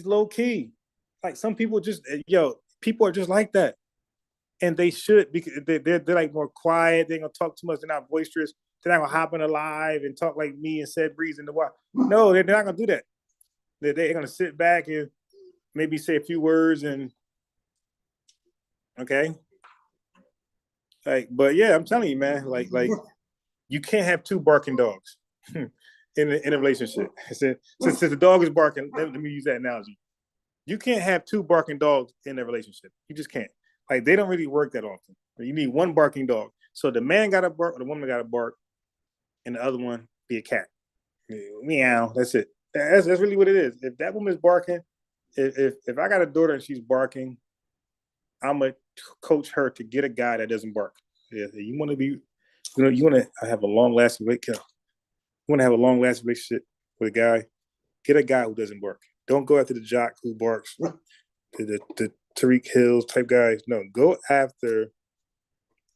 low key. Like some people people are just like that. And they should, because they're like more quiet. They're going to talk too much. They're not boisterous. They're not going to hop in a live and talk like me and said breeze in the wild. No, they're not going to do that. They're going to sit back and maybe say a few words okay. But yeah, I'm telling you, man, like you can't have two barking dogs. in a relationship. Since the dog is barking, let me use that analogy. You can't have two barking dogs in a relationship. You just can't. Like, they don't really work that often. You need one barking dog. So the man got to bark, or the woman got to bark, and the other one be a cat. Meow. That's it. That's really what it is. If that woman is barking, if I got a daughter and she's barking, I'm gonna coach her to get a guy that doesn't bark. Yeah, you want to be, you want to have a long lasting relationship. You want to have a long lasting relationship with a guy. Get a guy who doesn't bark. Don't go after the jock who barks. The Tariq Hills type guys. No, go after.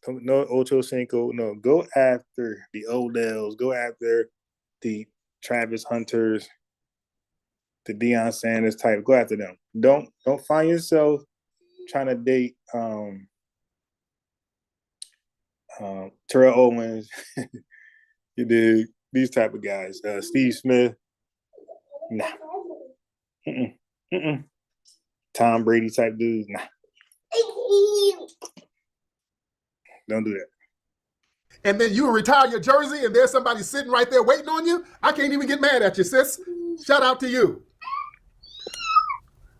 No Ocho Cinco. No, go after the Odells. Go after the Travis Hunters, the Deion Sanders type. Go after them. Don't find yourself trying to date Terrell Owens. You dig? These type of guys. Steve Smith. Nah. Tom Brady type dudes. Nah. Don't do that. And then you retire your jersey and there's somebody sitting right there waiting on you. I can't even get mad at you, sis. Shout out to you.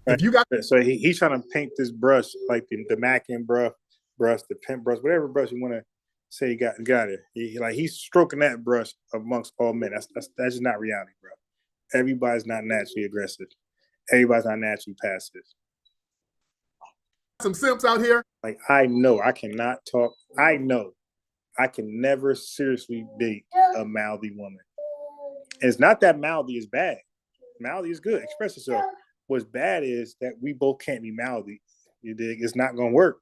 Right. If you got so he's trying to paint this brush like the Mackin brush, the pimp brush, whatever brush you want to say you got it. He's stroking that brush amongst all men. That's just not reality, bro. Everybody's not naturally aggressive. Everybody's not naturally passive. Some simps out here. Like, I know I cannot talk. I know I can never seriously date a mouthy woman. And it's not that mouthy is bad. Mouthy is good. Express yourself. What's bad is that we both can't be mouthy. You dig? It's not going to work.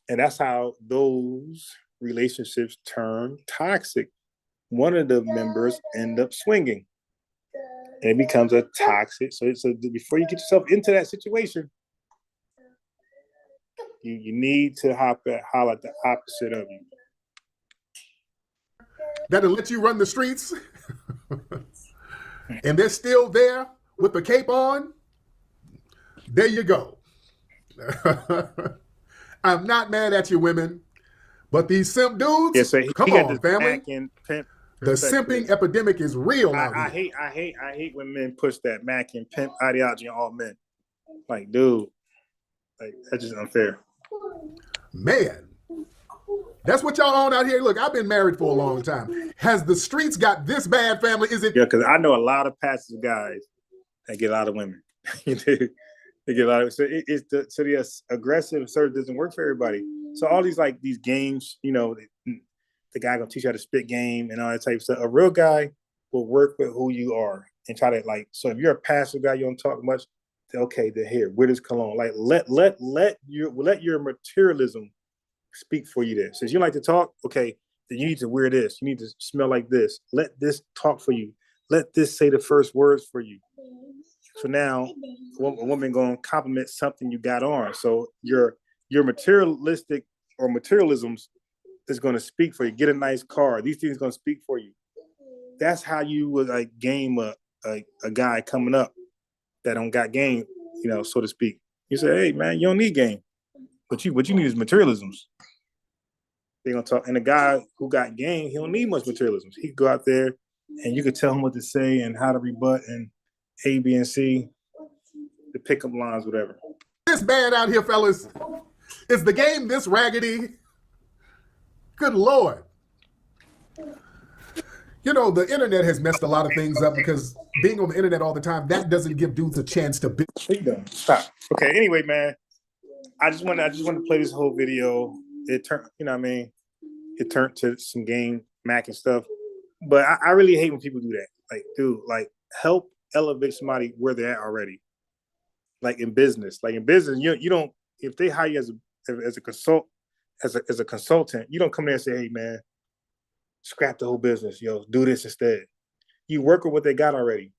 And that's how those relationships turn toxic. One of the members end up swinging. And it becomes a toxic. So before you get yourself into that situation, you need to holler at the opposite of you. That'll let you run the streets. And they're still there with the cape on. There you go. I'm not mad at you, women. But these simp dudes, come on, family. The simping epidemic is real out here. I hate when men push that Mac and pimp ideology on all men. Like, dude, like, that's just unfair. Man, that's what y'all on out here. Look, I've been married for a long time. Has the streets got this bad, family? Is it? Yeah, because I know a lot of passive guys that get a lot of women. They get a lot of. So the aggressive assertive doesn't work for everybody. So all these games, the guy gonna teach you how to spit game and all that type of stuff. A real guy will work with who you are and try to So if you're a passive guy, you don't talk much. Okay, then here, where does cologne? Like let your materialism speak for you. There, since you like to talk, okay, then you need to wear this. You need to smell like this. Let this talk for you. Let this say the first words for you. So now, a woman gonna compliment something you got on. So your materialistic or materialisms is gonna speak for you. Get a nice car. These things gonna speak for you. That's how you would game a guy coming up that don't got game, so to speak. You say, hey man, you don't need game. What you need is materialisms. They're gonna talk, and the guy who got game, he don't need much materialisms. He can go out there and you could tell him what to say and how to rebut and A, B, and C, the pickup lines, whatever. This bad out here, fellas. Is the game this raggedy? Good Lord. The internet has messed a lot of things up because being on the internet all the time, that doesn't give dudes a chance to build. Stop. Okay, anyway, man. I just want to play this whole video. It turned, it turned to some game Mac and stuff. But I really hate when people do that. Like, dude, help elevate somebody where they're at already. Like in business. You don't, if they hire you as a consultant, you don't come there and say, hey man, scrap the whole business, do this instead. You work with what they got already.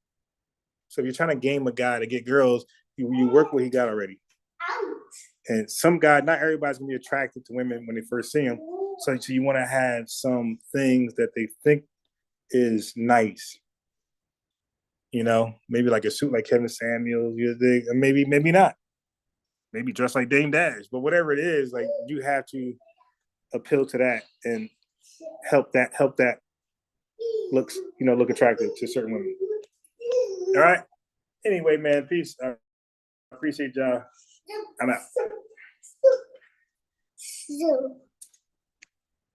So if you're trying to game a guy to get girls, you work what he got already. And some guy, not everybody's gonna be attracted to women when they first see them. So you want to have some things that they think is nice. Maybe like a suit like Kevin Samuels, maybe not. Maybe dress like Dame Dash, but whatever it is, you have to appeal to that and help that looks, look attractive to certain women. All right. Anyway, man, peace. I appreciate y'all. I'm out.